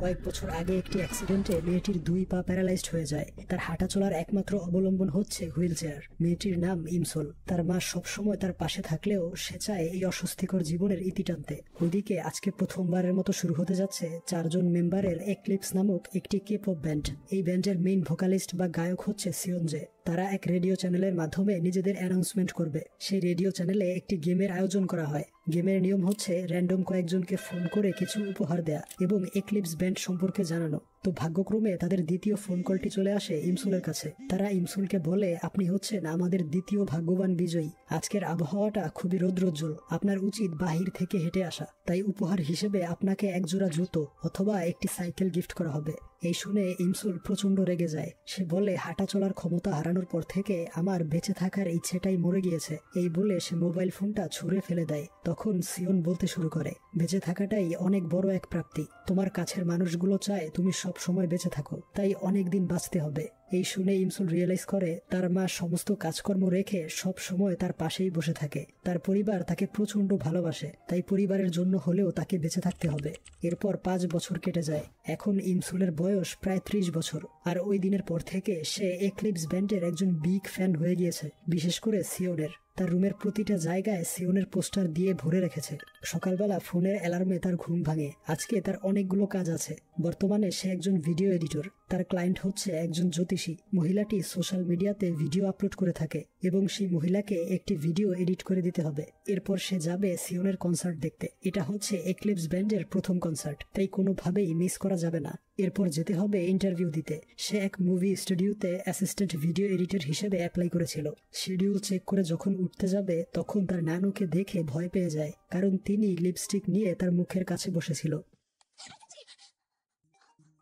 কয়েক বছর আগে একটি অ্যাক্সিডেন্টে মেয়েটির 2 পা প্যারালাইজড হয়ে যায়। তার হাঁটা চলার একমাত্র অবলম্বন হচ্ছে হুইল চেয়ার। মেয়েটির নাম ইমসোল। তার মা সবসময় তার পাশে থাকলেও সে চায় এই অস্বস্তিকর জীবনের ইতি টানতে। ওইদিকে আজকে প্রথমবারের মতো শুরু হতে যাচ্ছে 4 জন মেম্বারের এক্লিপস নামক একটি কে পপ ব্যান্ড। এই ব্যান্ডের মেইন ভোকালিস্ট বা গায়ক হচ্ছে সিওনজে। তারা এক রেডিও চ্যানেলের মাধ্যমে নিজেদের অ্যানাউন্সমেন্ট করবে। সেই রেডিও চ্যানেলে একটি গেমের আয়োজন করা হয়। গেমের নিয়ম হচ্ছে র্যান্ডম কয়েকজনকে ফোন করে কিছু উপহার দেয়া এবং এক্লিপস ব্যান্ড সম্পর্কে জানানো। তো ভাগ্যক্রমে তাদের দ্বিতীয় ফোন কলটি চলে আসে ইমসুলের কাছে। তারা ইমসুলকে বলে, আপনি হচ্ছেন আমাদের দ্বিতীয় ভাগ্যবান বিজয়ী। আজকের আবহাওয়াটা খুবই রৌদ্রোজ্জ্বল, আপনার উচিত বাহির থেকে হেঁটে আসা। তাই উপহার হিসেবে আপনাকে একজোড়া জুতো অথবা একটি সাইকেল গিফট করা হবে। এই শুনে ইমসুল প্রচন্ড রেগে যায়। সে বলে, হাঁটা চলার ক্ষমতা হারানোর পর থেকে আমার বেঁচে থাকার ইচ্ছেটাই মরে গিয়েছে। এই বলে সে মোবাইল ফোনটা ছুঁড়ে ফেলে দেয়। তখন সিওন বলতে শুরু করে, বেঁচে থাকাটাই অনেক বড় এক প্রাপ্তি। তোমার কাছের মানুষগুলো চায় তুমি সব সময় বেঁচে থাকো, তাই অনেক দিন বাঁচতে হবে। এই শুনে ইমসুল রিয়েলাইজ করে তার মা সমস্ত কাজকর্ম রেখে সব সময় তার পাশেই বসে থাকে। তার পরিবার তাকে প্রচন্ড ভালোবাসে, তাই পরিবারের জন্য হলেও তাকে বেঁচে থাকতে হবে। এরপর 5 বছর কেটে যায়। এখন ইমসুলের বয়স প্রায় 30 বছর। আর ওই দিনের পর থেকে সে এক্লিপস ব্যান্ডের একজন বিগ ফ্যান হয়ে গিয়েছে, বিশেষ করে সিওনের। তার রুমের প্রতিটা জায়গায় সিওনের পোস্টার দিয়ে ভরে রেখেছে। সকালবেলা ফোনের অ্যালার্মে তার ঘুম ভাঙে। আজকে তার অনেকগুলো কাজ আছে। বর্তমানে সে একজন ভিডিও এডিটর। তার ক্লায়েন্ট হচ্ছে একজন জ্যোতিষী। মহিলাটি সোশ্যাল মিডিয়াতে ভিডিও আপলোড করে থাকে এবং সেই মহিলাকে একটি ভিডিও এডিট করে দিতে হবে। এরপর সে যাবে সিওনের কনসার্ট দেখতে। এটা হচ্ছে এক্লিপস ব্যান্ডের প্রথম কনসার্ট, তাই কোনোভাবেই মিস করা যাবে না। এরপর যেতে হবে ইন্টারভিউ দিতে। সে এক মুভি স্টুডিওতে অ্যাসিস্ট্যান্ট ভিডিও এডিটর হিসেবে অ্যাপ্লাই করেছিল। শিডিউল চেক করে যখন উঠতে যাবে তখন তার নানুকে দেখে ভয় পেয়ে যায়, কারণ তিনি লিপস্টিক নিয়ে তার মুখের কাছে বসেছিল।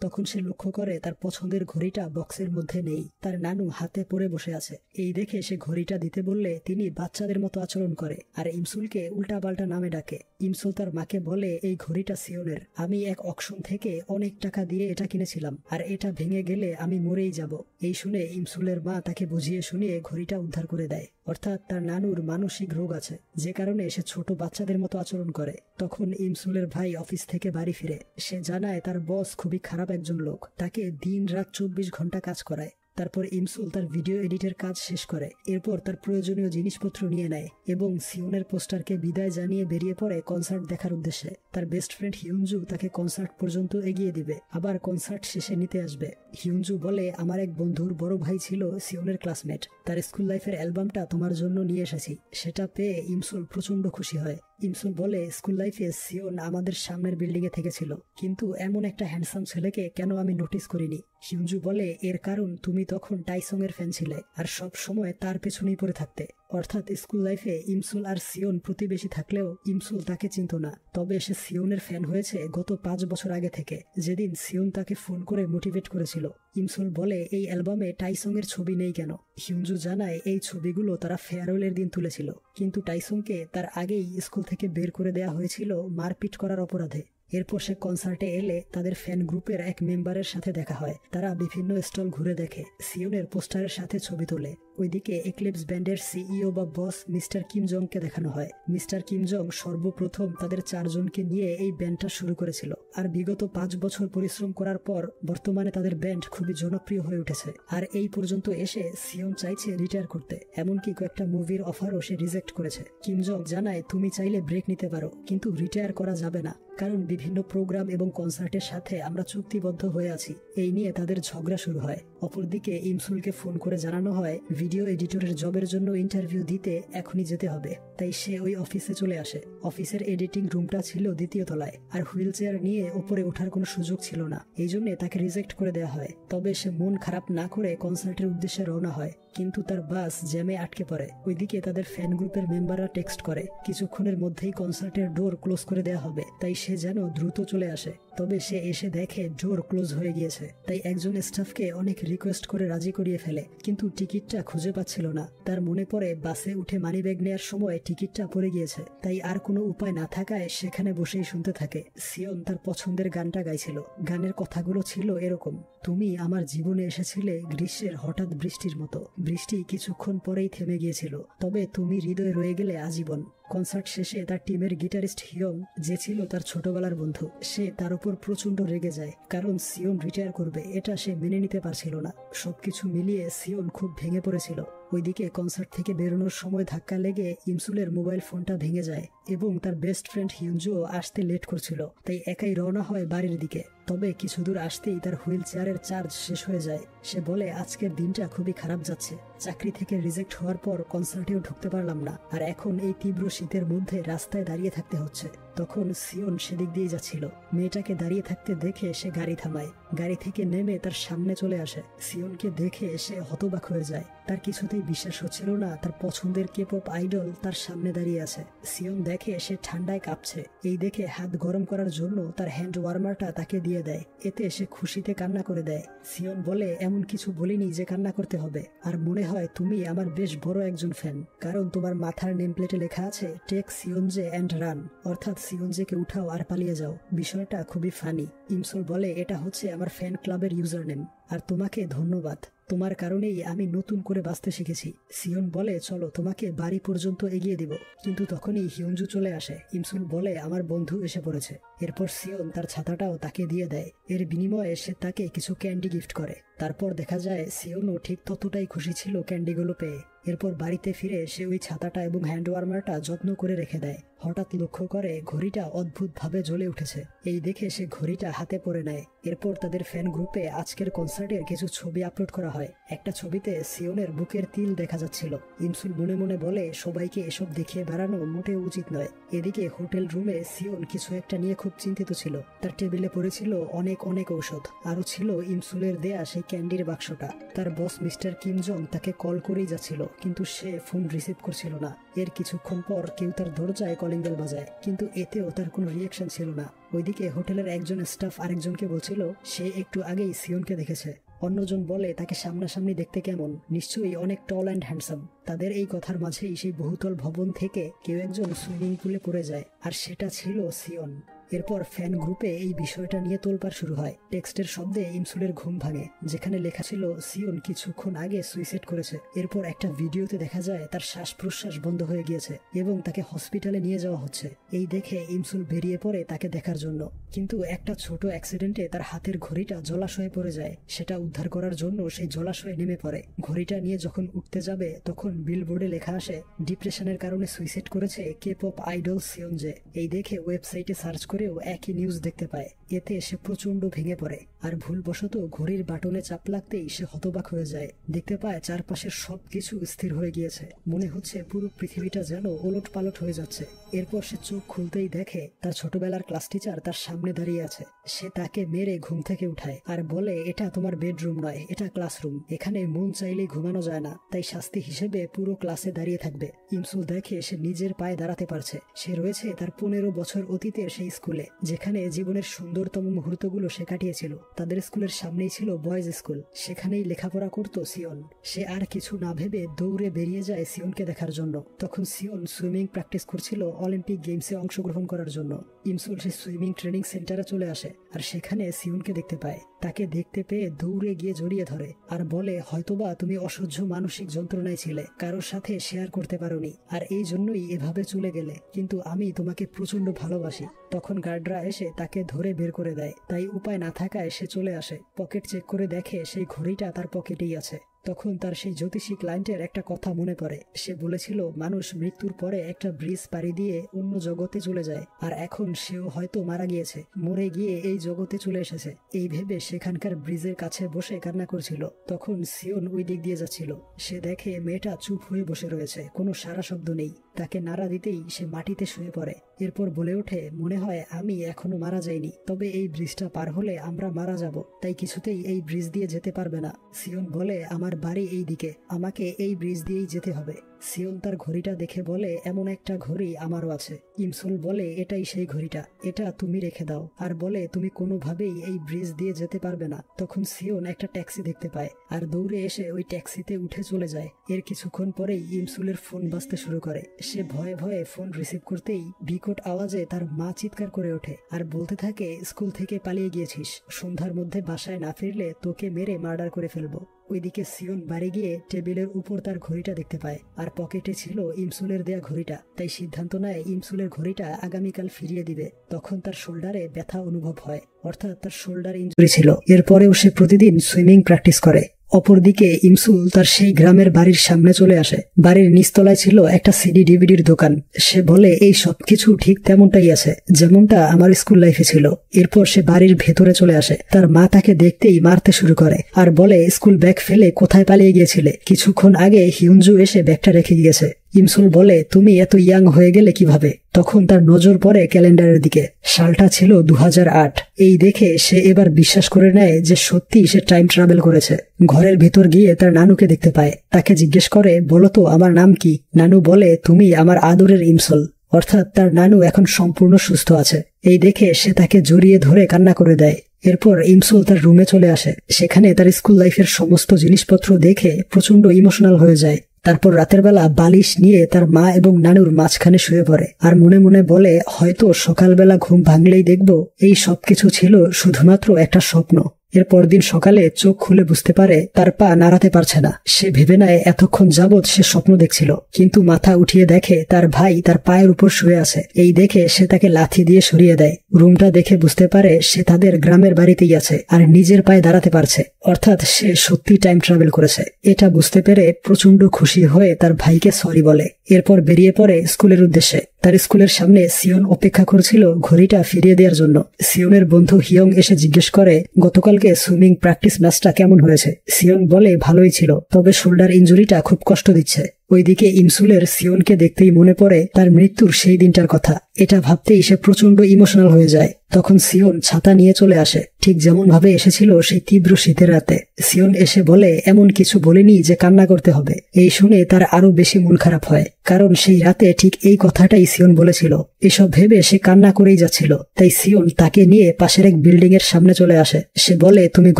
তখন সে লক্ষ্য করে তার পছন্দের ঘড়িটা বক্সের মধ্যে নেই। তার নানু হাতে পরে বসে আছে। এই দেখে সে ঘড়িটা দিতে বললে তিনি বাচ্চাদের মতো আচরণ করে আর ইমসুলকে উল্টাপাল্টা নামে ডাকে। ইমসুল তার মাকে বলে, এই ঘড়িটা সিওনের। আমি এক অকশন থেকে অনেক টাকা দিয়ে এটা কিনেছিলাম, আর এটা ভেঙে গেলে আমি মরেই যাব। এই শুনে ইমসুলের মা তাকে বুঝিয়ে শুনিয়ে ঘড়িটা উদ্ধার করে দেয়। অর্থাৎ তার নানুর মানসিক রোগ আছে, যে কারণে সে ছোট বাচ্চাদের মতো আচরণ করে। তখন ইমসুলের ভাই অফিস থেকে বাড়ি ফিরে। সে জানায় তার বস খুবই খারাপ একজন লোক, তাকে দিন রাত 24 ঘন্টা কাজ করায়। তারপর ইমসুল তার ভিডিও এডিটের কাজ শেষ করে। এরপর তার প্রয়োজনীয় জিনিসপত্র নিয়ে নেয় এবং সিওনের পোস্টারকে বিদায় জানিয়ে বেরিয়ে পড়ে কনসার্ট দেখার উদ্দেশ্যে। তার বেস্ট ফ্রেন্ড হিউনজু তাকে কনসার্ট পর্যন্ত এগিয়ে দিবে, আবার কনসার্ট শেষে নিতে আসবে। হিউনজু বলে, আমার এক বন্ধুর বড় ভাই ছিল সিওনের ক্লাসমেট, তার স্কুল লাইফের অ্যালবামটা তোমার জন্য নিয়ে এসেছি। সেটা পেয়ে ইমসুল প্রচন্ড খুশি হয়। ইমসুল বলে, স্কুল লাইফে সিওন আমাদের সামনের বিল্ডিং এ থেকেছিল, কিন্তু এমন একটা হ্যান্ডসাম ছেলেকে কেন আমি নোটিস করিনি। হিউনজু বলে, এর কারণ তুমি তখন টাইসং এর ফ্যান ছিলে আর সব সময় তার পেছনেই পড়ে থাকতে। অর্থাৎ স্কুল লাইফে ইমসুল আর সিওন প্রতিবেশী থাকলেও ইমসুল তাকে চিনত না। তবে সে সিওনের ফ্যান হয়েছে গত 5 বছর আগে থেকে, যেদিন সিওন তাকে ফোন করে মোটিভেট করেছিল। ইমসুল বলে, এই অ্যালবামে টাইসং এর ছবি নেই কেন? হিউনজু জানায় এই ছবিগুলো তারা ফেয়ারওয়েলের দিন তুলেছিল, কিন্তু টাইসংকে তার আগেই স্কুল থেকে বের করে দেওয়া হয়েছিল মারপিট করার অপরাধে। এরপর সে কনসার্টে এলে তাদের ফ্যান গ্রুপের এক মেম্বারের সাথে দেখা হয়। তারা বিভিন্ন স্টল ঘুরে দেখে, সিওনের পোস্টারের সাথে ছবি তোলে। ওইদিকে এক্লিপস ব্যান্ডের সিইও বা বস মিস্টার কিম জংকে দেখানো হয়। মিস্টার কিম জং সর্বপ্রথম তাদের 4 জনকে নিয়ে এই ব্যান্ডটা শুরু করেছিল, আর বিগত 5 বছর পরিশ্রম করার পর বর্তমানে তাদের ব্যান্ড খুবই জনপ্রিয় হয়ে উঠেছে। আর এই পর্যন্ত এসে সিওন চাইছে রিটায়ার করতে, এমনকি কয়েকটা মুভির অফারও সে রিজেক্ট করেছে। কিম জং জানায়, তুমি চাইলে ব্রেক নিতে পারো, কিন্তু রিটায়ার করা যাবে না, কারণ বিভিন্ন প্রোগ্রাম এবং কনসার্টের সাথে আমরা চুক্তিবদ্ধ হয়ে আছি। এই নিয়ে তাদের ঝগড়া শুরু হয়। অপরদিকে ইমসুলকে ফোন করে জানানো হয় ভিডিও এডিটরের জবের জন্য ইন্টারভিউ দিতে এখনই যেতে হবে। তাই সে ওই অফিসে চলে আসে। অফিসের এডিটিং রুমটা ছিল 2য় তলায়, আর হুইল চেয়ার নিয়ে উপরে ওঠার কোনো সুযোগ ছিল না। এই জন্য তাকে রিজেক্ট করে দেওয়া হয়। তবে সে মন খারাপ না করে কনসার্টের উদ্দেশ্যে রওনা হয়, কিন্তু তার বাস জ্যামে আটকে পড়ে। ওইদিকে তাদের ফ্যান গ্রুপের মেম্বাররা টেক্সট করে কিছুক্ষণের মধ্যেই কনসার্টের ডোর ক্লোজ করে দেওয়া হবে, তাই সে যেন দ্রুত চলে আসে। তবে সে এসে দেখে ডোর ক্লোজ হয়ে গিয়েছে। তাই একজন স্টাফকে অনেক রিকোয়েস্ট করে রাজি করিয়ে ফেলে, কিন্তু টিকিটটা খুঁজে পাচ্ছিল না। তার মনে পড়ে বাসে উঠে মানিব্যাগ নেওয়ার সময় টিকিটটা পড়ে গিয়েছে। তাই আর কোনো উপায় না থাকায় সেখানে বসেই শুনতে থাকে। সিওন তার পছন্দের গানটা গাইছিল। গানের কথাগুলো ছিল এরকম, তুমি আমার জীবনে এসেছিলে গ্রীষ্মের হঠাৎ বৃষ্টির মতো। বৃষ্টি কিছুক্ষণ পরেই থেমে গিয়েছিল, তবে তুমি হৃদয়ে রয়ে গেলে আজীবন। কনসার্ট শেষে তার টিমের গিটারিস্ট হিয়ং, যে ছিল তার ছোটবেলার বন্ধু, সে তার উপর প্রচন্ড রেগে যায়, কারণ সিওন রিটায়ার করবে এটা সে মেনে নিতে পারছিল না। সবকিছু মিলিয়ে সিওন খুব ভেঙে পড়েছিল। ওইদিকে কনসার্ট থেকে বেরোনোর সময় ধাক্কা লেগে ইমসুলের মোবাইল ফোনটা ভেঙে যায় এবং তার বেস্ট ফ্রেন্ড হিউনজো আসতে লেট করছিল, তাই একাই রওনা হয় বাড়ির দিকে। তবে কিছু দূর আসতেই তার হুইল চেয়ারের চার্জ শেষ হয়ে যায়। সে বলে আজকের দিনটা খুবই খারাপ যাচ্ছে, চাকরি থেকে রিজেক্ট হওয়ার পর কনসার্টেও ঢুকতে পারলাম না, আর এখন এই তীব্র শীতের মধ্যে রাস্তায় দাঁড়িয়ে থাকতে হচ্ছে। তখন সিওন সেদিক দিয়ে যাচ্ছিল, মেয়েটাকে দাঁড়িয়ে থাকতে দেখে সে গাড়ি থামায়। গাড়ি থেকে নেমে তার সামনে চলে আসে। সিওনকে দেখে সে হতবাক হয়ে যায়। তার কিছুতেই বিশ্বাস হচ্ছিল না তার পছন্দের কেপপ আইডল তার সামনে দাঁড়িয়ে আছে। সিওন দেখে সে ঠান্ডায় কাঁপছে। এই দেখে হাত গরম করার জন্য তার হ্যান্ড ওয়ার্মারটা তাকে দিয়ে দেয়। এতে সে খুশিতে কান্না করে দেয়। সিওন বলে এমন কিছু বলিনি যে কান্না করতে হবে, আর মনে হয় তুমি আমার বেশ বড় একজন ফ্যান, কারণ তোমার মাথার নেম প্লেটে লেখা আছে টেক সিওনজে অ্যান্ড রান, অর্থাৎ সিওনজেকে উঠাও আর পালিয়ে যাও। বিষয়টা খুবই ফানি। ইমসুল বলে এটা হচ্ছে আমার ফ্যান ক্লাবের ইউজার নেম, আর তোমাকে ধন্যবাদ, তোমার কারণেই আমি নতুন করে বাঁচতে শিখেছি। সিওন বলে চলো তোমাকে বাড়ি পর্যন্ত এগিয়ে দিব, কিন্তু তখনই হিউনজু চলে আসে। ইমসুল বলে আমার বন্ধু এসে পড়েছে। এরপর সিওন তার ছাতাটাও তাকে দিয়ে দেয়। এর বিনিময়ে সে তাকে কিছু ক্যান্ডি গিফট করে। তারপর দেখা যায় সিওনও ঠিক ততটাই খুশি ছিল ক্যান্ডিগুলো পেয়ে। এরপর বাড়িতে ফিরে সে ওই ছাতাটা এবং হ্যান্ড ওয়ার্মারটা যত্ন করে রেখে দেয়। হঠাৎ লক্ষ্য করে ঘড়িটা অদ্ভুতভাবে জ্বলে উঠেছে। এই দেখে সে ঘড়িটা হাতে পরে নেয়। এরপর তাদের ফ্যান গ্রুপে আজকের কনসার্টের কিছু ছবি আপলোড করা হয়। একটা ছবিতে সিওনের বুকের তিল দেখা যাচ্ছিল। ইমসুল মনে মনে বলে সবাইকে এসব দেখিয়ে বেড়ানো মোটেও উচিত নয়। এদিকে হোটেল রুমে সিওন কিছু একটা নিয়ে খুব চিন্তিত ছিল। তার টেবিলে পড়েছিল অনেক অনেক ঔষধ, আরো ছিল ইমসুলের দেয়া সেই ক্যান্ডির বাক্সটা। তার বস মিস্টার কিম জং তাকে কল করেই যাচ্ছিল, কিন্তু সে ফোন রিসিভ করছিল না। এর কিছুক্ষণ পর কেউ তার দরজায় কলিং বেল বাজায়, কিন্তু এতেও তার কোনো রিয়াকশন ছিল না। ওইদিকে হোটেলের একজন স্টাফ আরেকজনকে বলছিল সে একটু আগেই সিওনকে দেখেছে। অন্যজন বলে তাকে সামনাসামনি দেখতে কেমন, নিশ্চয়ই অনেক টল অ্যান্ড হ্যান্ডসাম। তাদের এই কথার মাঝেই সেই বহুতল ভবন থেকে কেউ একজন সুইমিং পুলে পড়ে যায়, আর সেটা ছিল সিওন। এরপর ফ্যান গ্রুপে এই বিষয়টা নিয়ে তোলপাড় শুরু হয়। টেক্সটের শব্দে ইমসুলের ঘুম ভাঙে, যেখানে লেখা ছিল সিওন কিছুক্ষণ আগে সুইসাইড করেছে। এরপর একটা ভিডিওতে দেখা যায় তার শ্বাস প্রশ্বাস বন্ধ হয়ে গিয়েছে এবং তাকে হসপিটালে নিয়ে যাওয়া হচ্ছে। এই দেখে ইমসুল বেরিয়ে পড়ে তাকে দেখার জন্য, কিন্তু একটা ছোট অ্যাক্সিডেন্টে তার হাতের ঘড়িটা জলাশয়ে পড়ে যায়। সেটা উদ্ধার করার জন্য সেই জলাশয়ে নেমে পড়ে। ঘড়িটা নিয়ে যখন উঠতে যাবে তখন বিলবোর্ডে লেখা আসে ডিপ্রেশনের কারণে সুইসাইড করেছে কেপপ আইডল সিওনজে। এই দেখে ওয়েবসাইটে সার্চ করেও একই নিউজ দেখতে পায়। এতে সে প্রচন্ড ভেঙে পড়ে, আর ভুলবশত ঘড়ির বাটনে চাপ লাগতেই সে হতবাক হয়ে যায়। দেখতে পায় চারপাশের সবকিছু স্থির হয়ে গিয়েছে। মনে হচ্ছে পুরো পৃথিবীটা যেন ওলট পালট হয়ে যাচ্ছে। এরপর সে চোখ খুলতেই দেখে তার ছোটবেলার ক্লাস টিচার তার সামনে দাঁড়িয়ে আছে। সে তাকে মেরে ঘুম থেকে উঠায় আর বলে এটা তোমার বেডরুম নয়, এটা ক্লাসরুম। এখানে মন চাইলেই ঘুমানো যায় না, তাই শাস্তি হিসেবে পুরো ক্লাসে দাঁড়িয়ে থাকবে। ইমসুল দেখে সে নিজের পায়ে দাঁড়াতে পারছে। সে রয়েছে তার 15 বছর অতীতের সেই স্কুলে, যেখানে জীবনের সুন্দরতম মুহূর্তগুলো সে কাটিয়েছিল। তাদের স্কুলের সামনেই ছিল বয়েজ স্কুল, সেখানেই লেখাপড়া করত সিওন। সে আর কিছু না ভেবে দৌড়ে বেরিয়ে যায় সিওনকে দেখার জন্য। তখন সিওন সুইমিং প্র্যাকটিস করছিল অলিম্পিক গেমসে অংশগ্রহণ করার জন্য। ইমসুল সে সুইমিং ট্রেনিং সেন্টারে চলে আসে, আর সেখানে সিওনকে দেখতে পায়। তাকে দেখতে পেয়ে দৌড়ে গিয়ে জড়িয়ে ধরে আর বলে হয়তোবা তুমি অসহ্য মানসিক যন্ত্রণায় ছিলে, কারোর সাথে শেয়ার করতে পারোনি, আর এই জন্যই এভাবে চলে গেলে, কিন্তু আমি তোমাকে প্রচন্ড ভালোবাসি। তখন গার্ডরা এসে তাকে ধরে বের করে দেয়, তাই উপায় না থাকায় সে চলে আসে। পকেট চেক করে দেখে সেই ঘড়িটা তার পকেটেই আছে। তখন তার সেই জ্যোতিষী ক্লায়েন্টের একটা কথা মনে পড়ে। সে বলেছিল মানুষ মৃত্যুর পরে একটা ব্রিজ পাড়ি দিয়ে অন্য জগতে চলে যায়, আর এখন সেও হয়তো মারা গিয়েছে, মরে গিয়ে এই জগতে চলে এসেছে। এই ভেবে সেখানকার ব্রিজের কাছে বসে কান্না করছিল। তখন সিওন ওই দিক দিয়ে যাচ্ছিল। সে দেখে মেয়েটা চুপ হয়ে বসে রয়েছে, কোনো সারা শব্দ নেই। তাকে নাড়া দিতেই সে মাটিতে শুয়ে পড়ে। এরপর বলে ওঠে মনে হয় আমি এখনো মারা যাইনি, তবে এই ব্রিজটা পার হলে আমরা মারা যাব, তাই কিছুতেই এই ব্রিজ দিয়ে যেতে পারবে না। সিওন বলে আমার বাড়ি এই দিকে, আমাকে এই ব্রিজ দিয়েই যেতে হবে। সিওন তার ঘড়িটা দেখে বলে এমন একটা ঘড়ি আমারও আছে। ইমসুল বলে এটাই সেই ঘড়িটা, এটা তুমি রেখে দাও, আর বলে তুমি কোনোভাবেই এই ব্রিজ দিয়ে যেতে পারবে না। তখন সিওন একটা ট্যাক্সি দেখতে পায় আর দৌড়ে এসে ওই ট্যাক্সিতে উঠে চলে যায়। এর কিছুক্ষণ পরেই ইমসুলের ফোন বাজতে শুরু করে। সে ভয়ে ভয়ে ফোন রিসিভ করতেই বিকট আওয়াজে তার মা চিৎকার করে ওঠে আর বলতে থাকে স্কুল থেকে পালিয়ে গিয়েছিস, সন্ধ্যার মধ্যে বাসায় না ফিরলে তোকে মেরে মার্ডার করে ফেলবো। ওইদিকে সিয়ন বাড়ি গিয়ে টেবিলের উপর তার ঘড়িটা দেখতে পায়, আর পকেটে ছিল ইমসুলের দেয়া ঘড়িটা। তাই সিদ্ধান্ত নেয় ইমসুলের ঘড়িটা আগামীকাল ফিরিয়ে দিবে। তখন তার শোল্ডারে ব্যথা অনুভব হয়, অর্থাৎ তার শোল্ডার ইনজুরি ছিল। এরপরেও সে প্রতিদিন সুইমিং প্র্যাকটিস করে। অপরদিকে ইমসুল তার সেই গ্রামের বাড়ির সামনে চলে আসে। বাড়ির নিচতলায় ছিল একটা সিডি ডিভিডির দোকান। সে বলে এই সবকিছু ঠিক তেমনটাই আছে যেমনটা আমার স্কুল লাইফে ছিল। এরপর সে বাড়ির ভেতরে চলে আসে। তার মা তাকে দেখতেই মারতে শুরু করে আর বলে স্কুল ব্যাগ ফেলে কোথায় পালিয়ে গিয়েছিলে? কিছুক্ষণ আগে হিউনজু এসে ব্যাগটা রেখে গিয়েছে। ইমসুল বলে তুমি এত ইয়াং হয়ে গেলে কিভাবে? তখন তার নজর পড়ে ক্যালেন্ডারের দিকে। সালটা ছিল 2008। এই দেখে সে এবার বিশ্বাস করে নেয় যে সত্যি সে টাইম ট্রাভেল করেছে। ঘরের ভেতর গিয়ে তার নানুকে দেখতে পায়। তাকে জিজ্ঞেস করে বলো তো আমার নাম কি? নানু বলে তুমি আমার আদরের ইমসুল। অর্থাৎ তার নানু এখন সম্পূর্ণ সুস্থ আছে। এই দেখে সে তাকে জড়িয়ে ধরে কান্না করে দেয়। এরপর ইমসুল তার রুমে চলে আসে। সেখানে তার স্কুল লাইফের সমস্ত জিনিসপত্র দেখে প্রচন্ড ইমোশনাল হয়ে যায়। তারপর রাতের বেলা বালিশ নিয়ে তার মা এবং নানুর মাঝখানে শুয়ে পড়ে আর মনে মনে বলে হয়তো সকালবেলা ঘুম ভাঙলেই দেখব এই সবকিছু ছিল শুধুমাত্র একটা স্বপ্ন। এর পরদিন সকালে চোখ খুলে বুঝতে পারে তার পা নাড়াতে পারছে না। সে ভেবে নেয় এতক্ষণ যাবৎ সে স্বপ্ন দেখছিল, কিন্তু মাথা উঠিয়ে দেখে তার ভাই তার পায়ের উপর শুয়ে আছে। এই দেখে সে তাকে লাথি দিয়ে সরিয়ে দেয়। রুমটা দেখে বুঝতে পারে সে তাদের গ্রামের বাড়িতেই আছে আর নিজের পায়ে দাঁড়াতে পারছে, অর্থাৎ সে সত্যি টাইম ট্রাভেল করেছে। এটা বুঝতে পেরে প্রচন্ড খুশি হয়ে তার ভাইকে সরি বলে। এরপর বেরিয়ে পড়ে স্কুলের উদ্দেশ্যে। তার স্কুলের সামনে সিয়ন অপেক্ষা করছিল ঘড়িটা ফিরিয়ে দেওয়ার জন্য। সিয়নের বন্ধু হিয়ং এসে জিজ্ঞেস করে গতকালকে সুইমিং প্র্যাকটিস ম্যাচটা কেমন হয়েছে? সিয়ন বলে ভালোই ছিল, তবে শোল্ডার ইনজুরিটা খুব কষ্ট দিচ্ছে। ওইদিকে ইমসুলের সিয়নকে দেখতেই মনে পড়ে তার মৃত্যুর সেই দিনটার কথা। এটা ভাবতেই সে প্রচন্ড ইমোশনাল হয়ে যায়। তখন সিয়ন ছাতা নিয়ে চলে আসে, ঠিক যেমন ভাবে এসেছিল সেই তীব্র শীতের রাতে। সিয়ন এসে বলে এমন কিছু বলেনি যে কান্না করতে হবে। এই শুনে তার আরো বেশি মন খারাপ হয়, কারণ সেই রাতে ঠিক এই কথাটাই সিয়ন বলেছিল। এসব ভেবে সে কান্না করেই যাচ্ছিল। তাই সিয়ন তাকে নিয়ে পাশের এক বিল্ডিং এর সামনে চলে আসে। সে বলে তুমি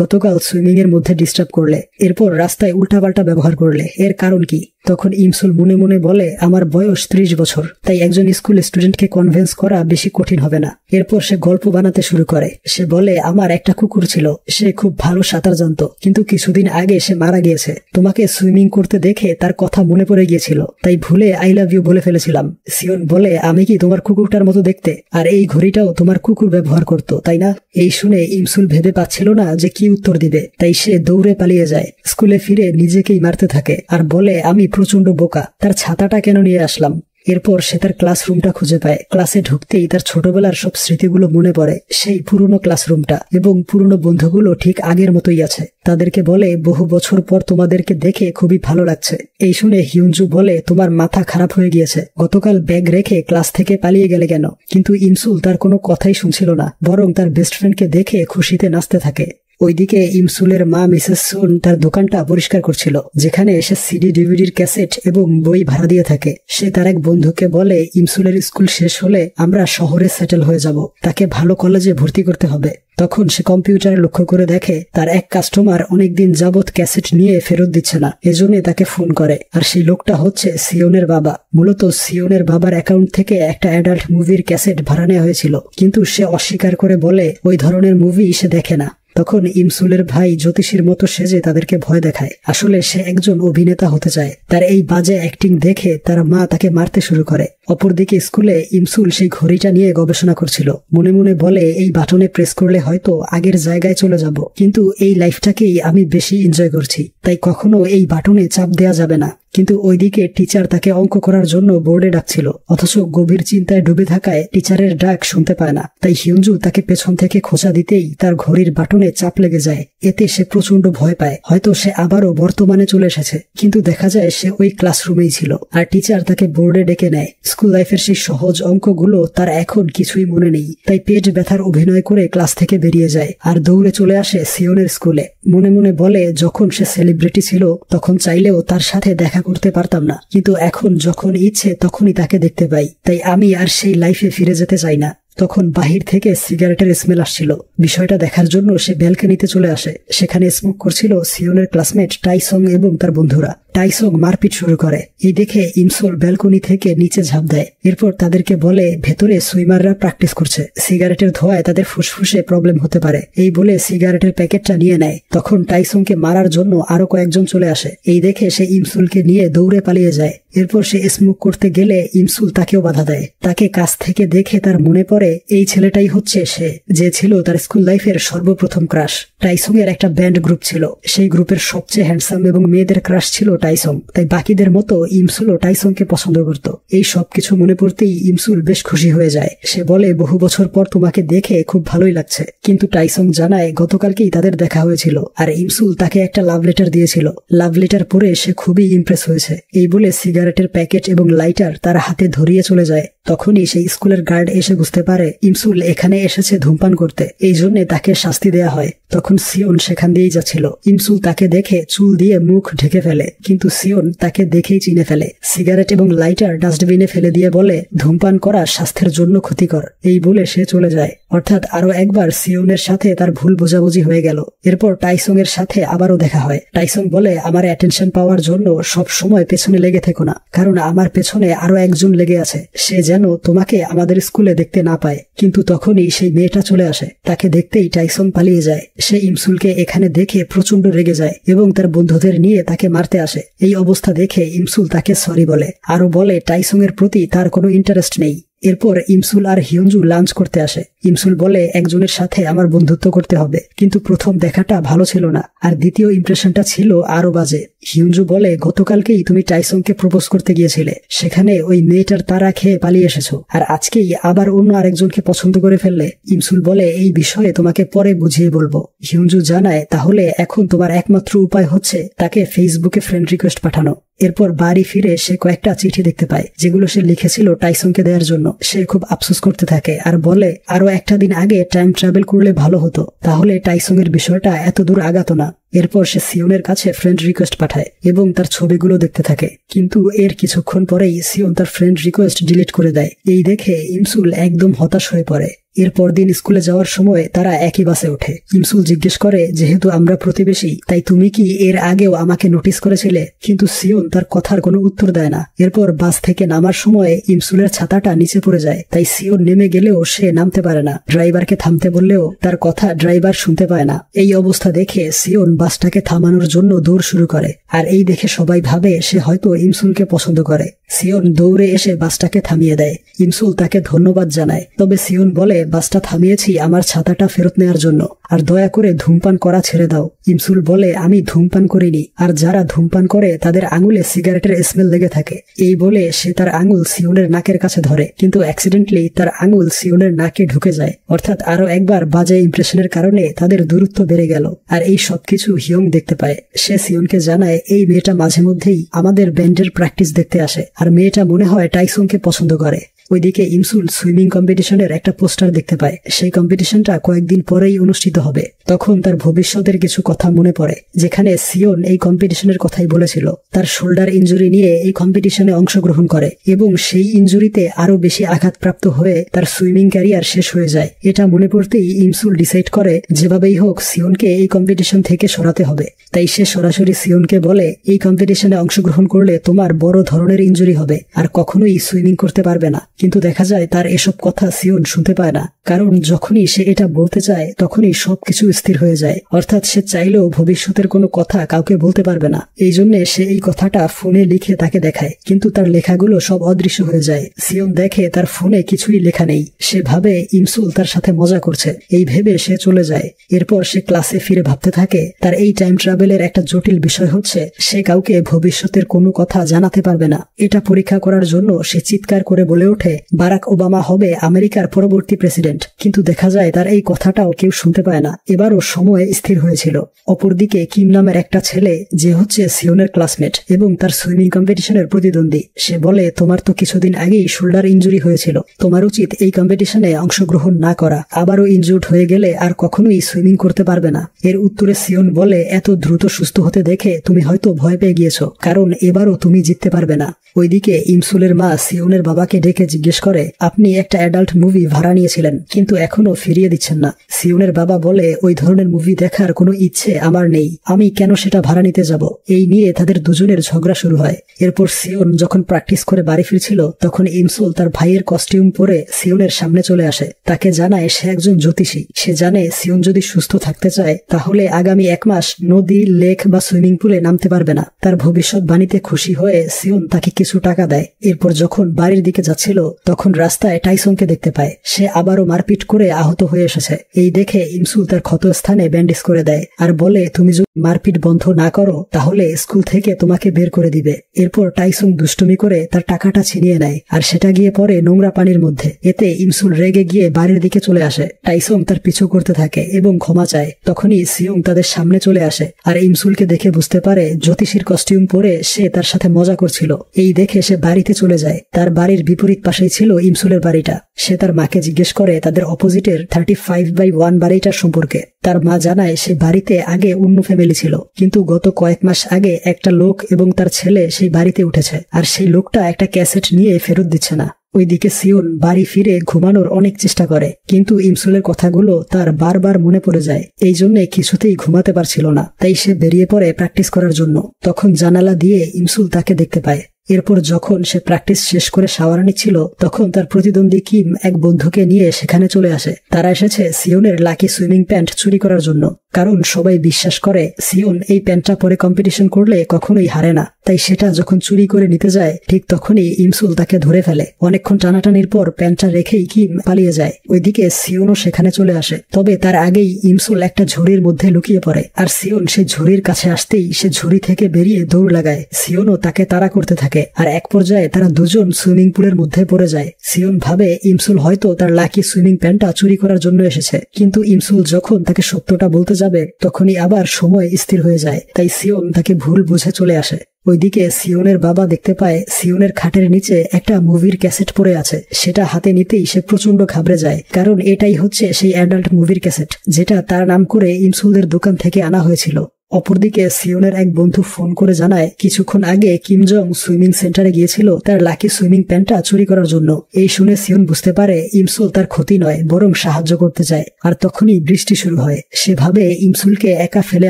গতকাল সুইমিং এর মধ্যে ডিস্টার্ব করলে, এরপর রাস্তায় উল্টাপাল্টা ব্যবহার করলে, এর কারণ কি? তখন ইমসুল মনে মনে বলে আমার বয়স 30 বছর, তাই একজন স্কুল স্টুডেন্টকে কনভিন্স করা বেশি কঠিন হবে না। এরপর সে গল্প বানাতে শুরু করে। সে বলে আমার একটা কুকুর ছিল, সে খুব ভালো সাঁতার জানতো, কিন্তু কিছুদিন আগে সে মারা গিয়েছে। তোমাকে সুইমিং করতে দেখে তার কথা মনে পড়ে গিয়েছিল, তাই ভুলে আই লাভ ইউ বলে ফেলেছিলাম। সিয়ন বলে আমি কি তোমার কুকুরটার মতো দেখতে? আর এই ঘড়িটাও তোমার কুকুর ব্যবহার করতো, তাই না? এই শুনে ইমসুল ভেবে পাচ্ছিল না যে কি উত্তর দিবে, তাই সে দৌড়ে পালিয়ে যায়। স্কুলে ফিরে নিজেকেই মারতে থাকে আর বলে আমি প্রচন্ড বোকা, তার ছাতাটা কেন নিয়ে আসলাম। এরপর সে তার ক্লাসরুমটা খুঁজে পায়। ক্লাসে ঢুকতেই তার ছোটবেলার সব স্মৃতিগুলো মনে পড়ে, সেই পুরনো ক্লাসরুমটা এবং পুরনো বন্ধুগুলো ঠিক আগের মতোই আছে। তাদেরকে বলে বহু বছর পর তোমাদেরকে দেখে খুবই ভালো লাগছে। এই শুনে হিউনজু বলে তোমার মাথা খারাপ হয়ে গিয়েছে, গতকাল ব্যাগ রেখে ক্লাস থেকে পালিয়ে গেলে কেন? কিন্তু ইমসুল তার কোনো কথাই শুনছিল না, বরং তার বেস্ট ফ্রেন্ডকে দেখে খুশিতে নাচতে থাকে। ওইদিকে ইমসুলের মা মিসেস সুন তার দোকানটা পরিষ্কার করছিল, যেখানে সে সিডি ডিভিডির ক্যাসেট এবং বই ভাড়া দিয়ে থাকে। সে তার এক বন্ধুকে বলে ইমসুলের স্কুল শেষ হলে আমরা শহরে সেটেল হয়ে যাব, তাকে ভালো কলেজে ভর্তি করতে হবে। তখন সে কম্পিউটারে লক্ষ্য করে দেখে তার এক কাস্টমার অনেকদিন যাবৎ ক্যাসেট নিয়ে ফেরত দিচ্ছে না। এজন্য তাকে ফোন করে, আর সেই লোকটা হচ্ছে সিয়নের বাবা। মূলত সিয়নের বাবার অ্যাকাউন্ট থেকে একটা অ্যাডাল্ট মুভির ক্যাসেট ভাড়া নেওয়া হয়েছিল, কিন্তু সে অস্বীকার করে বলে ওই ধরনের মুভি সে দেখে না। তখন ইমসুলের ভাই জ্যোতিষীর মতো সেজে তাদেরকে ভয় দেখায়। আসলে সে একজন অভিনেতা হতে চায়। তার এই বাজে অ্যাক্টিং দেখে তার মা তাকে মারতে শুরু করে। অপরদিকে স্কুলে ইমসুল সেই ঘড়িটা নিয়ে গবেষণা করছিল। মনে মনে বলে এই বাটনে প্রেস করলে হয়তো আগের জায়গায় চলে যাব, কিন্তু এই লাইফটাকেই আমি বেশি এনজয় করছি, তাই কখনো এই বাটনে চাপ দেওয়া যাবে না। কিন্তু ওইদিকে টিচার তাকে অঙ্ক করার জন্য বোর্ডে ডাকছিল, অথচ গভীর চিন্তায় ডুবে থাকায় টিচারের ডাক শুনতে পায় না। তাই হিউনজু তাকে পেছন থেকে খোঁচা দিতেই তার ঘড়ির বাটনে চাপ লেগে যায়। এতে সে প্রচন্ড ভয় পায়, হয়তো সে আবারও বর্তমানে চলে এসেছে। কিন্তু দেখা যায় সে ওই ক্লাসরুমেই ছিল, আর টিচার তাকে বোর্ডে ডেকে নেয়। স্কুল লাইফের সেই সহজ অঙ্কগুলো তার এখন কিছুই মনে নেই, তাই পেট ব্যথার অভিনয় করে ক্লাস থেকে বেরিয়ে যায় আর দৌড়ে চলে আসে সিয়নের স্কুলে। মনে মনে বলে যখন সে সেলিব্রিটি ছিল তখন চাইলেও তার সাথে দেখা করতে পারতাম না, কিন্তু এখন যখন ইচ্ছে তখনই তাকে দেখতে পাই, তাই আমি আর সেই লাইফে ফিরে যেতে চাই না। তখন বাহির থেকে সিগারেটের স্মেল আসছিল। বিষয়টা দেখার জন্য সে ব্যালকনিতে চলে আসে। সেখানে স্মোক করছিল সিয়নের ক্লাসমেট টাইসং এবং তার বন্ধুরা। টাইসং মারপিট শুরু করে। এই দেখে ইমসুল ব্যালকনি থেকে নিচে ঝাঁপ দেয়। এরপর তাদেরকে বলে ভেতরে সুইমাররা প্র্যাকটিস করছে, সিগারেটের ধোঁয়ায় তাদের ফুসফুসে প্রবলেম হতে পারে। এই বলে সিগারেটের প্যাকেটটা নিয়ে নেয়। তখন টাইসংকে মারার জন্য আরো কয়েকজন চলে আসে। এই দেখে সে ইমসুলকে নিয়ে দৌড়ে পালিয়ে যায়। এরপর সে স্মোক করতে গেলে ইমসুল তাকেও বাধা দেয়। তাকে কাছ থেকে দেখে তার মনে পড়ে এই ছেলেটাই হচ্ছে সে, যে ছিল তার স্কুল লাইফের সর্বপ্রথম ক্রাশ। টাইসং এর একটা ব্যান্ড গ্রুপ ছিল, সেই গ্রুপের সবচেয়ে হ্যান্ডসাম এবং মেয়েদের ক্রাশ ছিল টাইসং। তাই বাকিদের মতো ইমসুলও টাইসংকে পছন্দ করত। এই সবকিছু মনে পড়তেই ইমসুল বেশ খুশি হয়ে যায়। সে বলে বহু বছর পর তোমাকে দেখে খুব ভালোই লাগছে। কিন্তু টাইসং জানায় গতকালকেই তাদের দেখা হয়েছিল আর ইমসুল তাকে একটা লাভ লেটার দিয়েছিল। লাভ লেটার পড়ে সে খুবই ইমপ্রেস হয়েছে। এই বলে সিগারেটের প্যাকেট এবং লাইটার তার হাতে ধরিয়ে চলে যায়। তখনই সেই স্কুলের গার্ড এসে বুঝতে পারে ইমসুল এখানে এসেছে ধূমপান করতে, এই জন্য তাকে শাস্তি দেয়া হয়। তখন সিওন সেখান দিয়েই যাচ্ছিল। ইমসুল তাকে দেখে চুল দিয়ে মুখ ঢেকে ফেলে, কিন্তু সিওন তাকে দেখেই চিনে ফেলে। সিগারেট এবং লাইটার ডাস্টবিনে ফেলে দিয়ে বলে ধূমপান করা স্বাস্থ্যের জন্য ক্ষতিকর। এই বলে সে চলে যায়। অর্থাৎ আরো একবার সিওনের সাথে তার ভুল বোঝাবুঝি হয়ে গেল। এরপর টাইসং এর সাথে আবারও দেখা হয়। টাইসং বলে আমার অ্যাটেনশন পাওয়ার জন্য সব সময় পেছনে লেগে থেকো না, কারণ আমার পেছনে আরো একজন লেগে আছে, সে যেন তোমাকে আমাদের স্কুলে দেখতে না পায়। কিন্তু তখনই সেই মেয়েটা চলে আসে। তাকে দেখতেই টাইসং পালিয়ে যায়। সে ইমসুলকে এখানে দেখে প্রচন্ড রেগে যায় এবং তার বন্ধুদের নিয়ে তাকে মারতে আসে। এই অবস্থা দেখে ইমসুল তাকে সরি বলে, আরো বলে টাইসং এর প্রতি তার কোনো ইন্টারেস্ট নেই। এরপর ইমসুল আর হিয়ঞ্জু লাঞ্চ করতে আসে। ইমসুল বলে একজনের সাথে আমার বন্ধুত্ব করতে হবে, কিন্তু প্রথম দেখাটা ভালো ছিল না আর দ্বিতীয় ইমপ্রেশনটা ছিল আরো বাজে। হিয়ঞ্জু বলে গতকালকেই তুমি টাইসংকে প্রপোজ করতে গিয়েছিলে, সেখানে ওই মেয়েটার তারা খেয়ে পালিয়ে এসেছো, আর আজকেই আবার অন্য আরেকজনকে পছন্দ করে ফেললে। ইমসুল বলে এই বিষয়ে তোমাকে পরে বুঝিয়ে বলবো। হিয়ঞ্জু জানায় তাহলে এখন তোমার একমাত্র উপায় হচ্ছে তাকে ফেসবুকে ফ্রেন্ড রিকোয়েস্ট পাঠানো। এরপর বাড়ি ফিরে সে কয়েকটা চিঠি দেখতে পায় যেগুলো সে লিখেছিল টাইসংকে দেওয়ার জন্য। সে খুব আফসোস করতে থাকে আর বলে আরো একটা দিন আগে টাইম ট্রাভেল করলে ভালো হতো, তাহলে টাইসং এর বিষয়টা এত দূর আগাতো না। এরপর সে সিওনের কাছে ফ্রেন্ড রিকোয়েস্ট পাঠায় এবং তার ছবিগুলো দেখতে থাকে, কিন্তু এর কিছুক্ষণ পরেই সিওন তার ফ্রেন্ড রিকোয়েস্ট ডিলিট করে দেয়। এই দেখে ইমসুল একদম হতাশ হয়ে পড়ে। এরপর দিন স্কুলে যাওয়ার সময় তারা একই বাসে ওঠে। ইমসুল জিজ্ঞেস করে যেহেতু আমরা প্রতিবেশী তাই তুমি কি এর আগেও আমাকে নোটিস করেছিলে, কিন্তু সিওন তার কথার কোনো উত্তর দেয় না। এরপর বাস থেকে নামার সময় ইমসুলের ছাতাটা নিচে পড়ে যায়, তাই সিওন নেমে গেলেও সে নামতে পারে না। ড্রাইভারকে থামতে বললেও তার কথা ড্রাইভার শুনতে পায় না। এই অবস্থা দেখে সিওন বাসটাকে থামানোর জন্য দৌড় শুরু করে, আর এই দেখে সবাই ভাবে সে হয়তো ইমসুলকে পছন্দ করে। সিওন দৌড়ে এসে বাসটাকে থামিয়ে দেয়। ইমসুল তাকে ধন্যবাদ জানায়, তবে সিওন বলে বাসটা থামিয়েছি আমার ছাতাটা ফেরত নেওয়ার জন্য, আর দয়া করে ধূমপান করা ছেড়ে দাও। ইমসুল বলে আমি ধূমপান করিনি, আর যারা ধূমপান করে তাদের আঙুলে সিগারেটের স্মেল লেগে থাকে। এই বলে সে তার আঙুল সিওনের নাকের কাছে ধরে, কিন্তু অ্যাক্সিডেন্টলি তার আঙুল সিওনের নাকে ঢুকে যায়। অর্থাৎ আরো একবার বাজে ইমপ্রেশনের কারণে তাদের দূরত্ব বেড়ে গেল। আর এই সবকিছু হিয়ং দেখতে পায়। সে সিওনকে জানায় এই মেয়েটা মাঝে মধ্যেই আমাদের ব্যান্ডের প্র্যাকটিস দেখতে আসে, আর মেয়েটা মনে হয় টাইসংকে পছন্দ করে। ওইদিকে ইমসুল সুইমিং কম্পিটিশনের একটা পোস্টার দেখতে পায়। সেই কম্পিটিশনটা কয়েকদিন পরেই অনুষ্ঠিত হবে। তখন তার ভবিষ্যতের কিছু কথা মনে পড়ে, যেখানে সিওন এই কম্পিটিশনের কথাই বলেছিল। তার শোল্ডার ইনজুরি নিয়ে এই কম্পিটিশনে অংশগ্রহণ করে এবং সেই ইনজুরিতে আরো বেশি আঘাতপ্রাপ্ত হয়ে তার সুইমিং ক্যারিয়ার শেষ হয়ে যায়। এটা মনে পড়তেই ইমসুল ডিসাইড করে যেভাবেই হোক সিওনকে এই কম্পিটিশন থেকে সরাতে হবে। তাই সে সরাসরি সিওনকে বলে এই কম্পিটিশনে অংশগ্রহণ করলে তোমার বড় ধরনের ইনজুরি হবে আর কখনোই সুইমিং করতে পারবে না। কিন্তু দেখা যায় তার এসব কথা সিওন শুনতে পায় না, কারণ যখনই সে এটা বলতে চায় তখনই সবকিছু স্থির হয়ে যায়। অর্থাৎ সে চাইলেও ভবিষ্যতের কোনো কথা কাউকে বলতে পারবে না। এই জন্য সে এই কথাটা ফোনে লিখে তাকে দেখায়, কিন্তু তার লেখাগুলো সব অদৃশ্য হয়ে যায়। সিওন দেখে তার ফোনে কিছুই লেখা নেই। সে ভাবে ইমসুল তার সাথে মজা করছে। এই ভেবে সে চলে যায়। এরপর সে ক্লাসে ফিরে ভাবতে থাকে তার এই টাইম ট্রাভেলের একটা জটিল বিষয় হচ্ছে সে কাউকে ভবিষ্যতের কোনো কথা জানাতে পারবে না। এটা পরীক্ষা করার জন্য সে চিৎকার করে বলে ওঠে বারাক ওবামা হবে আমেরিকার পরবর্তী প্রেসিডেন্ট, কিন্তু দেখা যায় তার এই কথাটাও কেউ শুনতে পায় না। এবারও সময় স্থির হয়েছিল। অপরদিকে কিম নামের একটা ছেলে, যে হচ্ছে সিওনের ক্লাসমেট এবং তার সুইমিং কম্পিটিশনের প্রতিদ্বন্দ্বী, সে বলে তোমার তো কিছুদিন আগেই শোল্ডার ইনজুরি হয়েছিল, তোমার উচিত এই কম্পিটিশনে অংশগ্রহণ না করা। আবারও ইনজুর্ড হয়ে গেলে আর কখনোই সুইমিং করতে পারবে না। এর উত্তরে সিওন বলে এত দ্রুত সুস্থ হতে দেখে তুমি হয়তো ভয় পেয়ে গিয়েছো, কারণ এবারও তুমি জিততে পারবে না। ওইদিকে ইমসুলের মা সিওনের বাবাকে ডেকে জিজ্ঞেস করে আপনি একটা অ্যাডাল্ট মুভি ভাড়া নিয়েছিলেন, কিন্তু এখনো ফিরিয়ে দিচ্ছেন না। সিওনের বাবা বলে, ওই ধরনের মুভি দেখার কোনো ইচ্ছে আমার নেই, আমি কেন সেটা ভাড়া নিতে যাব। এই নিয়ে তাদের দুজনের ঝগড়া শুরু হয়। এরপর সিওন যখন প্র্যাকটিস করে বাড়ি ফিরছিল তখন ইমসুল তার ভাইয়ের কস্টিউম পরে সিওনের সামনে চলে আসে। তাকে জানায় সে একজন জ্যোতিষী। সে জানে সিওন যদি সুস্থ থাকতে চায় তাহলে আগামী 1 মাস নদী, লেক বা সুইমিং পুলে নামতে পারবে না। তার ভবিষ্যৎবাণীতে খুশি হয়ে সিওন তাকে কিছু টাকা দেয়। এরপর যখন বাড়ির দিকে যাচ্ছিল তখন রাস্তায় টাইসনকে দেখতে পায়। সে আবারও মারপিট করে আহত হয়ে এসেছে। এই দেখে ইমসুল তার ক্ষত স্থানে ব্যান্ডেজ করে দেয় আর বলে, তুমি যদি মারপিট বন্ধ না করো তাহলে স্কুল থেকে তোমাকে বের করে দিবে। এরপর টাইসন দুষ্টুমি করে তার টাকাটা ছিনিয়ে নেয় আর সেটা গিয়ে পড়ে নোংরা পানির মধ্যে। এতে ইমসুল রেগে গিয়ে বাড়ির দিকে চলে আসে। টাইসন তার পিছু করতে থাকে এবং ক্ষমা চায়। তখনই সিওং তাদের সামনে চলে আসে আর ইমসুলকে দেখে বুঝতে পারে জ্যোতিষীর কস্টিউম পরে সে তার সাথে মজা করছিল। এই দেখে সে বাড়িতে চলে যায়। তার বাড়ির বিপরীত পাশেই ছিল ইমসুলের বাড়িটা। সে তার মাকে জিজ্ঞেস করে তাদের অপোজিটের 35/1 বাড়িটার সম্পর্কে। তার মা জানায় সে বাড়িতে আগে অন্য ফ্যামিলি ছিল, কিন্তু গত কয়েক মাস আগে একটা লোক এবং তার ছেলে সেই বাড়িতে উঠেছে আর সেই লোকটা একটা ক্যাসেট নিয়ে ফেরত দিচ্ছে না। ওইদিকে সিওন বাড়ি ফিরে ঘুমানোর অনেক চেষ্টা করে, কিন্তু ইমসুলের কথাগুলো তার বারবার মনে পড়ে যায়। এই জন্য কিছুতেই ঘুমাতে পারছিল না। তাই সে বেরিয়ে পড়ে প্র্যাকটিস করার জন্য। তখন জানালা দিয়ে ইমসুল তাকে দেখতে পায়। এরপর যখন সে প্র্যাকটিস শেষ করে শাওয়ার নিচ্ছিল তখন তার প্রতিদ্বন্দ্বী কিম এক বন্ধুকে নিয়ে সেখানে চলে আসে। তারা এসেছে সিওনের লাকি সুইমিং প্যান্ট চুরি করার জন্য, কারণ সবাই বিশ্বাস করে সিওন এই প্যান্টটা পরে কম্পিটিশন করলে কখনোই হারে না। তাই সেটা যখন চুরি করে নিতে যায় ঠিক তখনই ইমসুল তাকে ধরে ফেলে। অনেকক্ষণ টানাটানির পর প্যান্টটা রেখেই কিম পালিয়ে যায়। ওইদিকে সিওনও সেখানে চলে আসে। তবে তার আগেই ইমসুল একটা ঝুড়ির মধ্যে লুকিয়ে পড়ে আর সিওন সেই ঝুড়ির কাছে আসতেই সে ঝুড়ি থেকে বেরিয়ে দৌড় লাগায়। সিওনও তাকে তাড়া করতে থাকে আর এক পর্যায়ে তারা দুজন সুইমিং পুলের মধ্যে পড়ে যায়। সিওন ভাবে ইমসুল হয়তো তার লাকি সুইমিং প্যান্টটা চুরি করার জন্য এসেছে, কিন্তু ইমসুল যখন তাকে সত্যটা বলতে যাবে তখনই আবার সময় স্থির হয়ে যায়। তাই সিওন তাকে ভুল বুঝে চলে আসে। ওইদিকে সিওনের বাবা দেখতে পায় সিওনের খাটের নিচে একটা মুভির ক্যাসেট পড়ে আছে। সেটা হাতে নিতেই সে প্রচন্ড ঘাবড়ে যায়, কারণ এটাই হচ্ছে সেই অ্যাডাল্ট মুভির ক্যাসেট যেটা তার নাম করে ইমসুলদের দোকান থেকে আনা হয়েছিল। অপরদিকে সিওনের এক বন্ধু ফোন করে জানায় কিছুক্ষণ আগে কিম জং সুইমিং সেন্টারে গিয়েছিল তার লাকি সুইমিং প্যান্টটা চুরি করার জন্য। এই শুনে সিওন বুঝতে পারে ইমসুল তার ক্ষতি নয় বরং সাহায্য করতে চায়। আর তখনই বৃষ্টি শুরু হয়। সে ভাবে ইমসুলকে একা ফেলে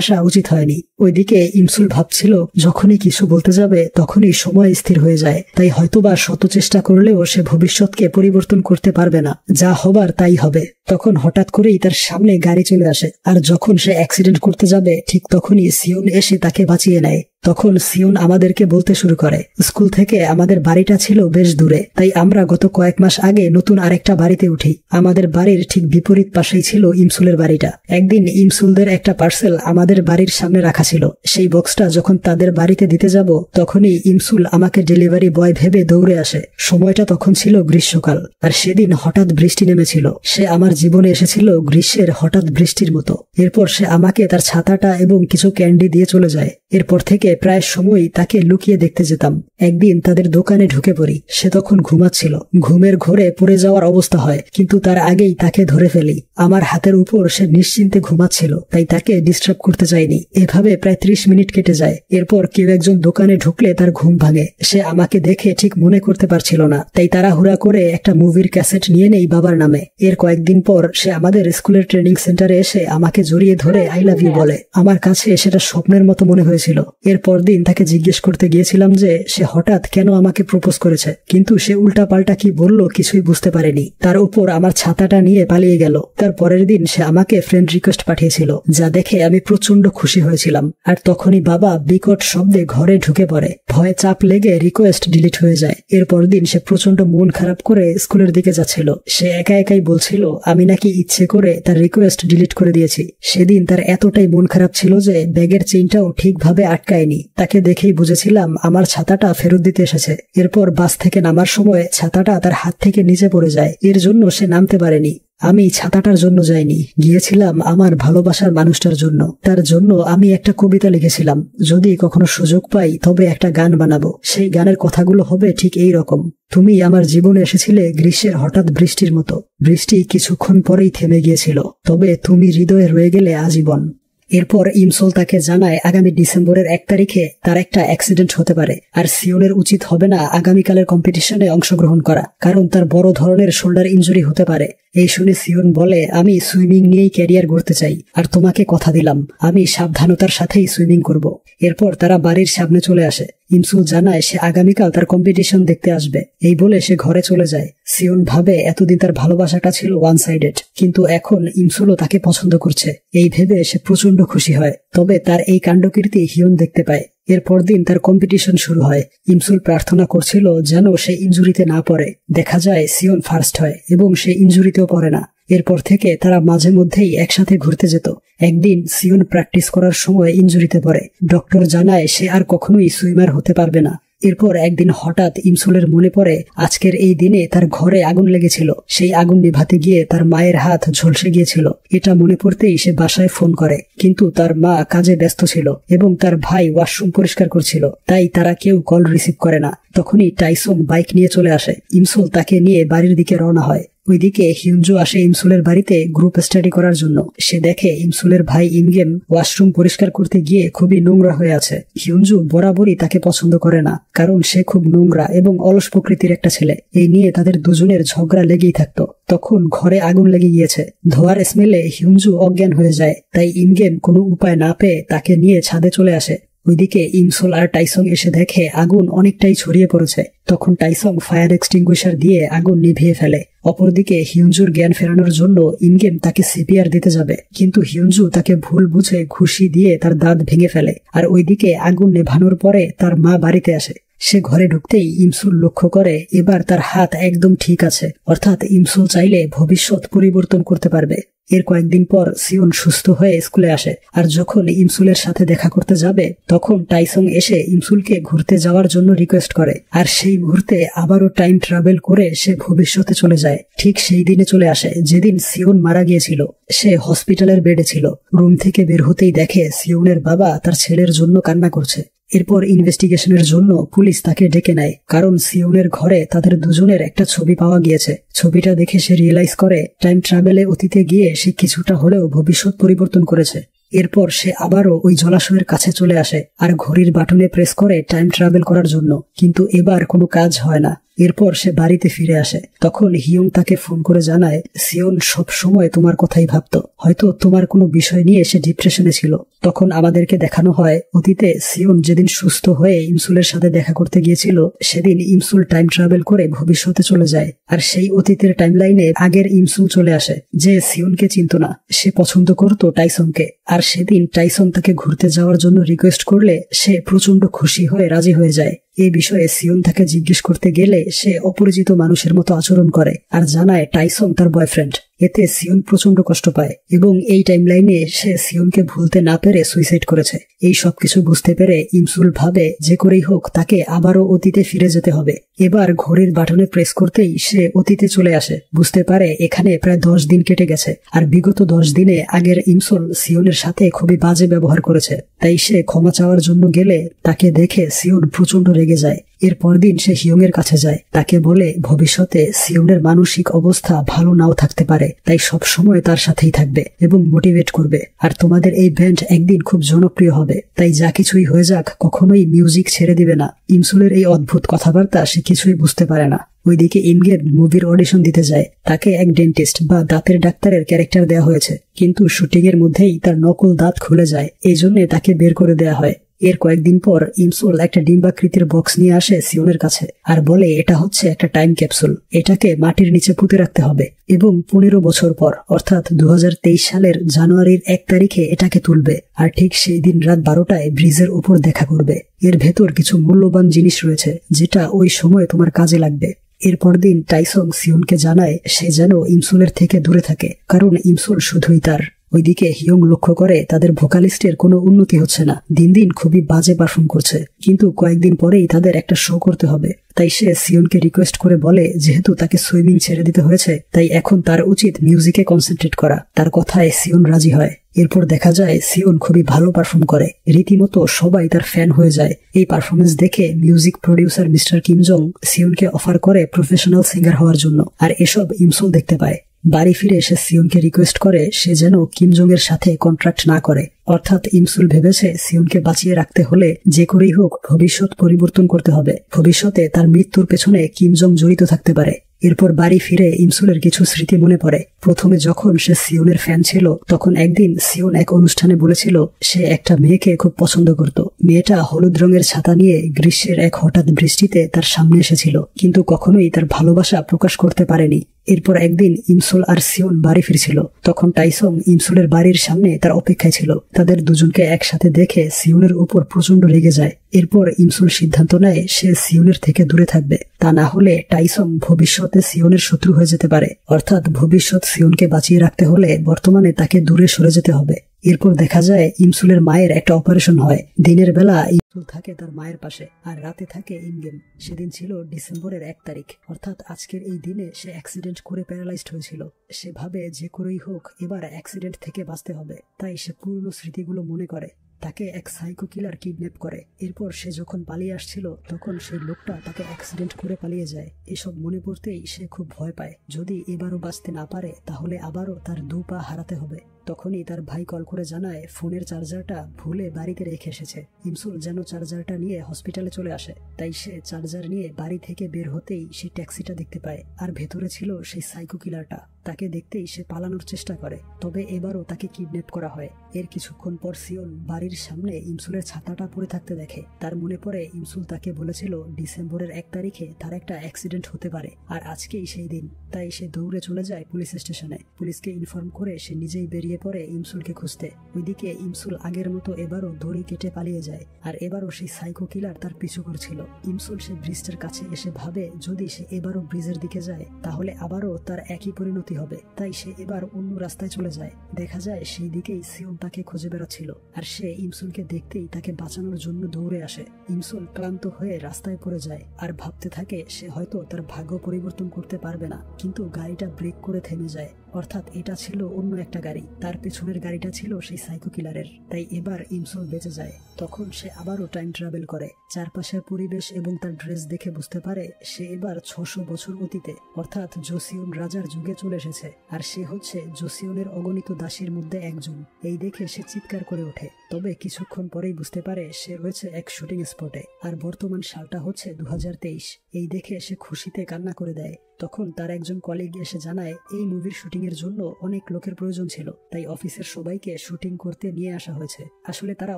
আসা উচিত হয়নি। ওইদিকে ইমসুল ভাবছিল যখনই কিছু বলতে যাবে তখনই সময় স্থির হয়ে যায়। তাই হয়তোবা শত চেষ্টা করলেও সে ভবিষ্যৎকে পরিবর্তন করতে পারবে না, যা হবার তাই হবে। তখন হঠাৎ করেই তার সামনে গাড়ি চলে আসে আর যখন সে অ্যাক্সিডেন্ট করতে যাবে ঠিক তখনই সিওন এসে তাকে বাঁচিয়ে নেয়। তখন সিওন আমাদেরকে বলতে শুরু করে স্কুল থেকে আমাদের বাড়িটা ছিল বেশ দূরে, তাই আমরা গত কয়েক মাস আগে নতুন আরেকটা বাড়িতে উঠি। আমাদের বাড়ির ঠিক বিপরীত পাশেই ছিল ইমসুলের বাড়িটা। একদিন ইমসুলদের একটা পার্সেল আমাদের বাড়ির সামনে রাখা ছিল। সেই বক্সটা যখন তাদের বাড়িতে দিতে যাব তখনই ইমসুল আমাকে ডেলিভারি বয় ভেবে দৌড়ে আসে। সময়টা তখন ছিল গ্রীষ্মকাল আর সেদিন হঠাৎ বৃষ্টি নেমেছিল। সে আমার জীবনে এসেছিল গ্রীষ্মের হঠাৎ বৃষ্টির মতো। এরপর সে আমাকে তার ছাতাটা এবং কিছু ক্যান্ডি দিয়ে চলে যায়। এরপর থেকে প্রায় সময়ই তাকে লুকিয়ে দেখতে যেতাম। একদিন তাদের দোকানে ঢুকে পড়ি। সে তখন ঘুমাচ্ছিল। ঘুমের ঘোরে পড়ে যাওয়ার অবস্থা হয়, কিন্তু তার আগেই তাকে ধরে ফেলি। আমার হাতের উপর সে নিশ্চিন্তে ঘুমাচ্ছিল, তাই তাকে ডিস্টার্ব করতে চাইনি। এভাবে প্রায় 30 মিনিট কেটে যায়। এরপর কেউ একজন দোকানে ঢুকলে তার ঘুম ভাঙে। সে আমাকে দেখে ঠিক মনে করতে পারছিল না, তাই তাড়াহুড়া করে একটা মুভির ক্যাসেট নিয়ে নেই বাবার নামে। এর কয়েকদিন পর সে আমাদের স্কুলের ট্রেনিং সেন্টারে এসে আমাকে জড়িয়ে ধরে আই লাভ ইউ বলে। আমার কাছে সেটা স্বপ্নের মতো মনে হয়েছিল। এরপর দিন তাকে জিজ্ঞেস করতে গিয়েছিলাম যে সে হঠাৎ কেন আমাকে প্রপোজ করেছে, কিন্তু সে উল্টা পাল্টা কি বলল কিছুই বুঝতে পারেনি। তার উপর আমার ছাতাটা নিয়ে পালিয়ে গেল। তার পরের দিন সে আমাকে ফ্রেন্ড রিকোয়েস্ট পাঠিয়েছিল, যা দেখে আমি প্রচন্ড খুশি হয়েছিলাম। আর তখনই বাবা বিকট শব্দে ঘরে ঢুকে পড়ে। ভয়ে চাপ লেগে রিকোয়েস্ট ডিলিট হয়ে যায়। এরপর দিন সে প্রচন্ড মন খারাপ করে স্কুলের দিকে যাচ্ছিল। সে একা একাই বলছিল আমি নাকি ইচ্ছে করে তার রিকোয়েস্ট ডিলিট করে দিয়েছি। সেদিন তার এতটাই মন খারাপ ছিল যে ব্যাগের চেইনটাও ঠিকভাবে আটকায়নি। তাকে দেখেই বুঝেছিলাম আমার ছাতাটা ফেরত দিতে এসেছে। এরপর বাস থেকে নামার সময় ছাতাটা তার হাত থেকে নিচে পড়ে যায়। এর জন্য সে নামতে পারেনি। আমি ছাতাটার জন্য যাইনি, গিয়েছিলাম আমার ভালোবাসার মানুষটার জন্য। তার জন্য আমি একটা কবিতা লিখেছিলাম। যদি কখনো সুযোগ পাই তবে একটা গান বানাবো। সেই গানের কথাগুলো হবে ঠিক এই রকম। তুমি আমার জীবনে এসেছিলে গ্রীষ্মের হঠাৎ বৃষ্টির মতো। বৃষ্টি কিছুক্ষণ পরেই থেমে গিয়েছিল, তবে তুমি হৃদয়ে রয়ে গেলে আজীবন। এরপর ইমসুল তাকে জানায় আগামী ডিসেম্বরের 1 তারিখে তার একটা অ্যাক্সিডেন্ট হতে পারে আর সিওনের উচিত হবে না আগামীকালের কম্পিটিশনে অংশগ্রহণ করা, কারণ তার বড় ধরনের শোল্ডার ইনজুরি হতে পারে। এই শুনে সিওন বলে, আমি সুইমিং নিয়েই ক্যারিয়ার গড়তে চাই, আর তোমাকে কথা দিলাম আমি সাবধানতার সাথেই সুইমিং করব। এরপর তারা বাড়ির সামনে চলে আসে। ইমসুল জানায় সে আগামীকাল তার কম্পিটিশন দেখতে আসবে। এই বলে সে ঘরে চলে যায়। সিওন ভাবে এতদিন তার ভালোবাসাটা ছিল ওয়ান সাইডেড, কিন্তু এখন ইমসুলও তাকে পছন্দ করছে। এই ভেবে সে প্রচন্ড খুশি হয়। তবে তার এই কাণ্ডকীর্তি হিয়ন দেখতে পায়। এরপর দিন তার কম্পিটিশন শুরু হয়। ইমসুল প্রার্থনা করছিল যেন সে ইনজুরিতে না পড়ে। দেখা যায় সিওন ফার্স্ট হয় এবং সে ইনজুরিতেও পড়ে না। এরপর থেকে তারা মাঝে মধ্যেই একসাথে ঘুরতে যেত। একদিন সিওন প্র্যাকটিস করার সময় ইনজুরিতে পড়ে। ডক্টর জানায় সে আর কখনোই সুইমার হতে পারবে না। এরপর একদিন হঠাৎ ইমসুলের মনে পড়ে আজকের এই দিনে তার ঘরে আগুন লেগেছিল। সেই আগুন নিভাতে গিয়ে তার মায়ের হাত ঝলসে গিয়েছিল। এটা মনে পড়তেই সে বাসায় ফোন করে, কিন্তু তার মা কাজে ব্যস্ত ছিল এবং তার ভাই ওয়াশরুম পরিষ্কার করছিল, তাই তারা কেউ কল রিসিভ করে না। তখনই টাইসন বাইক নিয়ে চলে আসে। ইমসুল তাকে নিয়ে বাড়ির দিকে রওনা হয়। ওইদিকে হিউনজো আসে ইমসুলের বাড়িতে গ্রুপ স্টাডি করার জন্য। সে দেখে ইমসুলের ভাই ইমগেম ওয়াশরুম পরিষ্কার করতে গিয়ে খুবই নোংরা হয়ে আছে। হিউনজো বরাবরই তাকে পছন্দ করে না, কারণ সে খুব নোংরা এবং অলস প্রকৃতির একটা ছেলে। এই নিয়ে তাদের দুজনের ঝগড়া লেগেই থাকতো। তখন ঘরে আগুন লেগে গিয়েছে। ধোয়ার স্মেলে হিউনজো অজ্ঞান হয়ে যায়। তাই ইমগেম কোনো উপায় না পেয়ে তাকে নিয়ে ছাদে চলে আসে। ওইদিকে ইমসুল আর টাইসং এসে দেখে আগুন অনেকটাই ছড়িয়ে পড়েছে। তখন টাইসং ফায়ার এক্সটিংগুইশার দিয়ে আগুন নিভিয়ে ফেলে। অপরদিকে হিউনজুর জ্ঞান ফেরানোর জন্য ইমগেম তাকে সিপিআর দিতে যাবে, কিন্তু হিউনজু তাকে ভুল বুঝে ঘুষি দিয়ে তার দাঁত ভেঙে ফেলে। আর ওইদিকে আগুন নেভানোর পরে তার মা বাড়িতে আসে। সে ঘরে ঢুকতেই ইমসুল লক্ষ্য করে এবার তার হাত একদম ঠিক আছে, অর্থাৎ ইমসুল চাইলে ভবিষ্যৎ পরিবর্তন করতে পারবে। এর কয়েকদিন পর সিওন সুস্থ হয়ে স্কুলে আসে। আর যখন ইমসুলের সাথে দেখা করতে যাবে তখন টাইসং এসে ইমসুলকে ঘুরতে যাওয়ার জন্য রিকোয়েস্ট করে। আর সেই মুহূর্তে আবারও টাইম ট্রাভেল করে সে ভবিষ্যতে চলে যায়। ঠিক সেই দিনে চলে আসে যেদিন সিওন মারা গিয়েছিল। সে হসপিটালের বেডে ছিল। রুম থেকে বের হতেই দেখে সিওনের বাবা তার ছেলের জন্য কান্না করছে। এরপর ইনভেস্টিগেশনের জন্য পুলিশ তাকে ডেকে নেয়, কারণ সিওনের ঘরে তাদের দুজনের একটা ছবি পাওয়া গিয়েছে। ছবিটা দেখে সে রিয়েলাইজ করে টাইম ট্রাভেলে অতীতে গিয়ে সে কিছুটা হলেও ভবিষ্যৎ পরিবর্তন করেছে। এরপর সে আবারও ওই জলাশয়ের কাছে চলে আসে আর ঘড়ির বাটনে প্রেস করে টাইম ট্রাভেল করার জন্য, কিন্তু এবার কোনো কাজ হয় না। এরপর সে বাড়িতে ফিরে আসে। তখন হিয়ং তাকে ফোন করে জানায় সিওন সব সময় তোমার কথাই ভাবতো, হয়তো তোমার কোনো বিষয় নিয়ে সে ডিপ্রেশনে ছিল। তখন আমাদেরকে দেখানো হয় অতীতে সিওন যেদিন সুস্থ হয়ে ইমসুলের সাথে দেখা করতে গিয়েছিল সেদিন ইমসুল টাইম ট্রাভেল করে ভবিষ্যতে চলে যায়। আর সেই অতীতের টাইমলাইনে আগের ইমসুল চলে আসে, যে সিওনকে চিনত না। সে পছন্দ করতো টাইসনকে। আর সেদিন টাইসন তাকে ঘুরতে যাওয়ার জন্য রিকোয়েস্ট করলে সে প্রচন্ড খুশি হয়ে রাজি হয়ে যায়। এই বিষয়ে সিওন তাকে জিজ্ঞেস করতে গেলে সে অপরিচিত মানুষের মতো আচরণ করে আর জানায় টাইসন তার বয়ফ্রেন্ড। এতে সিওন প্রচন্ড কষ্ট পায় এবং এই টাইমলাইনে সে সিওনকে ভুলতে না পেরে সুইসাইড করেছে। এই সবকিছু বুঝতে পেরে ইমসুল ভাবে যে করেই হোক তাকে আবারও অতীতে ফিরে যেতে হবে। এবার ঘড়ির বাটনে প্রেস করতেই সে অতীতে চলে আসে। বুঝতে পারে এখানে প্রায় 10 দিন কেটে গেছে আর বিগত 10 দিনে আগের ইমসুল সিওনের সাথে খুবই বাজে ব্যবহার করেছে। তাই সে ক্ষমা চাওয়ার জন্য গেলে তাকে দেখে সিওন প্রচন্ড রেগে যায়। এরপর দিন সে হিয়ং এর কাছে যায়। তাকে বলে ভবিষ্যতে সিওনের মানসিক অবস্থা ভালো নাও থাকতে পারে, তাই সব সময় তার সাথেই থাকবে এবং মোটিভেট করবে। আর তোমাদের এই ব্যান্ড একদিন খুব জনপ্রিয় হবে, তাই যা কিছুই হয়ে যাক কখনোই মিউজিক ছেড়ে দিবে না। ইমসুলের এই অদ্ভুত কথাবার্তা সে কিছুই বুঝতে পারে না। ওইদিকে ইমগের মুভির অডিশন দিতে যায়। তাকে এক ডেন্টিস্ট বা দাঁতের ডাক্তারের ক্যারেক্টার দেওয়া হয়েছে, কিন্তু শুটিং এর মধ্যেই তার নকল দাঁত খুলে যায়। এই জন্য তাকে বের করে দেওয়া হয়। এর কয়েকদিন পর ইমসুল একটা ডিম্বাকৃতির বক্স নিয়ে আসে সিওনের কাছে আর বলে এটা হচ্ছে একটা টাইম ক্যাপসুল, এটাকে মাটির নিচে পুঁতে রাখতে হবে এবং 15 বছর পর অর্থাৎ 2023 সালের জানুয়ারির 1 তারিখে এটাকে তুলবে। আর ঠিক সেই দিন রাত 12টায় ব্রিজের উপর দেখা করবে। এর ভেতর কিছু মূল্যবান জিনিস রয়েছে যেটা ওই সময় তোমার কাজে লাগবে। এরপর দিন টাইসং সিওনকে জানায় সে যেন ইমসুলের থেকে দূরে থাকে, কারণ ইমসুল শুধুই তার। ওইদিকে হিয়ং লক্ষ্য করে তাদের ভোকালিস্টের কোনো উন্নতি হচ্ছে না, দিন দিন খুবই বাজে পারফর্ম করছে। কিন্তু কয়েকদিন পরেই তাদের একটা শো করতে হবে, তাই সে সিওনকে রিকোয়েস্ট করে বলে যেহেতু তাকে সুইমিং ছেড়ে দিতে হয়েছে তাই এখন তার উচিত মিউজিকে কনসেন্ট্রেট করা। তার কথায় সিওন রাজি হয়। এরপর দেখা যায় সিওন খুবই ভালো পারফর্ম করে, রীতিমতো সবাই তার ফ্যান হয়ে যায়। এই পারফরমেন্স দেখে মিউজিক প্রডিউসার মিস্টার কিমজং সিওনকে অফার করে প্রফেশনাল সিঙ্গার হওয়ার জন্য। আর এসব ইমসুল দেখতে পায়। বাড়ি ফিরে এসে সিওনকে রিকোয়েস্ট করে সে যেন কিমজং এর সাথে কন্ট্রাক্ট না করে। অর্থাৎ ইমসুল ভেবেছে সিওনকে বাঁচিয়ে রাখতে হলে যে করেই হোক ভবিষ্যৎ পরিবর্তন করতে হবে। ভবিষ্যতে তার মৃত্যুর পেছনে কিমজং জড়িত থাকতে পারে। এরপর বাড়ি ফিরে ইমসুলের কিছু স্মৃতি মনে পড়ে। প্রথমে যখন সে সিওনের ফ্যান ছিল, তখন একদিন সিওন এক অনুষ্ঠানে বলেছিল সে একটা মেয়েকে খুব পছন্দ করত। মেয়েটা হলুদ রঙের ছাতা নিয়ে গ্রীষ্মের এক হঠাৎ বৃষ্টিতে তার সামনে এসেছিল, কিন্তু কখনোই তার ভালোবাসা প্রকাশ করতে পারেনি। এরপর একদিন ইমসুল আর সিওন বাড়ি ফিরছিল, তখন টাইসং ইমসুলের বাড়ির সামনে তার অপেক্ষায় ছিল। তাদের দুজনকে একসাথে দেখে সিওনের উপর প্রচন্ড রেগে যায়। এরপর ইমসুল সিদ্ধান্ত নেয় সে সিওনের থেকে দূরে থাকবে, তা না হলে টাইসং ভবিষ্যতে সিওনের শত্রু হয়ে যেতে পারে। অর্থাৎ ভবিষ্যৎ সিওনকে বাঁচিয়ে রাখতে হলে বর্তমানে তাকে দূরে সরে যেতে হবে। এরপর দেখা যায় ইমসুলের মায়ের একটা অপারেশন হয়। দিনের বেলা ইমসুল থাকে তার মায়ের পাশে, আর রাতে থাকে ইমগেম। সেদিন ছিল ডিসেম্বরের 1 তারিখ, অর্থাৎ আজকের এই দিনে সে অ্যাক্সিডেন্ট করে প্যারালাইজড হয়েছিল। সে ভাবে যে করেই হোক এবার অ্যাক্সিডেন্ট থেকে বাঁচতে হবে, তাই সে পুরনো স্মৃতিগুলো মনে করে। তাকে এক সাইকো কিলার কিডন্যাপ করে। এরপর সে যখন পালিয়ে আসছিল, তখন সেই লোকটা তাকে অ্যাক্সিডেন্ট করে পালিয়ে যায়। এসব মনে পড়তেই সে খুব ভয় পায়, যদি এবারও বাঁচতে না পারে তাহলে আবারও তার 2 পা হারাতে হবে। তখনই তার ভাই কল করে জানায় ফোনের চার্জারটা ভুলে বাড়িতে রেখে এসেছে। ইমসুল যেন চার্জারটা নিয়ে হসপিটালে চলে আসে, তাই সে চার্জার নিয়ে বাড়ি থেকে বের হতেই সে ট্যাক্সিটা দেখতে পায়, আর ভেতরে ছিল সেই সাইকো কিলারটা। তাকে দেখতেই সে পালানোর চেষ্টা করে, তবে এবারও তাকে কিডন্যাপ করা হয়। এর কিছুক্ষণ পর সিওন বাড়ির সামনে ইমসুলের ছাতাটা পড়ে থাকতে দেখে। তার মনে পড়ে ইমসুল তাকে বলেছিল ডিসেম্বরের 1 তারিখে তার একটা অ্যাক্সিডেন্ট হতে পারে, আর আজকেই সেই দিন। তাই সে দৌড়ে চলে যায় পুলিশ স্টেশনে। পুলিশকে ইনফর্ম করে সে নিজেই বেরিয়ে পড়ে ইমসুলকে খুঁজতে। ওইদিকে ইমসুল আগের মতো এবারও দড়ি কেটে পালিয়ে যায়, আর এবারও সেই সাইকো কিলার তার পিছু করছিল। ইমসুল সে ব্রিজটার কাছে এসে ভাবে যদি সে এবারও ব্রিজের দিকে যায় তাহলে আবারও তার একই পরিণতি হবে। তাই সে এবার অন্য রাস্তায় চলে যায়। দেখা যায় সেই দিকেই সিওন তাকে খুঁজে বেড়াচ্ছিল, আর সে ইমসুলকে দেখতেই তাকে বাঁচানোর জন্য দৌড়ে আসে। ইমসুল ক্লান্ত হয়ে রাস্তায় পড়ে যায়, আর ভাবতে থাকে সে হয়তো তার ভাগ্য পরিবর্তন করতে পারবে না। কিন্তু গাড়িটা ব্রেক করে থেমে যায়, অর্থাৎ এটা ছিল অন্য একটা গাড়ি। তার পেছনের গাড়িটা ছিল সেই সাইকো কিলারের। তাই এবার ইমসুল বেঁচে যায়। তখন সে আবারও টাইম ট্রাভেল করে। চারপাশের পরিবেশ এবং তার ড্রেস দেখে বুঝতে পারে সে এবার 600 বছর অতীতে, অর্থাৎ জোসিয়ন রাজার যুগে চলে এসেছে, আর সে হচ্ছে জোসিয়নের অগণিত দাসীর মধ্যে একজন। এই দেখে সে চিৎকার করে ওঠে, তবে কিছুক্ষণ পরেই বুঝতে পারে সে রয়েছে এক শুটিং স্পটে, আর বর্তমান সালটা হচ্ছে 2023। এই দেখে সে খুশিতে কান্না করে দেয়। তখন তার একজন কলিগ এসে জানায় এই মুভির শুটিং এর জন্য অনেক লোকের প্রয়োজন ছিল, তাই অফিসের সবাইকে শুটিং করতে নিয়ে আসা হয়েছে। আসলে তারা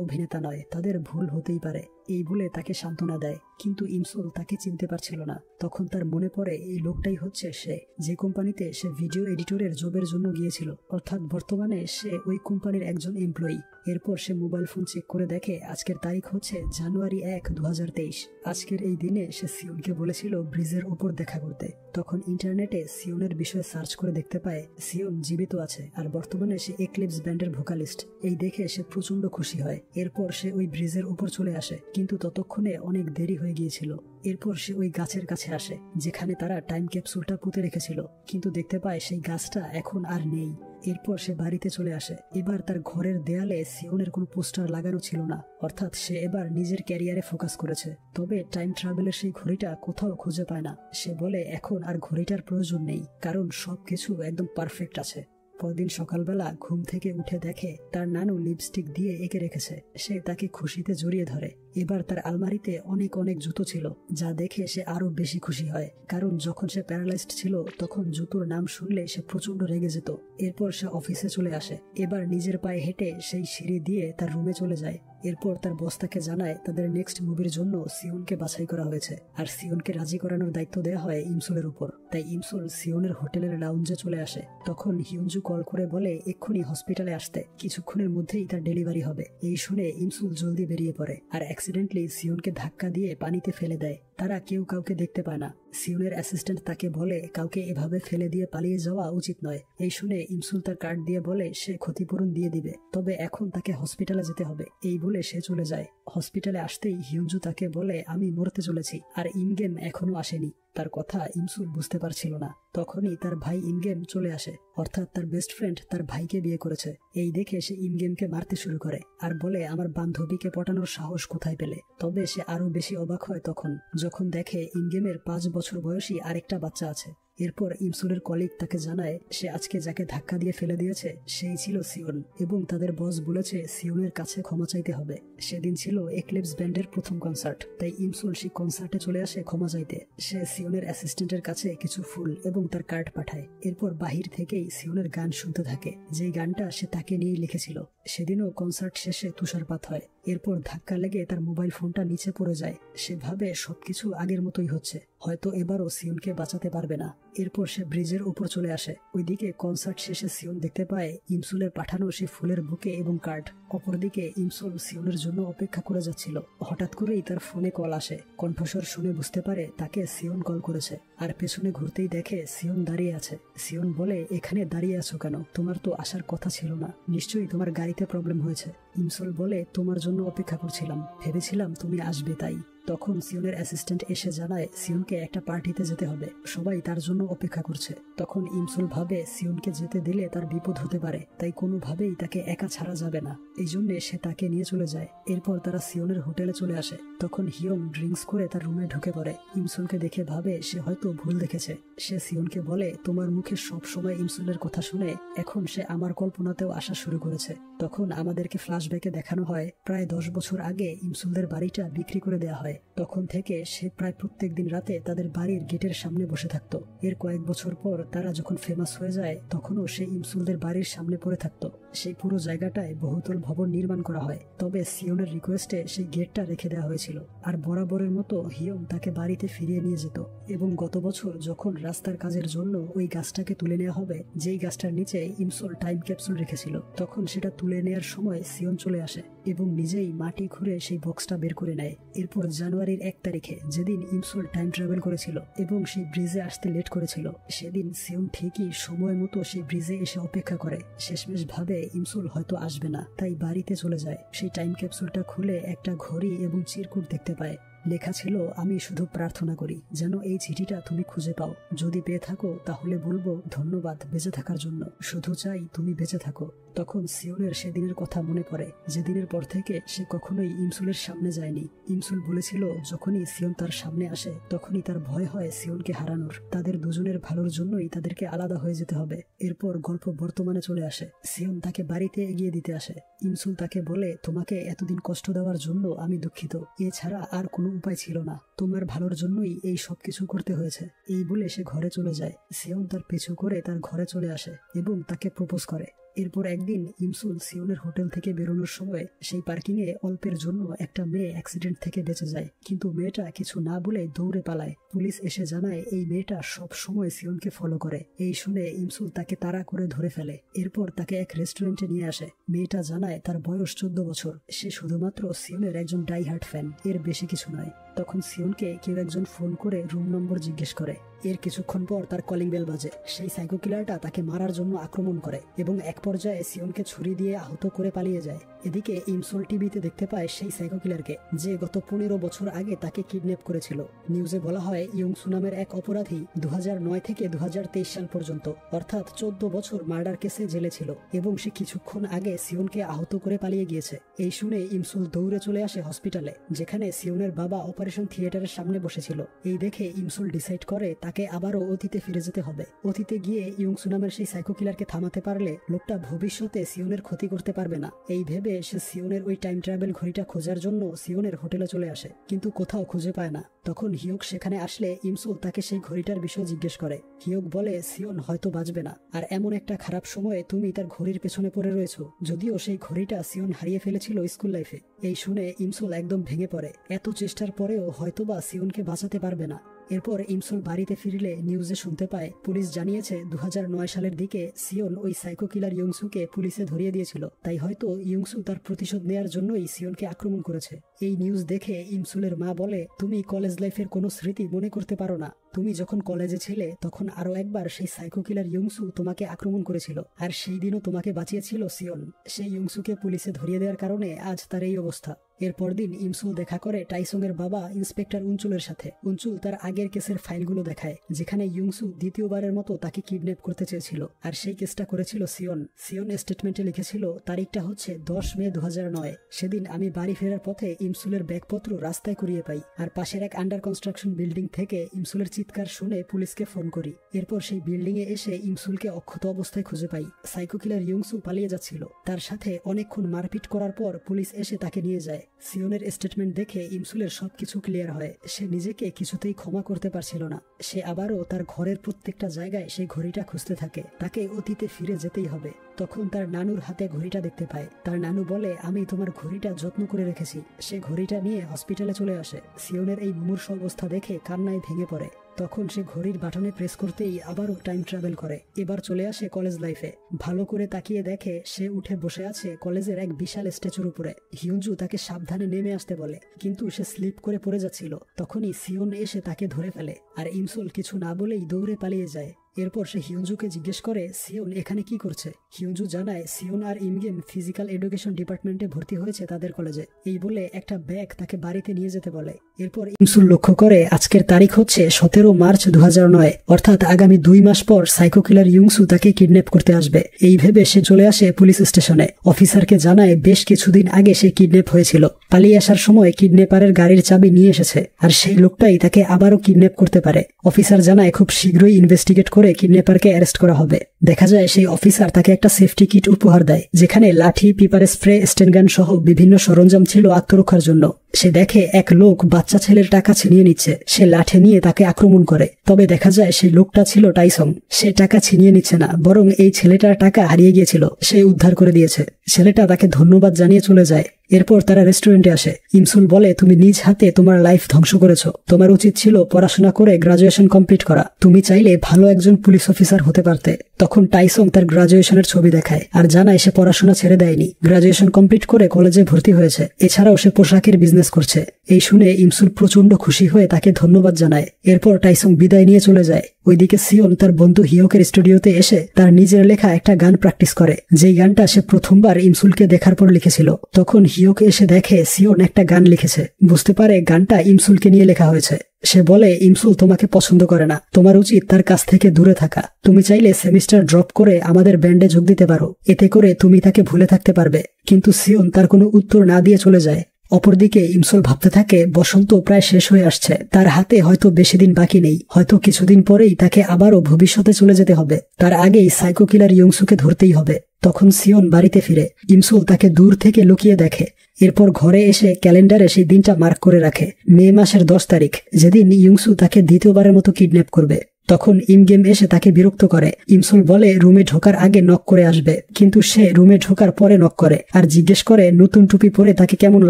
অভিনেতা নয়, তাদের ভুল হতেই পারে। এই বলে তাকে সান্ত্বনা দেয়, কিন্তু ইমসুল তাকে চিনতে পারছিল না। তখন তার মনে পড়ে এই লোকটাই হচ্ছে সে, যে কোম্পানিতে সে ভিডিও এডিটরের জবের জন্য গিয়েছিল, অর্থাৎ বর্তমানে সে ওই কোম্পানির একজন এমপ্লয়ি। এরপর সে মোবাইল ফোন চেক করে দেখে আজকের তারিখ হচ্ছে জানুয়ারি 1, 2023। আজকের এই দিনে সে সিওনকে বলেছিল ব্রিজের উপর দেখা করতে। তখন ইন্টারনেটে সিওনের বিষয়ে সার্চ করে দেখতে পায় সিওন জীবিত আছে, আর বর্তমানে সে এক্লিপস ব্যান্ডের ভোকালিস্ট। এই দেখে সে প্রচন্ড খুশি হয়। এরপর সে ওই ব্রিজের উপর চলে আসে, কিন্তু ততক্ষণে অনেক দেরি হয়ে গিয়েছিল। এরপর সে ওই গাছের কাছে আসে যেখানে তারা টাইম ক্যাপসুলটা পুঁতে রেখেছিল, কিন্তু দেখতে পায় সেই গাছটা এখন আর নেই। এরপর সে বাড়িতে চলে আসে। এবার তার ঘরের দেয়ালে সিওনের কোনো পোস্টার লাগানো ছিল না, অর্থাৎ সে এবার নিজের ক্যারিয়ারে ফোকাস করেছে। তবে টাইম ট্রাভেলের সেই ঘড়িটা কোথাও খুঁজে পায় না। সে বলে এখন আর ঘড়িটার প্রয়োজন নেই, কারণ সবকিছু একদম পারফেক্ট আছে। পরদিন সকালবেলা ঘুম থেকে উঠে দেখে তার নানু লিপস্টিক দিয়ে এঁকে রেখেছে। সে তাকে খুশিতে জড়িয়ে ধরে। এবার তার আলমারিতে অনেক অনেক জুতো ছিল, যা দেখে সে আরো বেশি খুশি হয়, কারণ যখন সে প্যারালাইজড ছিল তখন জুতোর নাম শুনলে সে প্রচন্ড রেগে যেত। এরপর সে অফিসে চলে আসে। এবার নিজের পায়ে হেঁটে সেই সিঁড়ি দিয়ে তার রুমে চলে যায়। এরপর তার বস তাকে জানায় তাদের নেক্সট মুভির জন্য সিওনকে বাছাই করা হয়েছে, আর সিওনকে রাজি করানোর দায়িত্ব দেওয়া হয় ইমসুলের উপর। তাই ইমসুল সিওনের হোটেলের লাউঞ্জে চলে আসে। তখন হিউনজু কল করে বলে এক্ষুনি হসপিটালে আসতে, কিছুক্ষণের মধ্যেই তার ডেলিভারি হবে। এই শুনে ইমসুল জলদি বেরিয়ে পড়ে, আর অ্যাক্সিডেন্টলি সিওনকে ধাক্কা দিয়ে পানিতে ফেলে দেয়। তারা কেউ কাউকে দেখতে পায় না। সিওনের অ্যাসিস্ট্যান্ট তাকে বলে কাউকে এভাবে ফেলে দিয়ে পালিয়ে যাওয়া উচিত নয়। এই শুনে ইমসুল তার কার্ড দিয়ে বলে সে ক্ষতিপূরণ দিয়ে দিবে, তবে এখন তাকে হসপিটালে যেতে হবে। এই বলে সে চলে যায়। হসপিটালে আসতেই হিউনজু তাকে বলে আমি মরতে চলেছি, আর ইনগেম এখনো আসেনি। তার কথা ইমসুল বুঝতে পারছিল না। তখনই তার ভাই ইনগেম চলে আসে, অর্থাৎ তার বেস্ট ফ্রেন্ড তার ভাইকে বিয়ে করেছে। এই দেখে সে ইনগেমকে মারতে শুরু করে, আর বলে আমার বান্ধবীকে পটানোর সাহস কোথায় পেলে। তবে সে আরো বেশি অবাক হয় তখন যখন দেখে ইনগেমের 5 বছর বয়সী আরেকটা বাচ্চা আছে। এরপর ইমসুলের কলিগ তাকে জানায় সে আজকে যাকে ধাক্কা দিয়ে ফেলে দিয়েছে সেই ছিল সিওন, এবং তাদের বস বলেছে সিওনের কাছে ক্ষমা চাইতে হবে। সেদিন ছিল এক্লিপস ব্যান্ডের প্রথম কনসার্ট, তাই ইমসুল সেই কনসার্টে চলে আসে ক্ষমা চাইতে। সে সিওনের অ্যাসিস্ট্যান্টের কাছে কিছু ফুল এবং তার কার্ড পাঠায়। এরপর বাহির থেকেই সিওনের গান শুনতে থাকে, যেই গানটা সে তাকে নিয়ে লিখেছিল। সেদিনও কনসার্ট শেষে তুষারপাত হয়। এরপর ধাক্কা লেগে তার মোবাইল ফোনটা নিচে পড়ে যায়। সে ভাবে সবকিছু আগের মতোই হচ্ছে, হয়তো এবারও সিওনকে বাঁচাতে পারবে না। এরপর সে ব্রিজের উপর চলে আসে। ওইদিকে কনসার্ট শেষে সিওন দেখতে পায় ইমসুলের পাঠানো সেই ফুলের বুকে এবং কার্ড। অপরদিকে ইমসুল সিওনের জন্য অপেক্ষা করে যাচ্ছিল। হঠাৎ করেই তার ফোনে কল আসে। কণ্ঠস্বর শুনে বুঝতে পারে তাকে সিওন কল করেছে, আর পেছনে ঘুরতেই দেখে সিওন দাঁড়িয়ে আছে। সিওন বলে, এখানে দাঁড়িয়ে আছো কেন? তোমার তো আসার কথা ছিল না, নিশ্চয়ই তোমার গাড়িতে প্রবলেম হয়েছে। ইমসুল বলে, তোমার জন্য অপেক্ষা করছিলাম, ভেবেছিলাম তুমি আসবে তাই। তখন সিওনের অ্যাসিস্ট্যান্ট এসে জানায় সিওনকে একটা পার্টিতে যেতে হবে, সবাই তার জন্য অপেক্ষা করছে। তখন ইমসুল ভাবে সিওনকে যেতে দিলে তার বিপদ হতে পারে, তাই কোনোভাবেই তাকে একা ছাড়া যাবে না। এই জন্য সে তাকে নিয়ে চলে যায়। এরপর তারা সিওনের হোটেলে চলে আসে। তখন হিয়ং ড্রিঙ্কস করে তার রুমে ঢুকে পড়ে। ইমসুলকে দেখে ভাবে সে হয়তো ভুল দেখেছে। সে সিওনকে বলে, তোমার মুখে সব সময় ইমসুলের কথা শুনে এখন সে আমার কল্পনাতেও আসা শুরু করেছে। তখন আমাদেরকে ফ্ল্যাশব্যাকে দেখানো হয় প্রায় 10 বছর আগে ইমসুলদের বাড়িটা বিক্রি করে দেওয়া হয়। তখন থেকে সে প্রায় প্রত্যেক দিন রাতে তাদের বাড়ির গেটের সামনে বসে থাকতো। এর কয়েক বছর পর তারা যখন ফেমাস হয়ে যায় তখনও সে ইমসুলদের বাড়ির সামনে পড়ে থাকতো। সেই পুরো জায়গাটায় বহুতল ভবন নির্মাণ করা হয়, তবে সিওনের রিকোয়েস্টে সেই গেটটা রেখে দেওয়া হয়েছিল। আর বরাবরের মতো হিয়ং তাকে বাড়িতে ফিরিয়ে নিয়ে যেত। এবং গত বছর যখন রাস্তার কাজের জন্য ওই গাছটাকে তুলে নেওয়া হবে, যেই গাছটার নিচে ইমসুল টাইম ক্যাপসুল রেখেছিল, তখন সেটা তুলে নেওয়ার সময় সিওন চলে আসে এবং নিজেই মাটি খুঁড়ে সেই বক্সটা বের করে নেয়। এরপর জানুয়ারির 1 তারিখে, যেদিন ইমসুল টাইম ট্রাভেল করেছিল এবং সেই ব্রিজে আসতে লেট করেছিল, সেদিন সিওন ঠিকই সময় মতো সেই ব্রিজে এসে অপেক্ষা করে। শেষমেশ ভাবে ইমসুল হয়তো আসবে না, তাই বাড়িতে চলে যায়। সেই টাইম ক্যাপসুলটা খুলে একটা ঘড়ি এবং চিরকুট দেখতে পায়। লেখা ছিল, আমি শুধু প্রার্থনা করি যেন এই চিঠিটা তুমি খুঁজে পাও। যদি পেয়ে থাকো তাহলে বলবো ধন্যবাদ বেঁচে থাকার জন্য, শুধু চাই তুমি বেঁচে থাকো। তখন সিওনের সেদিনের কথা মনে পড়ে, যেদিনের পর থেকে সে কখনোই ইমসুলের সামনে যায়নি। ইমসুল বলেছিল যখনই সিওন তার সামনে আসে তখনই তার ভয় হয় সিওনকে হারানোর। তাদের দুজনের ভালোর জন্যই তাদেরকে আলাদা হয়ে যেতে হবে। এরপর গল্প বর্তমানে চলে আসে। সিওন তাকে বাড়িতে এগিয়ে দিতে আসে। ইমসুল তাকে বলে, তোমাকে এতদিন কষ্ট দেওয়ার জন্য আমি দুঃখিত, এছাড়া আর কোনো উপায় ছিল না, তোমার ভালোর জন্যই এই সবকিছু করতে হয়েছে। এই বলে সে ঘরে চলে যায়। সিওন তার পিছু করে তার ঘরে চলে আসে এবং তাকে প্রপোজ করে। এরপর একদিন ইমসুল সিওনের হোটেল থেকে বেরোনোর সময় সেই পার্কিং এ অল্পের জন্য একটা মেয়ে অ্যাক্সিডেন্ট থেকে বেঁচে যায়, কিন্তু মেয়েটা কিছু না বলে দৌড়ে পালায়। পুলিশ এসে জানায় এই মেয়েটা সব সময় সিওনকে ফলো করে। এই শুনে ইমসুল তাকে তাড়া করে ধরে ফেলে। এরপর তাকে এক রেস্টুরেন্টে নিয়ে আসে। মেয়েটা জানায় তার বয়স 14 বছর, সে শুধুমাত্র সিওনের একজন ডাইহার্ট ফ্যান, এর বেশি কিছু নয়। তখন সিওনকে কেউ একজন ফোন করে রুম নম্বর জিজ্ঞেস করে। এর কিছুক্ষণ পর তার কলিং বেল বাজে। সেই সাইকো কিলারটা তাকে মারার জন্য আক্রমণ করে এবং এক পর্যায়ে সিওনকে ছুরি দিয়ে আহত করে পালিয়ে যায়। এদিকে ইমসুল টিভিতে দেখতে পায় সেই সাইকো কিলারকে, যে গত 15 বছর আগে তাকে কিডন্যাপ করেছিল। নিউজে বলা হয় ইয়ংসু নামের এক অপরাধী 2009 থেকে 2023 সাল পর্যন্ত, অর্থাৎ 14 বছর মার্ডার কেসে জেলে ছিল এবং সে কিছুক্ষণ আগে সিওনকে আহত করে পালিয়ে গিয়েছে। এই শুনে ইমসুল দৌড়ে চলে আসে হসপিটালে, যেখানে সিওনের বাবা অপারেশন থিয়েটারের সামনে বসেছিল। এই দেখে ইমসুল ডিসাইড করে তাকে আবারও অতীতে ফিরে যেতে হবে। অতীতে গিয়ে ইয়ংসু নামের সেই সাইকো কিলারকে থামাতে পারলে লোকটা ভবিষ্যতে সিওনের ক্ষতি করতে পারবে না। এই ভেবে সে সিওনের ওই টাইম ট্রাভেল ঘড়িটা খোঁজার জন্য সিওনের হোটেলে চলে আসে, কিন্তু কোথাও খুঁজে পায় না। তখন হিয়ক সেখানে আসলে ইমসুল তাকে সেই ঘড়িটার বিষয়ে জিজ্ঞেস করে। হিয়ক বলে সিওন হয়তো বাঁচবে না, আর এমন একটা খারাপ সময়ে তুমি তার ঘড়ির পেছনে পড়ে রয়েছো, যদিও সেই ঘড়িটা সিওন হারিয়ে ফেলেছিল স্কুল লাইফে। এই শুনে ইমসুল একদম ভেঙে পড়ে। এত চেষ্টার পরেও হয়তোবা সিওনকে বাঁচাতে পারবে না। এরপর ইমসুল বাড়িতে ফিরলে নিউজে শুনতে পায় পুলিশ জানিয়েছে 2009 সালের দিকে সিওন ওই সাইকো কিলার ইয়ংসুকে পুলিশে ধরিয়ে দিয়েছিল। তাই হয়তো ইয়ংসু তার প্রতিশোধ নেয়ার জন্যই সিওনকে আক্রমণ করেছে। এই নিউজ দেখে ইমসুলের মা বলে, তুমি কলেজ লাইফের কোনো স্মৃতি মনে করতে পারো না? তুমি যখন কলেজে ছিলে তখন আরো একবার সেই সাইকো কিলার ইয়ংসু তোমাকে আক্রমণ করেছিল, আর সেই দিনও তোমাকে বাঁচিয়েছিল সিওন। সেই ইয়ংসুকে পুলিশে ধরিয়ে দেওয়ার কারণে আজ তার এই অবস্থা। এরপর দিন ইমসুল দেখা করে টাইসং এর বাবা ইন্সপেক্টর উনচুলের সাথে। উনচুল তার আগের কেসের ফাইলগুলো দেখায়, যেখানে ইয়ংসু দ্বিতীয়বারের মতো তাকে কিডন্যাপ করতে চেয়েছিল, আর সেই কেসটা করেছিল সিওন। সিওন স্টেটমেন্টে লিখেছিল, তারিখটা হচ্ছে 10 মে 2009। সেদিন আমি বাড়ি ফেরার পথে ইমসুলের ব্যাগপত্র রাস্তায় কুড়িয়ে পাই, আর পাশের এক আন্ডার কনস্ট্রাকশন বিল্ডিং থেকে ইমসুলের চিৎকার শুনে পুলিশকে ফোন করি। এরপর সেই বিল্ডিং এ এসে ইমসুলকে অক্ষত অবস্থায় খুঁজে পাই। সাইকো কিলার ইয়ংসু পালিয়ে যাচ্ছিল। তার সাথে অনেকক্ষণ মারপিট করার পর পুলিশ এসে তাকে নিয়ে যায়। সিওনের স্টেটমেন্ট দেখে ইমসুলের সবকিছু ক্লিয়ার হয়। সে নিজেকে কিছুতেই ক্ষমা করতে পারছিল না। সে আবারও তার ঘরের প্রত্যেকটা জায়গায় সেই ঘড়িটা খুঁজতে থাকে। তাকে অতীতে ফিরে যেতেই হবে। তখন তার নানুর হাতে ঘড়িটা দেখতে পায়। তার নানু বলে, আমি তোমার ঘড়িটা যত্ন করে রেখেছি। সে ঘড়িটা নিয়ে হসপিটালে চলে আসে। সিওনের এই মুমূর্ষ অবস্থা দেখে কান্নায় ভেঙে পড়ে। তখন সে ঘড়ির বাটনে প্রেস করতেই আবারও টাইম ট্রাভেল করে। এবার চলে আসে কলেজ লাইফে। ভালো করে তাকিয়ে দেখে সে উঠে বসে আছে কলেজের এক বিশাল স্ট্যাচুর উপরে। হিউনজু তাকে সাবধানে নেমে আসতে বলে, কিন্তু সে স্লিপ করে পড়ে যাচ্ছিল। তখনই সিওন এসে তাকে ধরে ফেলে, আর ইমসুল কিছু না বলেই দৌড়ে পালিয়ে যায়। এরপর সে হিউনজুকে জিজ্ঞেস করে সিওন এখানে কি করছে। হিউনজু জানায় সিওন আর ইমগেম ফিজিক্যাল এডুকেশন ডিপার্টমেন্টে ভর্তি হয়েছে তাদের কলেজে। এই বলে একটা ব্যাগ তাকে বাড়িতে নিয়ে যেতে বলে। এরপর ইমসুল লক্ষ্য করে আজকের তারিখ হচ্ছে 17 মার্চ 2009, অর্থাৎ আগামী 2 মাস পর সাইকো কিলার ইয়ংসু তাকে কিডন্যাপ করতে আসবে। এই ভেবে সে চলে আসে পুলিশ স্টেশনে। অফিসারকে জানায় বেশ কিছুদিন আগে সে কিডন্যাপ হয়েছিল। পালিয়ে আসার সময় কিডন্যাপারের গাড়ির চাবি নিয়ে এসেছে, আর সেই লোকটাই তাকে আবারও কিডন্যাপ করতে পারে। অফিসার জানায় খুব শীঘ্রই ইনভেস্টিগেট করে কিডন্যাপারকে অ্যারেস্ট করা হবে। দেখা যায় সেই অফিসার তাকে একটা সেফটি কিট উপহার দেয়, যেখানে লাঠি, পিপার স্প্রে, স্টেনগান সহ বিভিন্ন সরঞ্জাম ছিল আত্মরক্ষার জন্য। সে দেখে এক লোক বাচ্চা ছেলের টাকা ছিনিয়ে নিচ্ছে। সে লাঠি নিয়ে তাকে আক্রমণ করে। তবে দেখা যায় সেই লোকটা ছিল টাইসং। সে টাকা ছিনিয়ে নিচ্ছে না, বরং এই ছেলেটার টাকা হারিয়ে গিয়েছিল, সে উদ্ধার করে দিয়েছে। ছেলেটা তাকে ধন্যবাদ জানিয়ে চলে যায়। এরপর তারা রেস্টুরেন্টে আসে। ইমসুল বলে, তুমি নিজ হাতে তোমার লাইফ ধ্বংস করেছ। তোমার উচিত ছিল পড়াশোনা করে গ্রাজুয়েশন কমপ্লিট করা। তুমি চাইলে ভালো একজন পুলিশ অফিসার হতে পারতে। তখন টাইসং তার গ্রাজুয়েশনের ছবি দেখায় আর জানায় সে পড়াশোনা ছেড়ে দেয়নি, গ্রাজুয়েশন কমপ্লিট করে কলেজে ভর্তি হয়েছে। এছাড়াও সে পোশাকের বিজনেস করছে। এই শুনে ইমসুল প্রচন্ড খুশি হয়ে তাকে ধন্যবাদ জানায়। এরপর টাইসং বিদায় নিয়ে চলে যায়। ওইদিকে সিওন তার বন্ধু হিয়োকের স্টুডিওতে এসে তার নিজের লেখা একটা গান প্র্যাকটিস করে, যেই গানটা সে প্রথমবার ইমসুলকে দেখার পর লিখেছিল। তখন হিয়োক এসে দেখে সিওন একটা গান লিখেছে। বুঝতে পারে গানটা ইমসুলকে নিয়ে লেখা হয়েছে। সে বলে, ইমসুল তোমাকে পছন্দ করে না, তোমার উচিত তার কাছ থেকে দূরে থাকা। তুমি চাইলে সেমিস্টার ড্রপ করে আমাদের ব্যান্ডে যোগ দিতে পারো, এতে করে তুমি তাকে ভুলে থাকতে পারবে। কিন্তু সিওন তার কোনো উত্তর না দিয়ে চলে যায়। অপরদিকে ইমসুল ভাবতে থাকে বসন্ত প্রায় শেষ হয়ে আসছে। তার হাতে হয়তো বেশি দিন বাকি নেই, হয়তো কিছুদিন পরেই তাকে আবারও ভবিষ্যতে চলে যেতে হবে। তার আগেই সাইকো কিলার ইয়ংসুকে ধরতেই হবে। তখন সিওন বাড়িতে ফিরে। ইমসুল তাকে দূর থেকে লুকিয়ে দেখে। এরপর ঘরে এসে ক্যালেন্ডারে সেই দিনটা মার্ক করে রাখে, মে মাসের 10 তারিখ, যেদিন ইয়ংসু তাকে দ্বিতীয়বারের মতো কিডন্যাপ করবে। তখন ইমগেম এসে তাকে বিরক্ত করে। ইমসুল বলে রুমে ঢোকার আগে নক করে আসবে, কিন্তু সে রুমে ঢোকার পরে নক করে আর জিজ্ঞেস করে নতুন টুপি পরে তাকে কেমন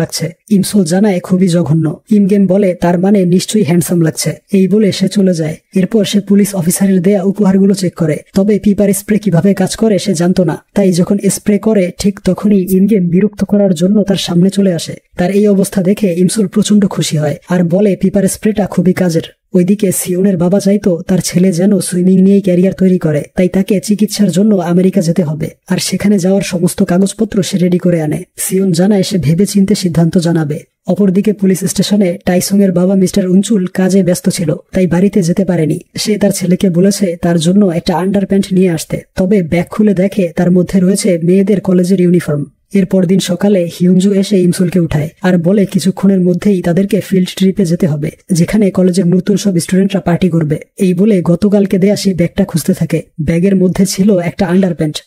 লাগছে। ইমসুল জানায় খুবই জঘন্য। ইমগেম বলে তার মানে নিশ্চয়ই হ্যান্ডসাম লাগছে। এই বলে সে চলে যায়। এরপর সে পুলিশ অফিসারের দেয়া উপহারগুলো চেক করে। তবে পিপার স্প্রে কিভাবে কাজ করে সে জানতো না। তাই যখন স্প্রে করে ঠিক তখনই ইমগেম বিরক্ত করার জন্য তার সামনে চলে আসে। তার এই অবস্থা দেখে ইমসুল প্রচন্ড খুশি হয় আর বলে পিপার স্প্রেটা খুবই কাজের। ওইদিকে সিওনের বাবা চাইতো তার ছেলে যেন সুইমিং নিয়ে ক্যারিয়ার তৈরি করে, তাই তাকে চিকিৎসার জন্য আমেরিকা যেতে হবে। আর সেখানে যাওয়ার সমস্ত কাগজপত্র সে রেডি করে আনে। সিওন জানায় সে ভেবেচিন্তে সিদ্ধান্ত জানাবে। অপরদিকে পুলিশ স্টেশনে টাইসং এর বাবা মিস্টার উনচুল কাজে ব্যস্ত ছিল, তাই বাড়িতে যেতে পারেনি। সে তার ছেলেকে বলেছে তার জন্য একটা আন্ডার প্যান্ট নিয়ে আসতে। তবে ব্যাগ খুলে দেখে তার মধ্যে রয়েছে মেয়েদের কলেজের ইউনিফর্ম। এরপর দিন সকালে হিউনজু এসে ইমসুলকে উঠায় আর বলে কিছুক্ষণের মধ্যেই তাদেরকে ফিল্ড ট্রিপে যেতে হবে, যেখানে কলেজের নতুন সব স্টুডেন্টরা পার্টি করবে। এই বলে গতকালকে দেয়া সেই ব্যাগটা খুঁজতে থাকে। ব্যাগের মধ্যে ছিল একটা আন্ডার প্যান্ট।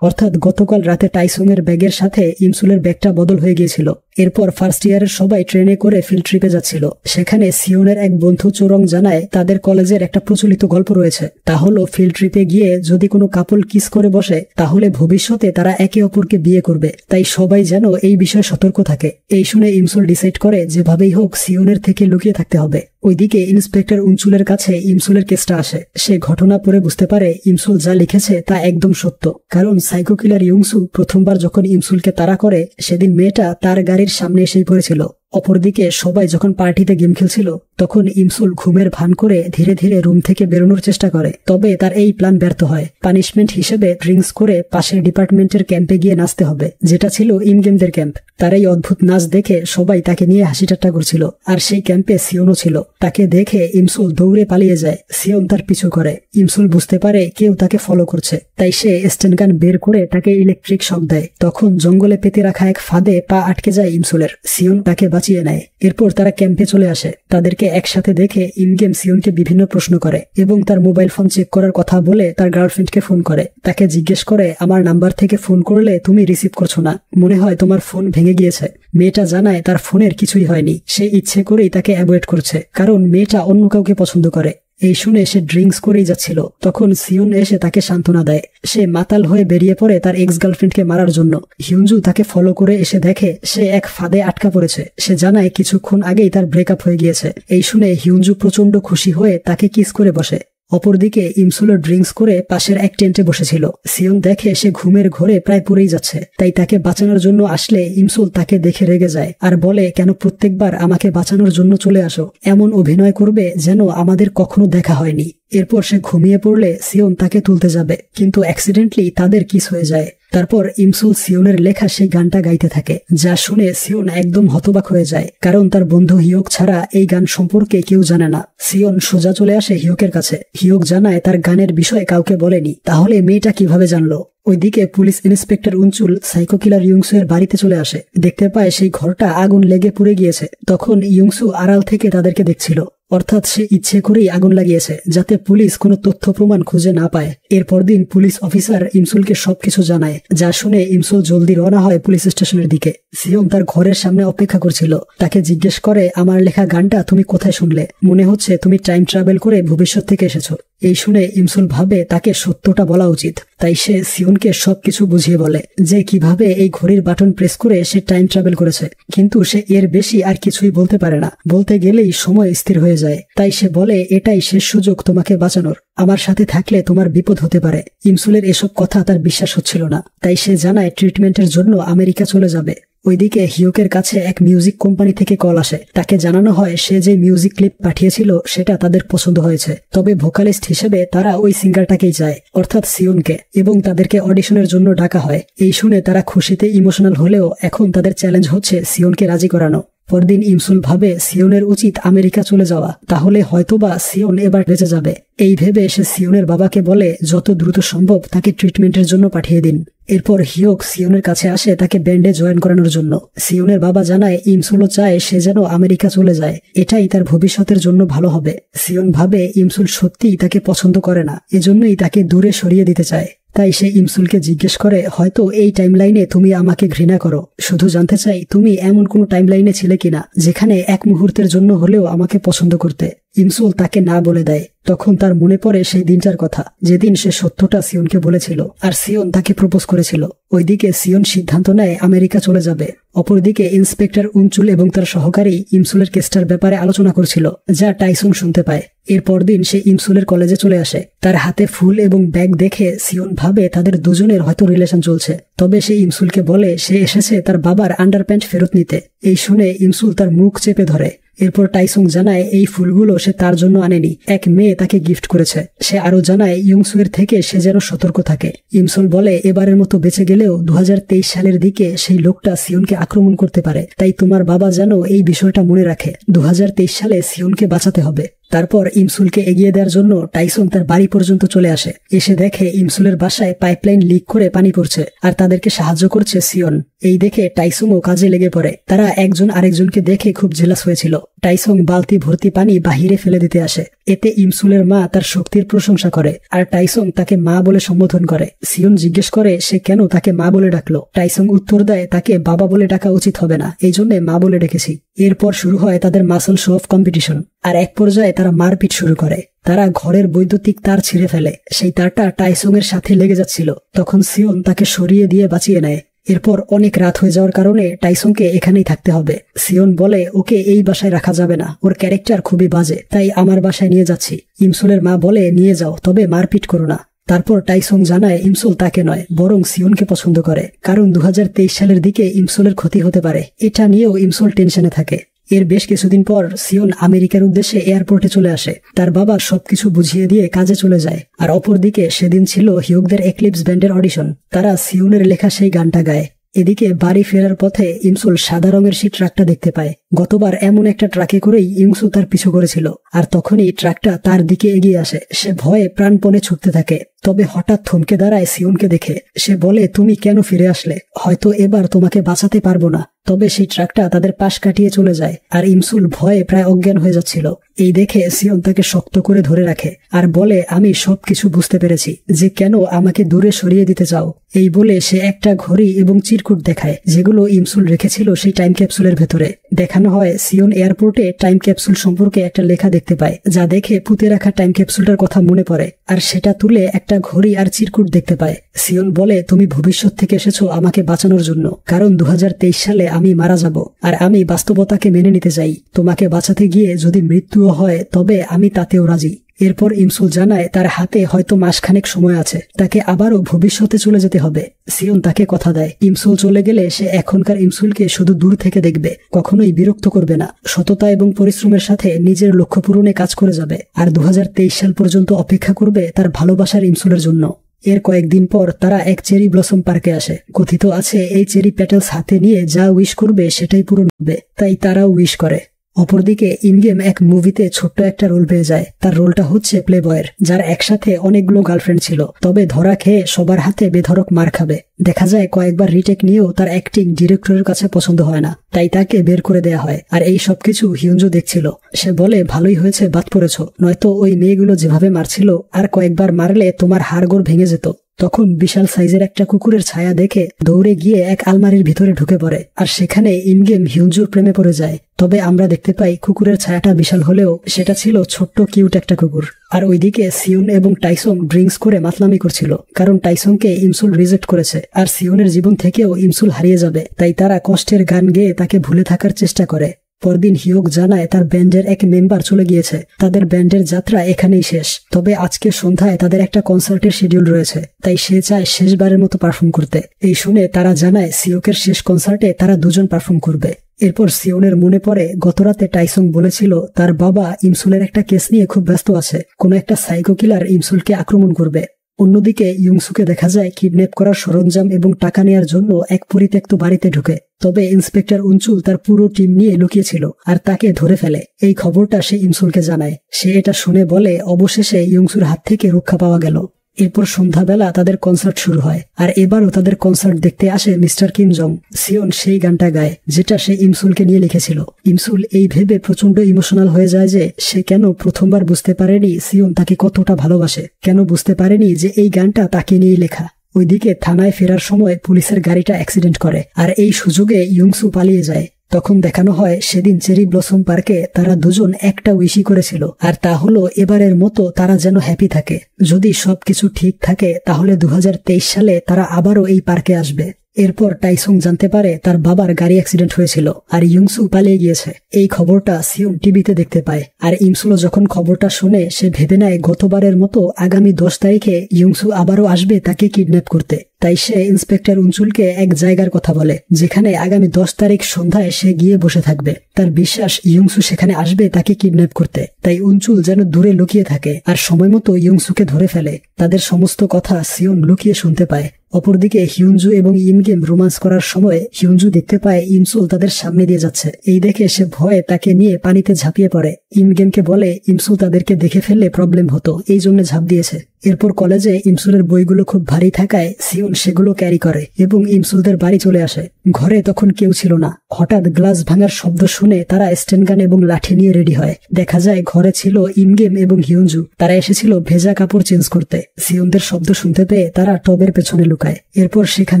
অর্থাৎ গতকাল রাতে টাইসং এর ব্যাগের সাথে ইমসুলের ব্যাগটা বদল হয়ে গিয়েছিল। এরপর ফার্স্ট ইয়ারের সবাই ট্রেনে করে ফিল্ড ট্রিপে যাচ্ছিল। সেখানে সিওনের এক বন্ধু চোরং জানায় তাদের কলেজের একটা প্রচলিত গল্প রয়েছে, তা হলো ফিল্ড ট্রিপে গিয়ে যদি কোনো কাপল কিস করে বসে তাহলে ভবিষ্যতে তারা একে অপরকে বিয়ে করবে। তাই সবাই যেন এই বিষয়ে সতর্ক থাকে। এই শুনে ইমসুল ডিসাইড করে যেভাবেই হোক সিওনের থেকে লুকিয়ে থাকতে হবে। ওইদিকে ইন্সপেক্টর উনচুলের কাছে ইমসুলের কেসটা আসে। সে ঘটনা পড়ে বুঝতে পারে ইমসুল যা লিখেছে তা একদম সত্য। কারণ সাইকো কিলার ইয়ংসু প্রথমবার যখন ইমসুলকে তাড়া করে সেদিন মেয়েটা তার গাড়ির সামনে এসেই পড়েছিল। অপরদিকে সবাই যখন পার্টিতে গেম খেলছিল তখন ইমসুল ঘুমের ভান করে ধীরে ধীরে রুম থেকে বেরোনোর চেষ্টা করে। তবে তার এই প্ল্যান ব্যর্থ হয়। পানিশমেন্ট হিসেবে ড্রিঙ্কস করে পাশের ডিপার্টমেন্টের ক্যাম্পে গিয়ে নাচতে হবে, যেটা ছিল ইমগেমদের ক্যাম্প। তার এই অদ্ভুত নাচ দেখে সবাই তাকে নিয়ে হাসি ঠাট্টা করছিল। আর সেই ক্যাম্পে সিওনও ছিল। তাকে দেখে ইমসুল দৌড়ে পালিয়ে যায়। সিওন তার পিছু করে। ইমসুল বুঝতে পারে কেউ তাকে ফলো করছে, তাই সে স্টেনগান বের করে তাকে ইলেকট্রিক শক দেয়। তখন জঙ্গলে পেতে রাখা এক ফাঁদে পা আটকে যায় ইমসুলের। সিওন তাকে বাঁচিয়ে নেয়। এরপর তারা ক্যাম্পে চলে আসে। তাদেরকে দুজনকে একসাথে দেখে ইনগেম সিওনকে বিভিন্ন প্রশ্ন করে এবং তার মোবাইল ফোন চেক করার কথা বলে তার গার্লফ্রেন্ডকে ফোন করে। তাকে জিজ্ঞেস করে, আমার নাম্বার থেকে ফোন করলে তুমি রিসিভ করছো না, মনে হয় তোমার ফোন ভেঙে গিয়েছে। মেয়েটা জানায় তার ফোনের কিছুই হয়নি, সে ইচ্ছে করেই তাকে অ্যাভয়েড করছে, কারণ মেয়েটা অন্য কাউকে পছন্দ করে। এই শুনে সে ড্রিঙ্কস করেই যাচ্ছিল, তখন সিওন এসে তাকে সান্ত্বনা দেয়। সে মাতাল হয়ে বেরিয়ে পড়ে তার এক্স গার্লফ্রেন্ডকে মারার জন্য। হিউনজু তাকে ফলো করে এসে দেখে সে এক ফাঁদে আটকা পড়েছে। সে জানায় কিছুক্ষণ আগেই তার ব্রেকআপ হয়ে গিয়েছে। এই শুনে হিউনজু প্রচন্ড খুশি হয়ে তাকে কিস করে বসে। অপরদিকে ইমসুলও ড্রিঙ্কস করে পাশের এক টেন্টে বসেছিল। সিওন দেখে সে ঘুমের ঘোরে প্রায় পড়েই যাচ্ছে, তাই তাকে বাঁচানোর জন্য আসলে ইমসুল তাকে দেখে রেগে যায় আর বলে, কেন প্রত্যেকবার আমাকে বাঁচানোর জন্য চলে আসো? এমন অভিনয় করবে যেন আমাদের কখনো দেখা হয়নি। এরপর সে ঘুমিয়ে পড়লে সিওন তাকে তুলতে যাবে, কিন্তু অ্যাক্সিডেন্টলি তাদের কিস হয়ে যায়। তারপর ইমসুল সিওনের লেখা সেই গানটা গাইতে থাকে, যা শুনে সিওন একদম হতবাক হয়ে যায়, কারণ তার বন্ধু হিওক ছাড়া এই গান সম্পর্কে কেউ জানে না। সিওন সোজা চলে আসে হিয়কের কাছে। হিওক জানায় তার গানের বিষয়ে কাউকে বলেনি, তাহলে মেয়েটা কিভাবে জানলো? ওইদিকে পুলিশ ইন্সপেক্টর উনচুল সাইকো কিলার ইয়ংসু এর বাড়িতে চলে আসে। দেখতে পায় সেই ঘরটা আগুন লেগে পুড়ে গিয়েছে। তখন ইয়ংসু আড়াল থেকে তাদেরকে দেখছিল, অর্থাৎ সে ইচ্ছে করেই আগুন লাগিয়েছে যাতে পুলিশ কোনো তথ্য প্রমাণ খুঁজে না পায়। এরপর দিন পুলিশ অফিসার ইমসুলকে সবকিছু জানায়, যা শুনে ইমসুল জলদি রওনা হয় পুলিশ স্টেশনের দিকে। সিওন তার ঘরের সামনে অপেক্ষা করছিল। তাকে জিজ্ঞেস করে, আমার লেখা গানটা তুমি কোথায় শুনলে? মনে হচ্ছে তুমি টাইম ট্রাভেল করে ভবিষ্যৎ থেকে এসেছো। এই শুনে ইমসুল ভাবে তাকে সত্যটা বলা উচিত, তাই সে সিওনকে সবকিছু বুঝিয়ে বলে যে কিভাবে এই ঘড়ির বাটন প্রেস করে সে টাইম ট্রাভেল করেছে, কিন্তু সে এর বেশি আর কিছুই বলতে পারে না। বলতে গেলেই সময় স্থির হয়ে যায়। তাই সে বলে, এটাই শেষ সুযোগ তোমাকে বাঁচানোর, আমার সাথে থাকলে তোমার বিপদ হতে পারে। ইমসুলের এসব কথা তার বিশ্বাস হচ্ছিল না, তাই সে জানায় ট্রিটমেন্টের জন্য আমেরিকা চলে যাবে। ওইদিকে হিয়কের কাছে এক মিউজিক কোম্পানি থেকে কল আসে। তাকে জানানো হয় সে যে মিউজিক ক্লিপ পাঠিয়েছিল সেটা তাদের পছন্দ হয়েছে, তবে ভোকালিস্ট হিসেবে তারা ওই সিঙ্গারটাকেই চায়, অর্থাৎ সিওনকে, এবং তাদেরকে অডিশনের জন্য ডাকা হয়। এই শুনে তারা খুশিতে ইমোশনাল হলেও এখন তাদের চ্যালেঞ্জ হচ্ছে সিওনকে রাজি করানো। পরদিন ইমসুল ভাবে সিওনের উচিত আমেরিকা চলে যাওয়া, তাহলে হয়তোবা সিওন এবার বেঁচে যাবে। এই ভেবে সে সিওনের বাবাকে বলে যত দ্রুত সম্ভব তাকে ট্রিটমেন্টের জন্য পাঠিয়ে দিন। এরপর হিওক সিওনের কাছে আসে তাকে ব্যান্ডে জয়েন করানোর জন্য। সিওনের বাবা জানায় ইমসুলও চায় সে যেন আমেরিকা চলে যায়, এটাই তার ভবিষ্যতের জন্য ভালো হবে। সিওন ভাবে ইমসুল সত্যিই তাকে পছন্দ করে না, এজন্যই তাকে দূরে সরিয়ে দিতে চায়। তাই সে ইমসুলকে জিজ্ঞেস করে, হয়তো এই টাইমলাইনে তুমি আমাকে ঘৃণা করো, শুধু জানতে চাই তুমি এমন কোন টাইমলাইনে ছিলে কিনা যেখানে এক মুহূর্তের জন্য হলেও আমাকে পছন্দ করতে। ইমসুল তাকে না বলে দেয়। তখন তার মনে পড়ে সেই দিনটার কথা, যেদিন সে সত্যটা সিওনকে বলেছিল আর সিওন তাকে প্রপোজ করেছিল। ওইদিকে সিওন সিদ্ধান্ত নেয় আমেরিকা চলে যাবে। অপরদিকে ইন্সপেক্টর উনচুল এবং তার সহকারী ইমসুলের কেসটার ব্যাপারে আলোচনা করছিল, যা টাইসুং শুনতে পায়। এরপর দিন সে ইমসুলের কলেজে চলে আসে। তার হাতে ফুল এবং ব্যাগ দেখে সিওন ভাবে তাদের দুজনের হয়তো রিলেশন চলছে, তবে সে ইমসুলকে বলে সে এসেছে তার বাবার আন্ডারপ্যান্ট ফেরত নিতে। এই শুনে ইমসুল তার মুখ চেপে ধরে। এরপর টাইসুং জানায় এই ফুলগুলো সে তার জন্য আনেনি, এক মেয়ে তাকে গিফট করেছে। সে আরো জানায় ইয়ংসুয়ের থেকে সে যেন সতর্ক থাকে। ইমসুল বলে এবারের মতো বেঁচে গেলেও 2023 সালের দিকে সেই লোকটা সিওনকে আক্রমণ করতে পারে, তাই তোমার বাবা যেন এই বিষয়টা মনে রাখে। 2023 সালে সিওনকে বাঁচাতে হবে। তারপর ইমসুলকে এগিয়ে দেওয়ার জন্য টাইসুং তার বাড়ি পর্যন্ত চলে আসে। এসে দেখে ইমসুলের বাসায় পাইপলাইন লিক করে পানি পড়ছে আর তাদেরকে সাহায্য করছে সিওন। এই দেখে টাইসুংও কাজে লেগে পড়ে। তারা একজন আরেকজনকে দেখে খুব জেলাস হয়েছিল। টাইসুং বালতি ভর্তি পানি বাহিরে ফেলে দিতে আসে। এতে ইমসুলের মা তার শক্তির প্রশংসা করে আর টাইসুং তাকে মা বলে সম্বোধন করে। সিওন জিজ্ঞেস করে সে কেন তাকে মা বলে ডাকলো। টাইসুং উত্তর দেয় তাকে বাবা বলে ডাকা উচিত হবে না, এই জন্য মা বলে ডেকেছি। এরপর শুরু হয় তাদের মাসল শো অফ কম্পিটিশন, আর এক পর্যায়ে তারা মারপিট শুরু করে। তারা ঘরের বৈদ্যুতিক তার ছিঁড়ে ফেলে। সেই তারটা টাইসুং এর সাথে লেগে যাচ্ছিল। তখন সিওন তাকে সরিয়ে দিয়ে বাঁচিয়ে নেয়। এরপর অনেক রাত হয়ে যাওয়ার কারণে টাইসুংকে এখানেই থাকতে হবে। সিওন বলে ওকে এই বাসায় রাখা যাবে না, ওর ক্যারেক্টার খুবই বাজে, তাই আমার বাসায় নিয়ে যাচ্ছি। ইমসুলের মা বলে নিয়ে যাও, তবে মারপিট করো না। তারপর টাইসুং জানায় ইমসুল তাকে নয় বরং সিওনকে পছন্দ করে, কারণ 2023 সালের দিকে ইমসুলের ক্ষতি হতে পারে। এটা নিয়েও ইমসুল টেনশনে থাকে। এর বেশ কিছুদিন পর সিওন আমেরিকার উদ্দেশ্যে এয়ারপোর্টে চলে আসে। তার বাবা সবকিছু বুঝিয়ে দিয়ে কাজে চলে যায়। আর অপরদিকে সেদিন ছিল হিউকদের এক্লিপস ব্যান্ডের অডিশন। তারা সিওনের লেখা সেই গানটা গায়। এদিকে বাড়ি ফেরার পথে ইমসুল সাদা রঙের সেই ট্রাকটা দেখতে পায়। গতবার এমন একটা ট্রাকে করেই ইংসু তার পিছু করেছিল, আর তখনই ট্রাকটা তার দিকে এগিয়ে আসে। সে ভয়ে প্রাণপণে ছুটতে থাকে, তবে হঠাৎ থমকে দাঁড়ায় সিওনকে দেখে। সে বলে, তুমি কেন ফিরে আসলে? হয়তো এবার তোমাকে বাঁচাতে পারবো না। তবে সেই ট্রাকটা তাদের পাশ কাটিয়ে চলে যায়, আর ইমসুল ভয়ে প্রায় অজ্ঞান হয়ে যাচ্ছিল। এই দেখে সিওন তাকে শক্ত করে ধরে রাখে আর বলে, আমি সবকিছু বুঝতে পেরেছি যে কেন আমাকে দূরে সরিয়ে দিতে চাও। এই বলে সে একটা ঘড়ি এবং চিরকুট দেখায়, যেগুলো ইমসুল রেখেছিল সেই টাইম ক্যাপসুলের ভেতরে। দেখানো হয় সিওন এয়ারপোর্টে টাইম ক্যাপসুল সম্পর্কে একটা লেখা দেখতে পায়, যা দেখে পুঁতে রাখা টাইম ক্যাপসুলটার কথা মনে পড়ে, আর সেটা তুলে একটা ঘড়ি আর চিরকুট দেখতে পায়। সিওন বলে, তুমি ভবিষ্যৎ থেকে এসেছো আমাকে বাঁচানোর জন্য, কারণ 2023 সালে আমি মারা যাব, আর আমি বাস্তবতাকে মেনে নিতে চাই। তোমাকে বাঁচাতে গিয়ে যদি মৃত্যুও হয় তবে আমি তাতেও রাজি। এরপর ইমসুল জানায় তার হাতে হয়তো মাসখানেক সময় আছে, তাকে আবারও ভবিষ্যতে চলে যেতে হবে। সিওন তাকে কথা দেয়, ইমসুল চলে গেলে সে এখনকার ইমসুলকে শুধু দূর থেকে দেখবে, কখনোই বিরক্ত করবে না। সততা এবং পরিশ্রমের সাথে নিজের লক্ষ্য পূরণে কাজ করে যাবে, আর 2023 সাল পর্যন্ত অপেক্ষা করবে তার ভালোবাসার ইমসুলের জন্য। এর কয়েকদিন পর তারা এক চেরি ব্লসম পার্কে আসে। কথিত আছে এই চেরি প্যাটেলস হাতে নিয়ে যা উইশ করবে সেটাই পূরণ হবে, তাই তারাও উইশ করে। অপরদিকে ইনগেম এক মুভিতে ছোট্ট একটা রোল পেয়ে যায়। তার রোলটা হচ্ছে প্লে বয়ের, যার একসাথে অনেকগুলো গার্লফ্রেন্ড ছিল, তবে ধরা খেয়ে সবার হাতে বেধড়ক মার খাবে। দেখা যায় কয়েকবার রিটেক নিয়েও তার অ্যাক্টিং ডিরেক্টরের কাছে পছন্দ হয় না, তাই তাকে বের করে দেয়া হয়। আর এই সবকিছু হিউনজো দেখছিল। সে বলে, ভালোই হয়েছে বাদ পড়েছ, নয়তো ওই মেয়েগুলো যেভাবে মারছিল আর কয়েকবার মারলে তোমার হাড়গোড় ভেঙে যেত। তখন বিশাল সাইজের একটা কুকুরের ছায়া দেখে দৌড়ে গিয়ে এক আলমারির ভিতরে ঢুকে পড়ে, আর সেখানে ইনগেম হিউনজোর প্রেমে পড়ে যায়। তবে আমরা দেখতে পাই কুকুরের ছায়াটা বিশাল হলেও সেটা ছিল ছোট্ট কিউট একটা কুকুর। আর ওইদিকে সিওন এবং টাইসং ড্রিঙ্কস করে মাতলামি করছিল, কারণ টাইসংকে ইমসুল রিজেক্ট করেছে, আর সিওনের জীবন থেকেও ইমসুল হারিয়ে যাবে, তাই তারা কষ্টের গান গেয়ে তাকে ভুলে থাকার চেষ্টা করে। পরদিন হিওক জানায় তার ব্যান্ডের এক মেম্বার চলে গিয়েছে, তাদের ব্যান্ডের যাত্রা এখানেই শেষ। তবে আজকে সন্ধ্যায় তাদের একটা কনসার্টের শিডিউল রয়েছে, তাই সে চায় শেষবারের মতো পারফর্ম করতে। এই শুনে তারা জানায় সিওকের শেষ কনসার্টে তারা দুজন পারফর্ম করবে। এরপর সিওনের মনে পড়ে গতরাতে টাইসং বলেছিল তার বাবা ইমসুলের একটা কেস নিয়ে খুব ব্যস্ত আছে, কোনো একটা সাইকো কিলার ইমসুলকে আক্রমণ করবে। অন্যদিকে ইউংসুকে দেখা যায় কিডন্যাপ করার সরঞ্জাম এবং টাকা নেয়ার জন্য এক পরিত্যক্ত বাড়িতে ঢুকে। তবে ইন্সপেক্টর উনচুল তার পুরো টিম নিয়ে লুকিয়েছিল আর তাকে ধরে ফেলে। এই খবরটা সে ইমসুলকে জানায়। সে এটা শুনে বলে, অবশেষে ইউংসুর হাত থেকে রক্ষা পাওয়া গেল। এরপর সন্ধ্যাবেলা তাদের কনসার্ট শুরু হয়, আর এবারও তাদের কনসার্ট দেখতে আসে মিস্টার কিম জং। সিওন সেই গানটা গায় যেটা সে ইমসুলকে নিয়ে লিখেছিল। ইমসুল এই ভেবে প্রচন্ড ইমোশনাল হয়ে যায় যে সে কেন প্রথমবার বুঝতে পারেনি সিওন তাকে কতটা ভালোবাসে, কেন বুঝতে পারেনি যে এই গানটা তাকে নিয়ে লেখা। ওইদিকে থানায় ফেরার সময় পুলিশের গাড়িটা অ্যাক্সিডেন্ট করে, আর এই সুযোগে ইউংসু পালিয়ে যায়। তখন দেখানো হয় সেদিন চেরি ব্লসম পার্কে তারা দুজন একটা উইশই করেছিল, আর তা হলো এবারের মতো তারা যেন হ্যাপি থাকে। যদি সবকিছু ঠিক থাকে তাহলে 2023 সালে তারা আবারও এই পার্কে আসবে। এরপর টাইসং জানতে পারে তার বাবার গাড়ি অ্যাক্সিডেন্ট হয়েছিল আর ইউংসু পালিয়ে গিয়েছে। এই খবরটা সিওন টিভিতে দেখতে পায়, আর ইমসুলো যখন খবরটা শুনে সে ভেবে নেয় গতবারের মতো আগামী 10 তারিখে ইউংসু আবারও আসবে তাকে কিডন্যাপ করতে। তাই সে ইন্সপেক্টর উনচুলকে এক জায়গার কথা বলে যেখানে আগামী 10 তারিখ সন্ধ্যায় সে গিয়ে বসে থাকবে। তার বিশ্বাস ইউংসু সেখানে আসবে তাকে কিডন্যাপ করতে, তাই উনচুল যেন দূরে লুকিয়ে থাকে আর সময় মতো ইউংসুকে ধরে ফেলে। তাদের সমস্ত কথা সিওন লুকিয়ে শুনতে পায়। অপরদিকে হিউনজু এবং ইমগেম রোমান্স করার সময় হিউনজু দেখতে পায় ইমসুল তাদের সামনে দিয়ে যাচ্ছে। এই দেখে সে ভয়ে তাকে নিয়ে পানিতে ঝাঁপিয়ে পড়ে। ইমগেমকে বলে ইমসুল তাদেরকে দেখে ফেললে প্রবলেম হতো, এই জন্য ঝাঁপ দিয়েছে। এরপর কলেজে ইমসুলের বইগুলো খুব ভারী থাকায় সিওন সেগুলো ক্যারি করে এবং ইমসুলদের বাড়ি চলে আসে। ঘরে তখন কেউ ছিল না। হঠাৎ গ্লাস ভাঙার শব্দ শুনে তারা স্টেনগান এবং লাঠি নিয়ে রেডি হয়। দেখা যায় ঘরে ছিল ইমগেম এবং হিউনজু। তারা এসেছিল ভেজা কাপড় চেঞ্জ করতে। সিওনদের শব্দ শুনতে পেয়ে তারা টবের পেছনে লুকায়। এরপর সেখান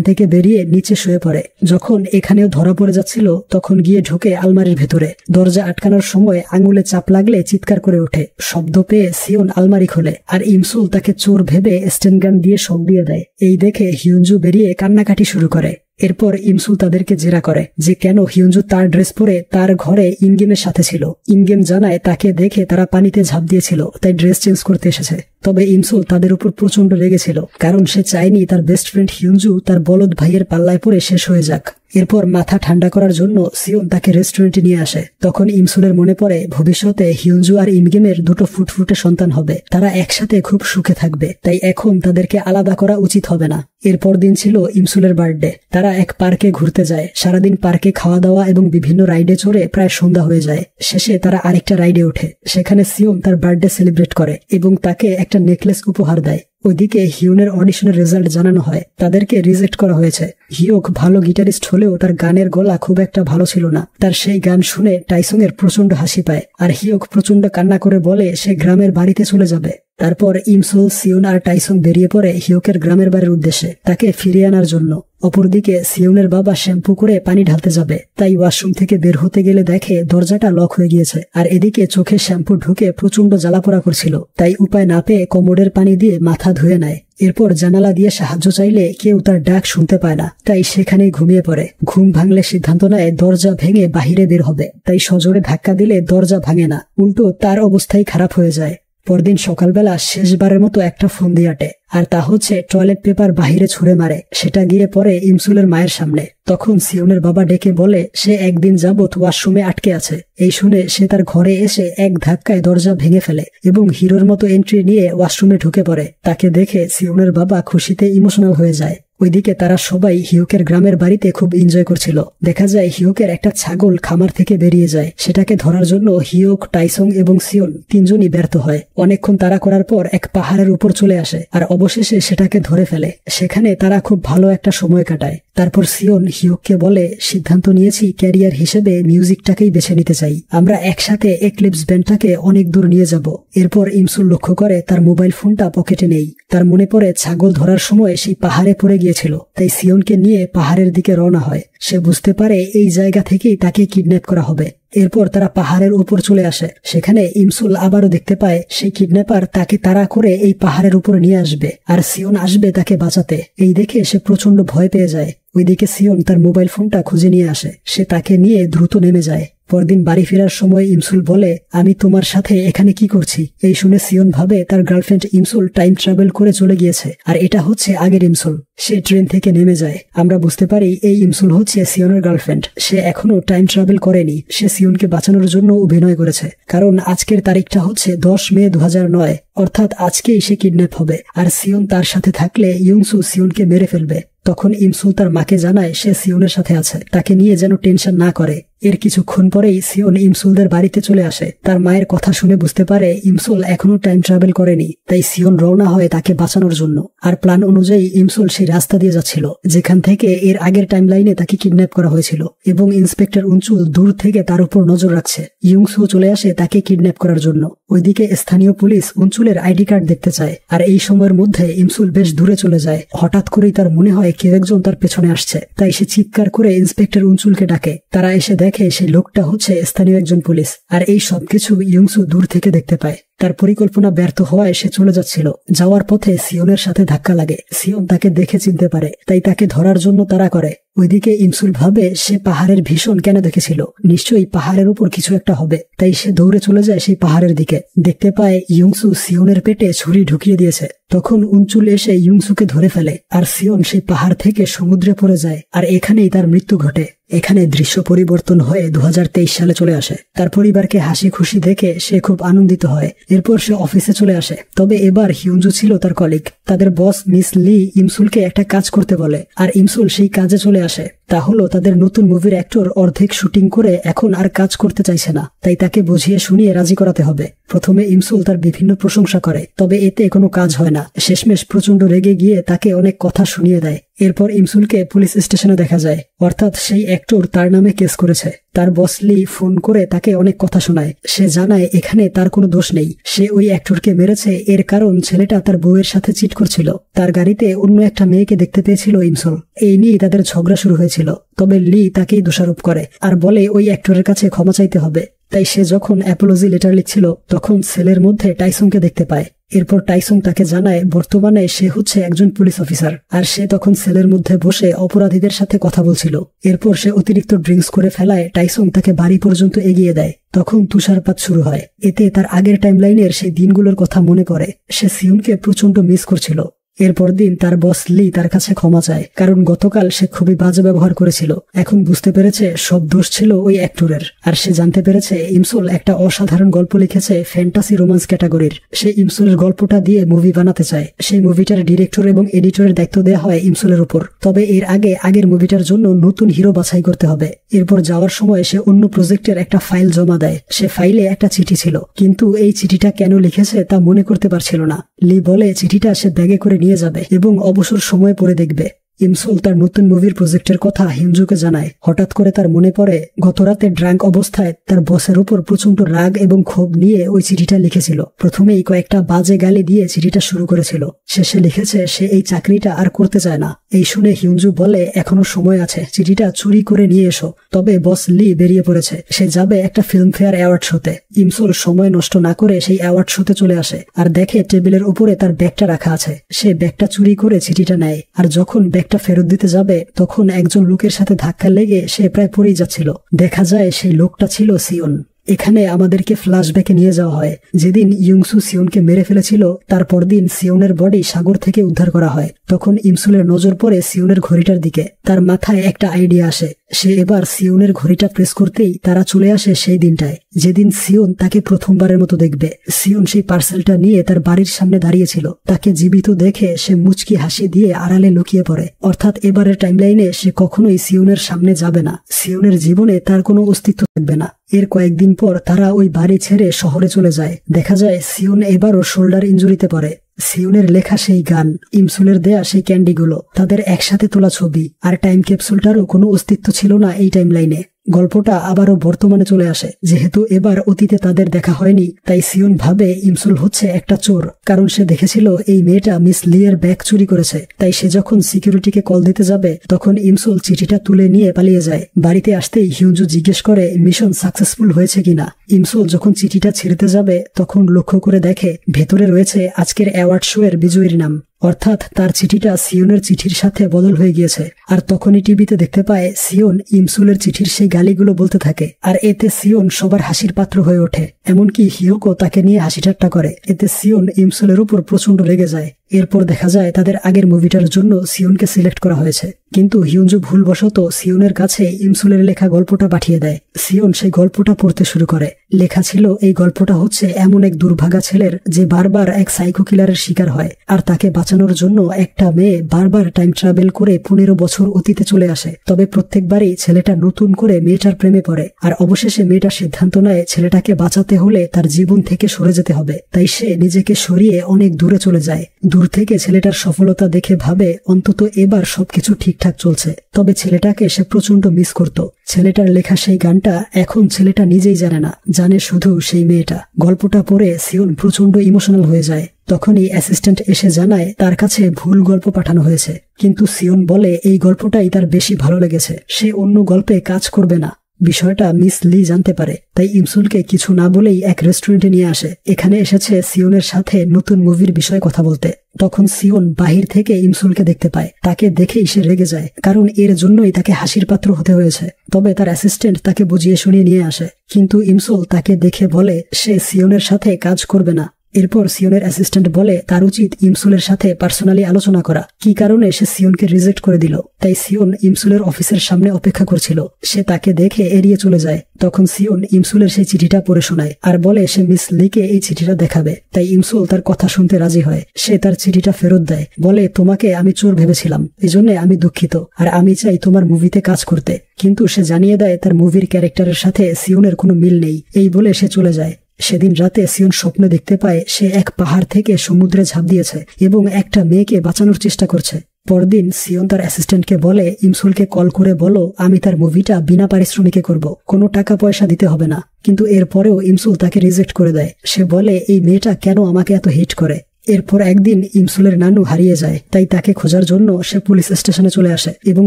থেকে বেরিয়ে নিচে শুয়ে পড়ে। যখন এখানেও ধরা পড়ে যাচ্ছিল তখন গিয়ে ঢোকে আলমারির ভেতরে। দরজা আটকানোর সময় আঙুলে চাপ লাগলে চিৎকার করে ওঠে। শব্দ পেয়ে সিওন আলমারি খোলে, আর ইমসুল তাকে চোর ভেবে স্টেনগান দিয়ে শক দিয়ে দেয়। এই দেখে হিউনজু বেরিয়ে কান্নাকাটি শুরু করে। এরপর ইমসুল তাদেরকে জেরা করে যে কেন হিউনজু তার ড্রেস পরে তার ঘরে ইনগেমের সাথে ছিল। ইনগেম জানায় তাকে দেখে তারা পানিতে ঝাঁপ দিয়েছিল, তাই ড্রেস চেঞ্জ করতে এসেছে। তবে ইমসুল তাদের উপর প্রচন্ড রেগেছিল, কারণ সে চায়নি তার বেস্ট ফ্রেন্ড হিউনজু তার বলদ ভাইয়ের পাল্লায় পড়ে শেষ হয়ে যাক। এরপর মাথা ঠান্ডা করার জন্য সিওন তাকে রেস্টুরেন্টে নিয়ে আসে। তখন ইমসুলের মনে পড়ে ভবিষ্যতে হিউনজু আর ইমগেমের দুটো ফুটফুটে সন্তান হবে, তারা একসাথে খুব সুখে থাকবে, তাই এখন তাদেরকে আলাদা করা উচিত হবে না। এরপর দিন ছিল ইমসুলের বার্থডে। তারা এক পার্কে ঘুরতে যায়। সারাদিন পার্কে খাওয়া দাওয়া এবং বিভিন্ন রাইডে চড়ে প্রায় সন্ধ্যা হয়ে যায়। শেষে তারা আরেকটা রাইডে ওঠে। সেখানে সিওন তার বার্থডে সেলিব্রেট করে এবং তাকে একটা নেকলেস উপহার দেয়। ওইদিকে হিউনের অডিশনের রেজাল্ট জানানো হয়, তাদেরকে রিজেক্ট করা হয়েছে। হিওক ভালো গিটারিস্ট হলেও তার গানের গলা খুব একটা ভালো ছিল না। তার সেই গান শুনে টাইসং এর প্রচন্ড হাসি পায়, আর হিওক প্রচন্ড কান্না করে বলে সে গ্রামের বাড়িতে চলে যাবে। তারপর ইমসুল, সিওন আর টাইসং বেরিয়ে পড়ে হিউকের গ্রামের বাড়ির উদ্দেশ্যে, তাকে ফিরিয়ে আনার জন্য। অপরদিকে সিওনের বাবা শ্যাম্পু করে পানি ঢালতে যাবে, তাই ওয়াশরুম থেকে বের হতে গেলে দেখে দরজাটা লক হয়ে গিয়েছে। আর এদিকে চোখে শ্যাম্পু ঢুকে প্রচন্ড জ্বালাপোড়া করছিল, তাই উপায় না পেয়ে কোমরের পানি দিয়ে মাথা ধুয়ে নেয়। এরপর জানালা দিয়ে সাহায্য চাইলে কেউ তার ডাক শুনতে পায় না, তাই সেখানেই ঘুমিয়ে পড়ে। ঘুম ভাঙলে সিদ্ধান্ত নেয় দরজা ভেঙে বাহিরে বের হবে, তাই সজোরে ধাক্কা দিলে দরজা ভাঙে না, উল্টো তার অবস্থাই খারাপ হয়ে যায়। পরদিন সকালবেলা শেষবারের মতো একটা ফোন দিয়ে আটে, আর তা হচ্ছে টয়লেট পেপার বাহিরে ছুঁড়ে মারে। সেটা গিয়ে পড়ে ইমসুলের মায়ের সামনে। তখন সিওনের বাবা ডেকে বলে সে একদিন যাবৎ ওয়াশরুমে আটকে আছে। এই শুনে সে তার ঘরে এসে এক ধাক্কায় দরজা ভেঙে ফেলে এবং হিরোর মতো এন্ট্রি নিয়ে ওয়াশরুমে ঢুকে পড়ে। তাকে দেখে সিওনের বাবা খুশিতে ইমোশনাল হয়ে যায়। ওইদিকে তারা সবাই হিউকের গ্রামের বাড়িতে খুব এনজয় করছিল। দেখা যায় হিউকের একটা ছাগল খামার থেকে বেরিয়ে যায়। সেটাকে ধরার জন্য হিউক, টাইসং এবং সিওন তিনজনই ব্যর্থ হয়। অনেকক্ষণ তাড়া করার পর এক পাহাড়ের উপর চলে আসে আর অবশেষে সেটাকে ধরে ফেলে। সেখানে তারা খুব ভালো একটা সময় কাটায়। তারপর সিওন হিউককে বলে সিদ্ধান্ত নিয়েছি ক্যারিয়ার হিসেবে মিউজিকটাকেই বেছে নিতে চাই, আমরা একসাথে এক্লিপস ব্যান্ডটাকে অনেক দূর নিয়ে যাব। এরপর ইমসুল লক্ষ্য করে তার মোবাইল ফোনটা পকেটে নেই। তার মনে পড়ে ছাগল ধরার সময় সেই পাহাড়ে পড়ে গিয়েছিল, তাই সিওনকে নিয়ে পাহাড়ের দিকে রওনা হয়। সে বুঝতে পারে এই জায়গা থেকেই তাকে কিডন্যাপ করা হবে। এরপর তারা পাহাড়ের উপর চলে আসে। সেখানে ইমসুল আবারও দেখতে পায় সেই কিডন্যাপার তাকে তাড়া করে এই পাহাড়ের উপর নিয়ে আসবে আর সিওন আসবে তাকে বাঁচাতে। এই দেখে সে প্রচন্ড ভয় পেয়ে যায়। ওইদিকে সিওন তার মোবাইল ফোনটা খুঁজে নিয়ে আসে। সে তাকে নিয়ে দ্রুত নেমে যায়। পরদিন বাড়ি ফেরার সময় ইমসুল বলে আমি তোমার সাথে এখানে কি করছি। এই শুনে সিওন ভাবে তার গার্লফ্রেন্ড ইমসুল টাইম ট্রাভেল করে চলে গিয়েছে আর এটা হচ্ছে আগের ইমসুল। সে ট্রেন থেকে নেমে যায়। আমরা বুঝতে পারি এই ইমসুল হচ্ছে সিওনের গার্লফ্রেন্ড। সে এখনো টাইম ট্রাভেল করেনি, সে সিওনকে বাঁচানোর জন্য অভিনয় করেছে। কারণ আজকের তারিখটা হচ্ছে 10 মে 2009, অর্থাৎ আজকেই সে কিডন্যাপ হবে। আর সিওন তার সাথে থাকলে ইয়ংসু সিওনকে মেরে ফেলবে। তখন ইমসুল তার মাকে জানায় সে সিওনের সাথে আছে, তাকে নিয়ে যেন টেনশন না করে। এর কিছুক্ষণ পরেই সিওন ইমসুলদের বাড়িতে চলে আসে। তার মায়ের কথা শুনে বুঝতে পারে ইমসুল এখনো টাইম ট্রাভেল করেনি, তাই সিওন রওনা হয় তাকে বাঁচানোর জন্য। আর প্ল্যান অনুযায়ী ইমসুল সেই রাস্তা দিয়ে যাচ্ছিল যেখান থেকে এর আগের টাইম লাইনে তাকে কিডন্যাপ করা হয়েছিল, এবং ইন্সপেক্টর উনচুল দূর থেকে তার উপর নজর রাখছে। ইয়ংসু চলে আসে তাকে কিডন্যাপ করার জন্য। ওইদিকে স্থানীয় পুলিশ উনচুলের আইডি কার্ড দেখতে চায়। আর এই সময়ের মধ্যে ইমসুল বেশ দূরে চলে যায়। হঠাৎ করেই তার মনে হয় কেউ একজন তার পেছনে আসছে, তাই সে চিৎকার করে ইন্সপেক্টর উনচুলকে ডাকে। তারা এসে দেখে সেই লোকটা হচ্ছে স্থানীয় একজন পুলিশ। আর এই সবকিছু ইয়ংসু দূর থেকে দেখতে পায়। তার পরিকল্পনা ব্যর্থ হওয়ায় সে চলে যাচ্ছিল। যাওয়ার পথে সিওনের সাথে ধাক্কা লাগে। সিওন তাকে দেখে চিনতে পারে, তাই তাকে ধরার জন্য তাড়া করে। ওইদিকে ইমসুল ভাবে সে পাহাড়ের ভীষণ কেন দেখেছিল, নিশ্চয়ই পাহাড়ের উপর কিছু একটা হবে, তাই সে দৌড়ে চলে যায় সেই পাহাড়ের দিকে। দেখতে পায় ইয়ংসু সিওনের পেটে ছুরি ঢুকিয়ে দিয়েছে। তখন উনচুল এসে ইয়ংসুকে ধরে ফেলে আর সিওন সেই পাহাড় থেকে সমুদ্রে পড়ে যায় আর এখানেই তার মৃত্যু ঘটে। এখানে দৃশ্য পরিবর্তন হয়ে 2023 সালে চলে আসে। তার পরিবারকে হাসি খুশি দেখে সে খুব আনন্দিত হয়। এরপর সে অফিসে চলে আসে। তবে এবার হিউনজু ছিল তার কলিগ। তাদের বস মিস লি ইমসুলকে একটা কাজ করতে বলে আর ইমসুল সেই কাজে চলে আসে। তা হলো তাদের নতুন মুভির অ্যাক্টর অর্ধেক শুটিং করে এখন আর কাজ করতে চাইছে না, তাই তাকে বুঝিয়ে শুনিয়ে রাজি করাতে হবে। প্রথমে ইমসুল তার বিভিন্ন প্রশংসা করে, তবে এতে কোনো কাজ হয় না। শেষমেশ প্রচন্ড রেগে গিয়ে তাকে অনেক কথা শুনিয়ে দেয়। এরপর ইমসুলকে পুলিশ স্টেশনে দেখা যায়, অর্থাৎ সেই অ্যাক্টর তার নামে কেস করেছে। তার বস লি ফোন করে তাকে অনেক কথা শোনায়। সে জানায় এখানে তার কোনো দোষ নেই, সে ওই অ্যাক্টরকে মেরেছে এর কারণ ছেলেটা তার বউয়ের সাথে চিট করছিল। তার গাড়িতে অন্য একটা মেয়েকে দেখতে পেয়েছিল ইমসুল। এই নিয়ে তাদের ঝগড়া শুরু হয়েছিল। তবে লি তাকেই দোষারোপ করে আর বলে ওই অ্যাক্টরের কাছে ক্ষমা চাইতে হবে। তাই সে যখন অ্যাপোলজি লেটার লিখছিল তখন সেলের মধ্যে টাইসনকে দেখতে পায়। এরপর টাইসন তাকে জানায় বর্তমানে সে হচ্ছে একজন পুলিশ অফিসার, আর সে তখন সেলের মধ্যে বসে অপরাধীদের সাথে কথা বলছিল। এরপর সে অতিরিক্ত ড্রিঙ্কস করে ফেলায় টাইসন তাকে বাড়ি পর্যন্ত এগিয়ে দেয়। তখন তুষারপাত শুরু হয়। এতে তার আগের টাইমলাইনের সেই দিনগুলোর কথা মনে পড়ে। সে সিউনকে প্রচন্ড মিস করছিল। এরপর দিন তার বস লি তার কাছে ক্ষমা চায়, কারণ গতকাল সে খুবই বাজে ব্যবহার করেছিল। এখন বুঝতে পেরেছে সব দোষ ছিল ওই অ্যাক্টরের। আর সে জানতে পেরেছে ইমসুল একটা অসাধারণ গল্প লিখেছে ফ্যান্টাসি রোমান্স ক্যাটাগরির। সে ইমসুলের গল্পটা দিয়ে মুভি বানাতে চায়। সেই মুভিটার ডিরেক্টর এবং এডিটরের দায়িত্ব দেওয়া হয় ইমসুলের উপর। তবে এর আগে আগের মুভিটার জন্য নতুন হিরো বাছাই করতে হবে। এরপর যাওয়ার সময় সে অন্য প্রজেক্টের একটা ফাইল জমা দেয়। সে ফাইলে একটা চিঠি ছিল, কিন্তু এই চিঠিটা কেন লিখেছে তা মনে করতে পারছিল না। লি বলে চিঠিটা সে ব্যাগে করে নিয়ে যাবে এবং অবসর সময় পরে দেখবে। ইমসুল তার নতুন মুভির প্রজেক্টের কথা হিমজুকে জানায়। হঠাৎ করে তার মনে পড়ে গতরাতে ড্রাঙ্ক অবস্থায় তার বসের উপর প্রচন্ড রাগ এবং ক্ষোভ নিয়ে ওই চিঠিটা লিখেছিল। প্রথমেই কয়েকটা বাজে গালি দিয়ে চিঠিটা শুরু করেছিল। শেষে লিখেছে সে এই চাকরিটা আর করতে চায় না। এই শুনে হিমজু বলে এখনো সময় আছে, চিঠিটা চুরি করে নিয়ে এসো। তবে বস লি বেরিয়ে পড়েছে। সে যাবে একটা ফিল্মফেয়ার অ্যাওয়ার্ড শোতে। ইমসুল সময় নষ্ট না করে সেই অ্যাওয়ার্ড শোতে চলে আসে আর দেখে টেবিলের উপরে তার ব্যাগটা রাখা আছে। সে ব্যাগটা চুরি করে চিঠিটা নেয়, আর যখন ব্যাগটা ফেরত দিতে যাবে তখন একজন লোকের সাথে ধাক্কা লেগে সে প্রায় পড়েই যাচ্ছিল। দেখা যায় সেই লোকটা ছিল সিওন। এখানে আমাদেরকে ফ্ল্যাশব্যাকে নিয়ে যাওয়া হয়। যেদিন ইয়ংসু সিওনকে মেরে ফেলেছিল তারপর দিন সিওনের বডি সাগর থেকে উদ্ধার করা হয়। তখন ইমসুলের নজর পড়ে সিওনের ঘড়িটার দিকে। তার মাথায় একটা আইডিয়া আসে। সে এবার সিওনের ঘড়িটা প্রেস করতেই তারা চলে আসে সেই দিনটায় যেদিন সিওন তাকে প্রথমবারের মতো দেখবে। সিওন সেই পার্সেলটা নিয়ে তার বাড়ির সামনে দাঁড়িয়েছিল। তাকে জীবিত দেখে সে মুচকি হাসি দিয়ে আড়ালে লুকিয়ে পড়ে। অর্থাৎ এবারের টাইমলাইনে সে কখনোই সিওনের সামনে যাবে না। সিওনের জীবনে তার কোনো অস্তিত্ব থাকবে না। এর কয়েকদিন পর তারা ওই বাড়ি ছেড়ে শহরে চলে যায়। দেখা যায় সিওন এবারও শোল্ডার ইনজুরিতে পড়ে। সিওনের লেখা সেই গান, ইমসুলের দেয়া সেই ক্যান্ডিগুলো, তাদের একসাথে তোলা ছবি আর টাইম ক্যাপসুলটারও কোনো অস্তিত্ব ছিল না এই টাইমলাইনে। গল্পটা আবারও বর্তমানে চলে আসে। যেহেতু এবার অতীতে তাদের দেখা হয়নি, তাই সিওন ভাবে ইমসুল হচ্ছে একটা চোর, কারণ সে দেখেছিল এই মেয়েটা মিস লি এর ব্যাগ চুরি করেছে। তাই সে যখন সিকিউরিটিকে কল দিতে যাবে তখন ইমসুল চিঠিটা তুলে নিয়ে পালিয়ে যায়। বাড়িতে আসতেই হিউজু জিজ্ঞেস করে মিশন সাকসেসফুল হয়েছে কিনা। ইমসুল যখন চিঠিটা ছিঁড়তে যাবে তখন লক্ষ্য করে দেখে ভেতরে রয়েছে আজকের অ্যাওয়ার্ড শো এর বিজয়ীর নাম। অর্থাৎ তার চিঠিটা সিওনের চিঠির সাথে বদল হয়ে গিয়েছে। আর তখনই টিভিতে দেখতে পায় সিওন ইমসুলের চিঠির সেই গালিগুলো বলতে থাকে। আর এতে সিওন সবার হাসির পাত্র হয়ে ওঠে। এমনকি হিয়োকো তাকে নিয়ে হাসি ঠাট্টা করে। এতে সিওন ইমসুলের উপর প্রচন্ড রেগে যায়। এরপর দেখা যায় তাদের আগের মুভিটার জন্য সিওনকে সিলেক্ট করা হয়েছে, কিন্তু হিউনজু ভুলবশত সিওনের কাছে ইমসুলের লেখা গল্পটা পাঠিয়ে দেয়। সিওন সেই গল্পটা পড়তে শুরু করে। লেখা ছিল এই গল্পটা হচ্ছে এমন এক দুর্ভাগা ছেলের যে বারবার এক সাইকো কিলারের শিকার হয়, আর তাকে বাঁচানোর জন্য একটা মেয়ে বারবার টাইম ট্রাভেল করে 15 বছর অতীতে চলে আসে। তবে প্রত্যেকবারই ছেলেটা নতুন করে মেয়েটার প্রেমে পড়ে, আর অবশেষে মেয়েটা সিদ্ধান্ত নেয় ছেলেটাকে বাঁচাতে হলে তার জীবন থেকে সরে যেতে হবে। তাই সে নিজেকে সরিয়ে অনেক দূরে চলে যায়। দূর থেকে ছেলেটার সফলতা দেখে ভাবে অন্তত এবার সবকিছু ঠিকঠাক চলছে। তবে ছেলেটাকে সে প্রচন্ড মিস করত। ছেলেটার লেখা সেই গানটা এখন ছেলেটা নিজেই জানে না, জানে শুধু সেই মেয়েটা। গল্পটা পড়ে সিওন প্রচন্ড ইমোশনাল হয়ে যায়। তখনই অ্যাসিস্ট্যান্ট এসে জানায় তার কাছে ভুল গল্প পাঠানো হয়েছে, কিন্তু সিওন বলে এই গল্পটাই তার বেশি ভালো লেগেছে, সে অন্য গল্পে কাজ করবে না। বিষয়টা মিস লি জানতে পারে, তাই ইমসুলকে কিছু না বলেই এক রেস্টুরেন্টে নিয়ে আসে। এখানে এসেছে সিওনের সাথে নতুন মুভির বিষয়ে কথা বলতে। তখন সিওন বাহির থেকে ইমসুলকে দেখতে পায়। তাকে দেখেই সে রেগে যায়, কারণ এর জন্যই তাকে হাসির পাত্র হতে হয়েছে। তবে তার অ্যাসিস্ট্যান্ট তাকে বুঝিয়ে শুনিয়ে নিয়ে আসে, কিন্তু ইমসুল তাকে দেখে বলে সে সিওনের সাথে কাজ করবে না। এরপর সিওনের অ্যাসিস্ট্যান্ট বলে তার উচিত ইমসুলের সাথে পার্সোনালি আলোচনা করা, কি কারণে সে সিওনকে রিজেক্ট করে দিল। তাই সিওন ইমসুলের অফিসের সামনে অপেক্ষা করছিল। সে তাকে দেখে এড়িয়ে চলে যায়। তখন সিওন ইমসুলের সেই চিঠিটা পড়ে শোনায় আর বলে সে মিস লিকে এই চিঠিটা দেখাবে। তাই ইমসুল তার কথা শুনতে রাজি হয়। সে তার চিঠিটা ফেরত দেয়, বলে তোমাকে আমি চোর ভেবেছিলাম, এজন্য আমি দুঃখিত, আর আমি চাই তোমার মুভিতে কাজ করতে। কিন্তু সে জানিয়ে দেয় তার মুভির ক্যারেক্টারের সাথে সিওনের কোনো মিল নেই। এই বলে সে চলে যায়। সেদিন রাতে সিওন স্বপ্নে দেখতে পায় সে এক পাহাড় থেকে সমুদ্রে ঝাঁপ দিয়েছে এবং একটা মেয়েকে বাঁচানোর চেষ্টা করছে। পরদিন সিওন তার অ্যাসিস্ট্যান্টকে বলে ইমসুলকে কল করে বলো আমি তার মুভিটা বিনা পারিশ্রমিকে করব, কোনো টাকা পয়সা দিতে হবে না। কিন্তু এরপরেও ইমসুল তাকে রিজেক্ট করে দেয়। সে বলে এই মেয়েটা কেন আমাকে এত হিট করে। এরপর একদিন ইমসুলের নানু হারিয়ে যায়, তাই তাকে খোঁজার জন্য সে পুলিশ স্টেশনে চলে আসে এবং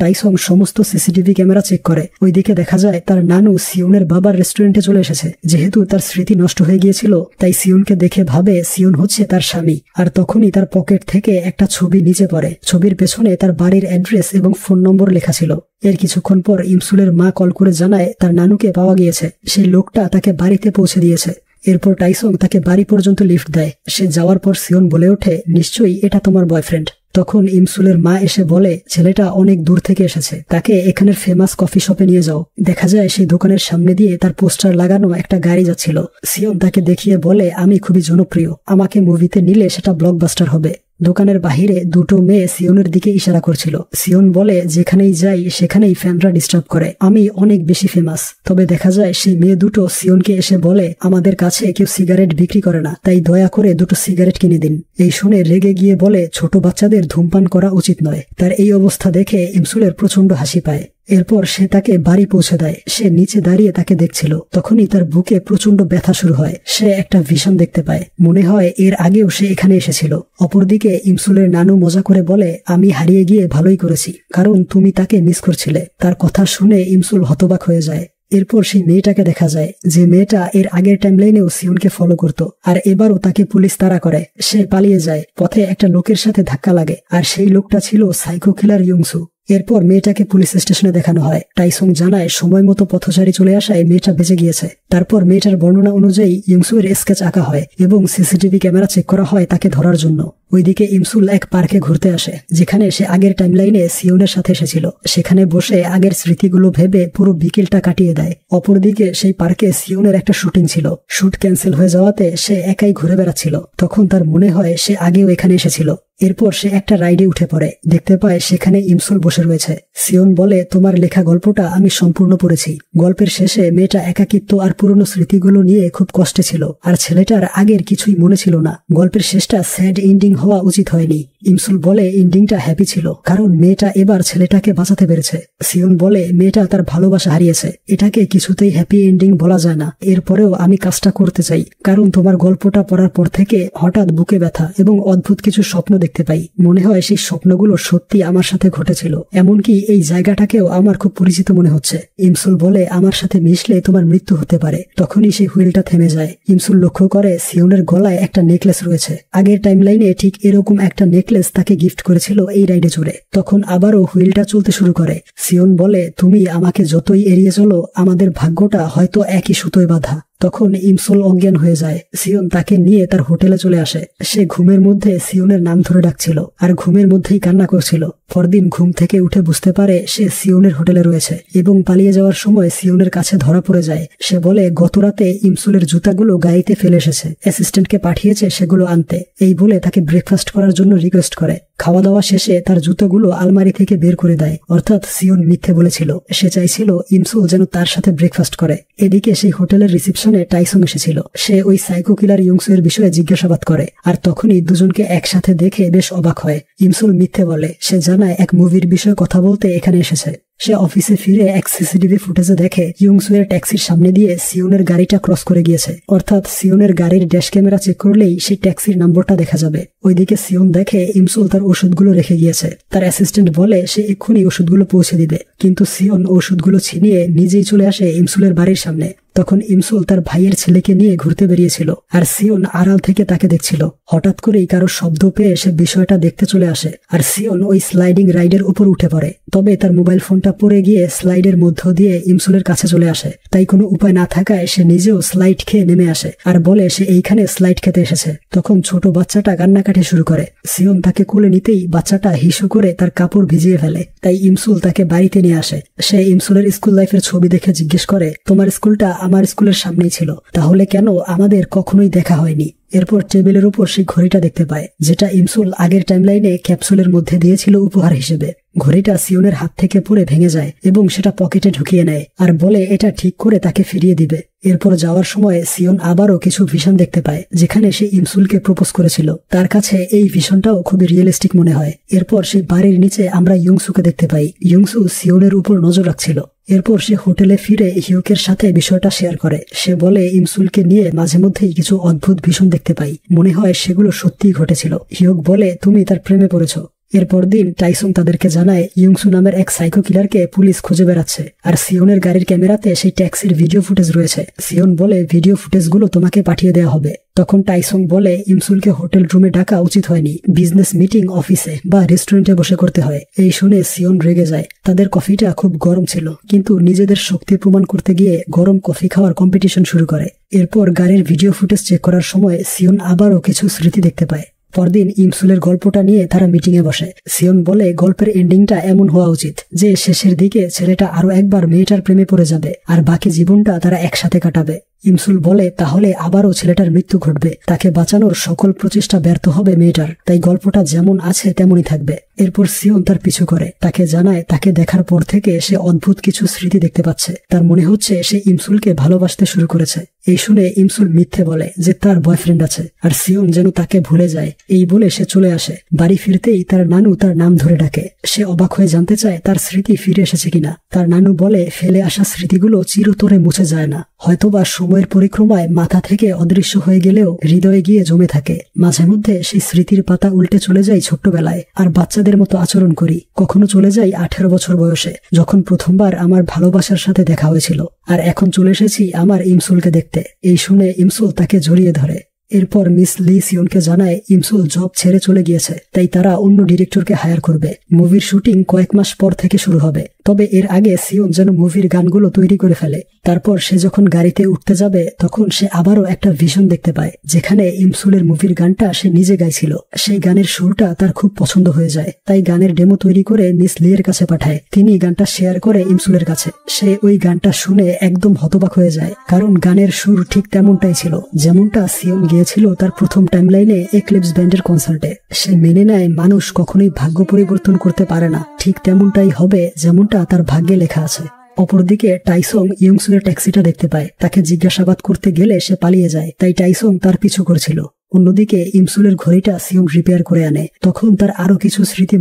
টাইসং সমস্ত সিসিটিভি ক্যামেরা চেক করে। ওইদিকে দেখা যায় তার নানু সিওনের বাবার রেস্টুরেন্টে চলে এসেছে। যেহেতু তার স্মৃতি নষ্ট হয়ে গিয়েছিল তাই সিওনকে দেখে ভাবে সিওন হচ্ছে তার স্বামী। আর তখনই তার পকেট থেকে একটা ছবি নিচে পড়ে। ছবির পেছনে তার বাড়ির অ্যাড্রেস এবং ফোন নম্বর লেখা ছিল। এর কিছুক্ষণ পর ইমসুলের মা কল করে জানায় তার নানুকে পাওয়া গিয়েছে, সেই লোকটা তাকে বাড়িতে পৌঁছে দিয়েছে। এরপর টাইসং তাকে বাড়ি পর্যন্ত লিফট দেয়। সে যাওয়ার পর সিওন বলে ওঠে, নিশ্চয়ই এটা তোমার বয়ফ্রেন্ড। তখন ইমসুলের মা এসে বলে, ছেলেটা অনেক দূর থেকে এসেছে, তাকে এখানের ফেমাস কফি শপে নিয়ে যাও। দেখা যায় সেই দোকানের সামনে দিয়ে তার পোস্টার লাগানো একটা গাড়ি যাচ্ছিল। সিওন তাকে দেখিয়ে বলে, আমি খুবই জনপ্রিয়, আমাকে মুভিতে নিলে সেটা ব্লকবাস্টার হবে। দোকানের বাহিরে দুটো মেয়ে সিওনের দিকে ইশারা করছিল। সিওন বলে, যেখানেই যাই সেখানেই ফ্যানরা ডিস্টার্ব করে, আমি অনেক বেশি ফেমাস। তবে দেখা যায় সেই মেয়ে দুটো সিওনকে এসে বলে, আমাদের কাছে কেউ সিগারেট বিক্রি করে না, তাই দয়া করে দুটো সিগারেট কিনে দিন। এই শুনে রেগে গিয়ে বলে, ছোট বাচ্চাদের ধূমপান করা উচিত নয়। তার এই অবস্থা দেখে ইমসুলের প্রচন্ড হাসি পায়। এরপর সে তাকে বাড়ি পৌঁছে দেয়। সে নিচে দাঁড়িয়ে তাকে দেখছিল। তখনই তার বুকে প্রচন্ড ব্যথা শুরু হয়। সে একটা ভিশন দেখতে পায়, মনে হয় এর আগেও সে এখানে এসেছিল। অপরদিকে ইমসুলের নানু মজা করে বলে, আমি হারিয়ে গিয়ে ভালোই করেছি, কারণ তুমি তাকে মিস করছিলে। তার কথা শুনে ইমসুল হতবাক হয়ে যায়। এরপর সেই মেয়েটাকে দেখা যায়, যে মেয়েটা এর আগের টাইমলাইনেও সিওনকে ফলো করত, আর এবারও তাকে পুলিশ তাড়া করে। সে পালিয়ে যায়। পথে একটা লোকের সাথে ধাক্কা লাগে, আর সেই লোকটা ছিল সাইকো কিলার ইয়ংসু। এরপর মেয়েটাকে পুলিশ স্টেশনে দেখানো হয়। টাইসং জানায় সময় মতো পথচারী চলে আসায় মেয়েটা বেঁচে গিয়েছে। তারপর মেয়েটার বর্ণনা অনুযায়ী ইয়ংসুয়ের স্কেচ আঁকা হয় এবং সিসিটিভি ক্যামেরা চেক করা হয় তাকে ধরার জন্য। ওইদিকে ইমসুল এক পার্কে ঘুরতে আসে, যেখানে সে আগের টাইমলাইনে সিওনের সাথে এসেছিল। সেখানে বসে আগের স্মৃতিগুলো ভেবে পুরো বিকেলটা কাটিয়ে দেয়। অপরদিকে সেই পার্কে সিওনের একটা শুটিং ছিল। শুট ক্যান্সেল হয়ে যাওয়াতে সে একাই ঘুরে বেড়াচ্ছিল। তখন তার মনে হয় সে আগেও এখানে এসেছিল। এরপর সে একটা রাইডে উঠে পড়ে। দেখতে পায় সেখানে ইমসুল বসে রয়েছে। সিওন বলে, তোমার লেখা গল্পটা আমি সম্পূর্ণ পড়েছি। গল্পের শেষে মেয়েটা একাকিত্ব আর পুরনো স্মৃতিগুলো নিয়ে খুব কষ্টে ছিল, আর ছেলেটার আগের কিছুই মনে ছিল না। গল্পের শেষটা স্যাড এন্ডিং হওয়া উচিত হয়নি। ইমসুল বলে, এন্ডিংটা হ্যাপি ছিল, কারণ মেয়েটা এবার ছেলেটাকে বাঁচাতে পেরেছে। সিওন বলে, মেয়েটা তার ভালোবাসা হারিয়েছে, এটাকে কিছুতেই হ্যাপি এন্ডিং বলা যায় না। এরপরেও আমি কাজটা করতে চাই, কারণ তোমার গল্পটা পড়ার পর থেকে হঠাৎ বুকে ব্যথা এবং অদ্ভুত কিছু স্বপ্ন দেখতে পাই। মনে হয় সেই স্বপ্নগুলো সত্যি আমার সাথে ঘটেছিল, এমনকি এই জায়গাটাকেও আমার খুব পরিচিত মনে হচ্ছে। ইমসুল বলে, আমার সাথে মিশলে তোমার মৃত্যু হতে পারে। তখনই সেই হুইলটা থেমে যায়। ইমসুল লক্ষ্য করে সিওনের গলায় একটা নেকলেস রয়েছে। আগের টাইমলাইনে ঠিক এরকম একটা নেকলেস তাকে গিফট করেছিল এই রাইডে চড়ে। তখন আবারও হুইলটা চলতে শুরু করে। সিওন বলে, তুমি আমাকে যতই এড়িয়ে চলো, আমাদের ভাগ্যটা হয়তো একই সুতোয় বাঁধা। তখন ইমসুল অজ্ঞান হয়ে যায়। সিওন তাকে নিয়ে তার হোটেলে চলে আসে। সে ঘুমের মধ্যে সিওনের নাম ধরে ডাকছিল, আর ঘুমের মধ্যেই কান্না করছিল। পরদিন ঘুম থেকে উঠে বুঝতে পারে সে সিওনের হোটেলে রয়েছে, এবং পালিয়ে যাওয়ার সময় সিওনের কাছে ধরা পড়ে যায়। সে বলে, গতরাতে ইমসুলের জুতাগুলো গাড়িতে ফেলে এসেছে, অ্যাসিস্ট্যান্টকে পাঠিয়েছে সেগুলো আনতে। এই বলে তাকে ব্রেকফাস্ট করার জন্য রিকোয়েস্ট করে। খাওয়া দাওয়া শেষে তার জুতোগুলো আলমারি থেকে বের করে দেয়। অর্থাৎ সিওন মিথ্যে বলেছিল। সে চাইছিল ইমসুল যেন তার সাথে ব্রেকফাস্ট করে। এদিকে সেই হোটেলের রিসেপশনে টাইসং এসেছিল। সে ওই সাইকো কিলার ইয়ংসুয়ের বিষয়ে জিজ্ঞাসাবাদ করে, আর তখনই দুজনকে একসাথে দেখে বেশ অবাক হয়। ইমসুল মিথ্যে বলে। সে জানায় এক মুভির বিষয়ে কথা বলতে এখানে এসেছে। সে অফিসে ফিরে এক সিসিটিভি ফুটেজে দেখে ইয়ংসুয়ের ট্যাক্সির সামনে দিয়ে সিওনের গাড়িটা ক্রস করে গিয়েছে। অর্থাৎ সিওনের গাড়ির ড্যাশ ক্যামেরা চেক করলেই সেই ট্যাক্সির নম্বরটা দেখা যাবে। ওইদিকে সিওন দেখে ইমসুল তার ওষুধগুলো রেখে গিয়েছে। তার অ্যাসিস্ট্যান্ট বলে সে এক্ষুনি ওষুধগুলো পৌঁছে দিবে, কিন্তু সিওন ওষুধগুলো ছিনিয়ে নিজেই চলে আসে ইমসুলের বাড়ির সামনে। তখন ইমসুল তার ভাইয়ের ছেলেকে নিয়ে ঘুরতে বেরিয়েছিল, আর সিওন আড়াল থেকে তাকে দেখছিল। হঠাৎ করেই কারো শব্দ পেয়ে সে বিষয়টা দেখতে চলে আসে, আর সিওন ওই স্লাইডিং রাইডের উপর উঠে পড়ে। তবে তার মোবাইল ফোনটা পড়ে গিয়ে স্লাইডের মধ্য দিয়ে ইমসুলের কাছে চলে আসে। তাই কোনো উপায় না থাকায় সে নিজেও স্লাইড খেয়ে নেমে আসে, আর বলে সে এইখানে স্লাইড খেতে এসেছে। তখন ছোট বাচ্চাটা কান্নাকাটি শুরু করে। সিওন তাকে কোলে নিতেই বাচ্চাটা হিসু করে তার কাপড় ভিজিয়ে ফেলে। তাই ইমসুল তাকে বাড়িতে নিয়ে আসে। সে ইমসুলের স্কুল লাইফের ছবি দেখে জিজ্ঞেস করে, তোমার স্কুলটা আমার স্কুলের সামনেই ছিল, তাহলে কেন আমাদের কখনোই দেখা হয়নি? এরপর টেবিলের উপর সেই ঘড়িটা দেখতে পায়, যেটা ইমসুল আগের টাইমলাইনে ক্যাপসুলের মধ্যে দিয়েছিল উপহার হিসেবে। ঘড়িটা সিওনের হাত থেকে পড়ে ভেঙে যায় এবং সেটা পকেটে ঢুকিয়ে নেয়, আর বলে এটা ঠিক করে তাকে ফিরিয়ে দিবে। এরপর যাওয়ার সময় সিয়ন আবারও কিছু ভিশন দেখতে পায়, যেখানে সে ইমসুলকে প্রপোজ করেছিল। তার কাছে এই ভিশনটাও খুবই রিয়েলিস্টিক মনে হয়। এরপর সে বাড়ির নিচে আমরা ইয়ংসুকে দেখতে পাই। ইয়ংসু সিয়নের উপর নজর রাখছিল। এরপর সে হোটেলে ফিরে হিউকের সাথে বিষয়টা শেয়ার করে। সে বলে ইমসুলকে নিয়ে মাঝে মধ্যেই কিছু অদ্ভুত ভীষণ দেখতে পাই, মনে হয় সেগুলো সত্যিই ঘটেছিল। হিউক বলে তুমি তার প্রেমে পড়েছ। এরপর দিন টাইসন তাদেরকে জানায় ইয়ংসু নামের এক সাইকো কিলারকে পুলিশ খুঁজে বেড়াচ্ছে, আর সিয়নের গাড়ির ক্যামেরাতে সেই ট্যাক্সির ভিডিও ফুটেজ রয়েছে। সিয়ন বলে ভিডিও ফুটেজগুলো তোমাকে পাঠিয়ে দেওয়া হবে। তখন টাইসন বলে ইমসুলকে হোটেল রুমে ডাকা উচিত হয়নি, বিজনেস মিটিং অফিসে বা রেস্টুরেন্টে বসে করতে হয়। এই শুনে সিয়ন রেগে যায়। তাদের কফিটা খুব গরম ছিল, কিন্তু নিজেদের শক্তি প্রমাণ করতে গিয়ে গরম কফি খাওয়ার কম্পিটিশন শুরু করে। এরপর গাড়ির ভিডিও ফুটেজ চেক করার সময় সিয়ন আবারও কিছু স্মৃতি দেখতে পায়। পরদিন ইমসুলের গল্পটা নিয়ে তারা মিটিং এ বসে। সিয়ন বলে গল্পের এন্ডিংটা এমন হওয়া উচিত যে শেষের দিকে ছেলেটা আরো একবার মেয়েটার প্রেমে পড়ে যাবে আর বাকি জীবনটা তারা একসাথে কাটাবে। ইমসুল বলে তাহলে আবারও ছেলেটার মৃত্যু ঘটবে, তাকে বাঁচানোর সকল প্রচেষ্টা ব্যর্থ হবে মেয়েটার, তাই গল্পটা যেমন আছে তেমনই থাকবে। এরপর সিয়ন তার পিছু করে, তাকে জানায় তাকে দেখার পর থেকে সে অদ্ভুত কিছু স্মৃতি দেখতে পাচ্ছে। তার মনে হচ্ছে সে ইমসুলকে ভালোবাসতে শুরু করেছে। এই শুনে ইমসুল মিথ্যে বলে যে তার বয়ফ্রেন্ড আছে, আর সিয়ন যেন তাকে ভুলে যায়। এই বলে সে চলে আসে। বাড়ি ফিরতেই তার নানু তার নাম ধরে ডাকে। সে অবাক হয়ে জানতে চায় তার স্মৃতি ফিরে এসেছে কিনা। তার নানু বলে ফেলে আসা স্মৃতিগুলো চিরতরে মুছে যায় না, হয়তোবা সময়ের পরিক্রমায় মাথা থেকে অদৃশ্য হয়ে গেলেও হৃদয়ে গিয়ে জমে থাকে। মাঝে মধ্যে সেই স্মৃতির পাতা উল্টে চলে যায় ছোট্টবেলায়, আর বাচ্চাদের মতো আচরণ করি। কখনো চলে যাই 18 বছর বয়সে, যখন প্রথমবার আমার ভালোবাসার সাথে দেখা হয়েছিল, আর এখন চলে এসেছি আমার ইমসুলকে দেখতে। এই শুনে ইমসুল তাকে জড়িয়ে ধরে। এরপর মিস লি সিয়নকে জানায় ইমসুল জব ছেড়ে চলে গিয়েছে, তাই তারা অন্য ডিরেক্টরকে হায়ার করবে। মুভির শুটিং কয়েক মাস পর থেকে শুরু হবে, তবে এর আগে সিয়ন যেন মুভির গানগুলো তৈরি করে ফেলে। তারপর সে যখন গাড়িতে উঠতে যাবে তখন সে আবারও একটা ভিশন দেখতে পায়, যেখানে ইমসুলের মুভির গানটা সে নিজে গাইছিল। সেই গানের সুরটা তার খুব পছন্দ হয়ে যায়, তাই গানের ডেমো তৈরি করে মিস লি এর কাছে পাঠায়। তিনি গানটা শেয়ার করে ইমসুলের কাছে। সে ওই গানটা শুনে একদম হতবাক হয়ে যায়, কারণ গানের সুর ঠিক তেমনটাই ছিল যেমনটা সিয়ন গিয়েছিল তার প্রথম টাইমলাইনে এক্লিপস ব্যান্ডের কনসার্টে। সে মেনে নেয় মানুষ কখনোই ভাগ্য পরিবর্তন করতে পারে না, ঠিক তেমনটাই হবে যেমনটা তার ভাগ্যে লেখা আছে। অপরদিকে টাইসং ইয়ংসুলের ট্যাক্সিটা দেখতে পায়। তাকে জিজ্ঞাসাবাদ করতে গেলে সে পালিয়ে যায়, তাই টাইসং তার পিছু করছিল। অন্যদিকে ইমসুলের ঘড়িটা সিয়ং রিপেয়ার করে আনে। তখন তার আরো কিছু স্মৃতি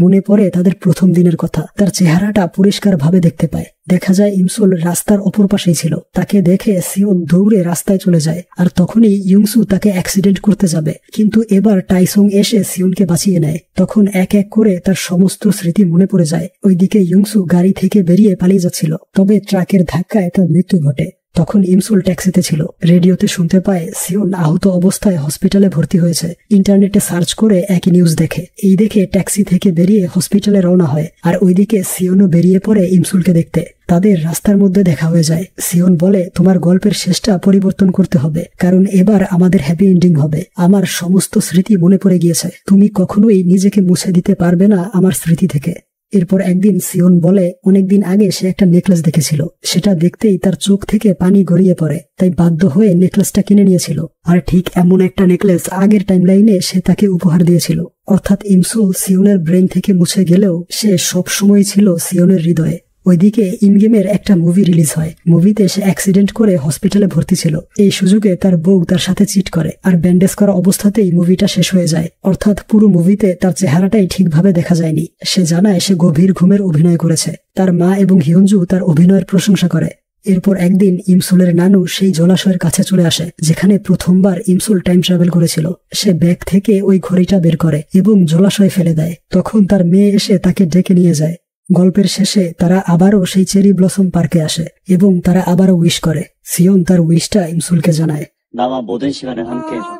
মনে পড়ে তাদের প্রথম দিনের কথা। তার চেহারাটা পরিষ্কার ভাবে দেখতে পায়। দেখা যায় ইমসুল রাস্তার অপর পাশেই ছিল। তাকে দেখে সিয়ন দৌড়ে রাস্তায় চলে যায়, আর তখনই ইয়ংসু তাকে অ্যাক্সিডেন্ট করতে যাবে, কিন্তু এবার টাইসং এসে সিয়নকে বাঁচিয়ে নেয়। তখন এক এক করে তার সমস্ত স্মৃতি মনে পড়ে যায়। ওইদিকে ইয়ংসু গাড়ি থেকে বেরিয়ে পালিয়ে যাচ্ছিল, তবে ট্রাকের ধাক্কায় তার মৃত্যু ঘটে। তখন ইমসুল ট্যাক্সিতে ছিল। রেডিওতে শুনতে পায় সিয়ন আহত অবস্থায় হসপিটালে ভর্তি হয়েছে। ইন্টারনেটে সার্চ করে একই নিউজ দেখে। এই দেখে ট্যাক্সি থেকে বেরিয়ে হসপিটালে রওনা হয়, আর ওইদিকে সিয়নও বেরিয়ে পড়ে ইমসুলকে দেখতে। তাদের রাস্তার মধ্যে দেখা হয়ে যায়। সিয়ন বলে তোমার গল্পের শেষটা পরিবর্তন করতে হবে, কারণ এবার আমাদের হ্যাপি এন্ডিং হবে। আমার সমস্ত স্মৃতি মনে পড়ে গিয়েছে, তুমি কখনোই নিজেকে মুছে দিতে পারবে না আমার স্মৃতি থেকে। এরপর একদিন সিয়ন বলে অনেকদিন আগে সে একটা নেকলেস দেখেছিল। সেটা দেখতেই তার চোখ থেকে পানি গড়িয়ে পড়ে, তাই বাধ্য হয়ে নেকলেসটা কিনে নিয়েছিল। আর ঠিক এমন একটা নেকলেস আগের টাইমলাইনে সে তাকে উপহার দিয়েছিল। অর্থাৎ ইমসুল সিয়নের ব্রেন থেকে মুছে গেলেও সে সব সময় ছিল সিয়নের হৃদয়ে। ওইদিকে ইনগেমের একটা মুভি রিলিজ হয়। মুভিতে সে অ্যাক্সিডেন্ট করে হসপিটালে ভর্তি ছিল। এই সুযোগে তার বউ তার সাথে চিট করে, আর ব্যান্ডেজ করা অবস্থাতেই মুভিটা শেষ হয়ে যায়। অর্থাৎ পুরো মুভিতে তার চেহারাটাই ঠিকভাবে দেখা যায়নি। সে জানায় সে গভীর ঘুমের অভিনয় করেছে। তার মা এবং হিয়ঞ্জু তার অভিনয়ের প্রশংসা করে। এরপর একদিন ইমসুলের নানু সেই জলাশয়ের কাছে চলে আসে, যেখানে প্রথমবার ইমসুল টাইম ট্রাভেল করেছিল। সে ব্যাগ থেকে ওই ঘড়িটা বের করে এবং জলাশয়ে ফেলে দেয়। তখন তার মেয়ে এসে তাকে ডেকে নিয়ে যায়। গল্পের শেষে তারা আবারও সেই চেরি ব্লসম পার্কে আসে এবং তারা আবারও উইশ করে। সিয়ন তার উইশটা ইমসুলকে জানায়। 나와 모든 시간을 함께 해줘.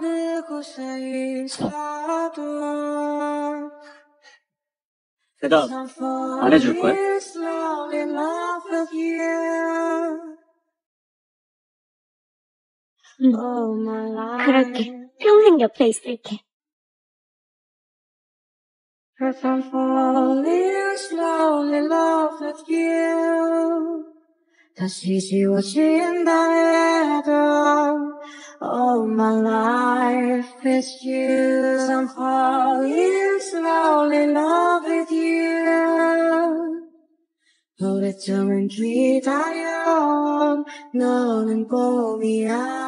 대답 안 해줄 거야? 그럴게. 평생 옆에 있을게. Cause I'm falling slowly in love with you. 다시 지워진다 해도 all my life is you. I'm falling slowly in love with you. 오랫동안 기다려 너는 꿈이 아니야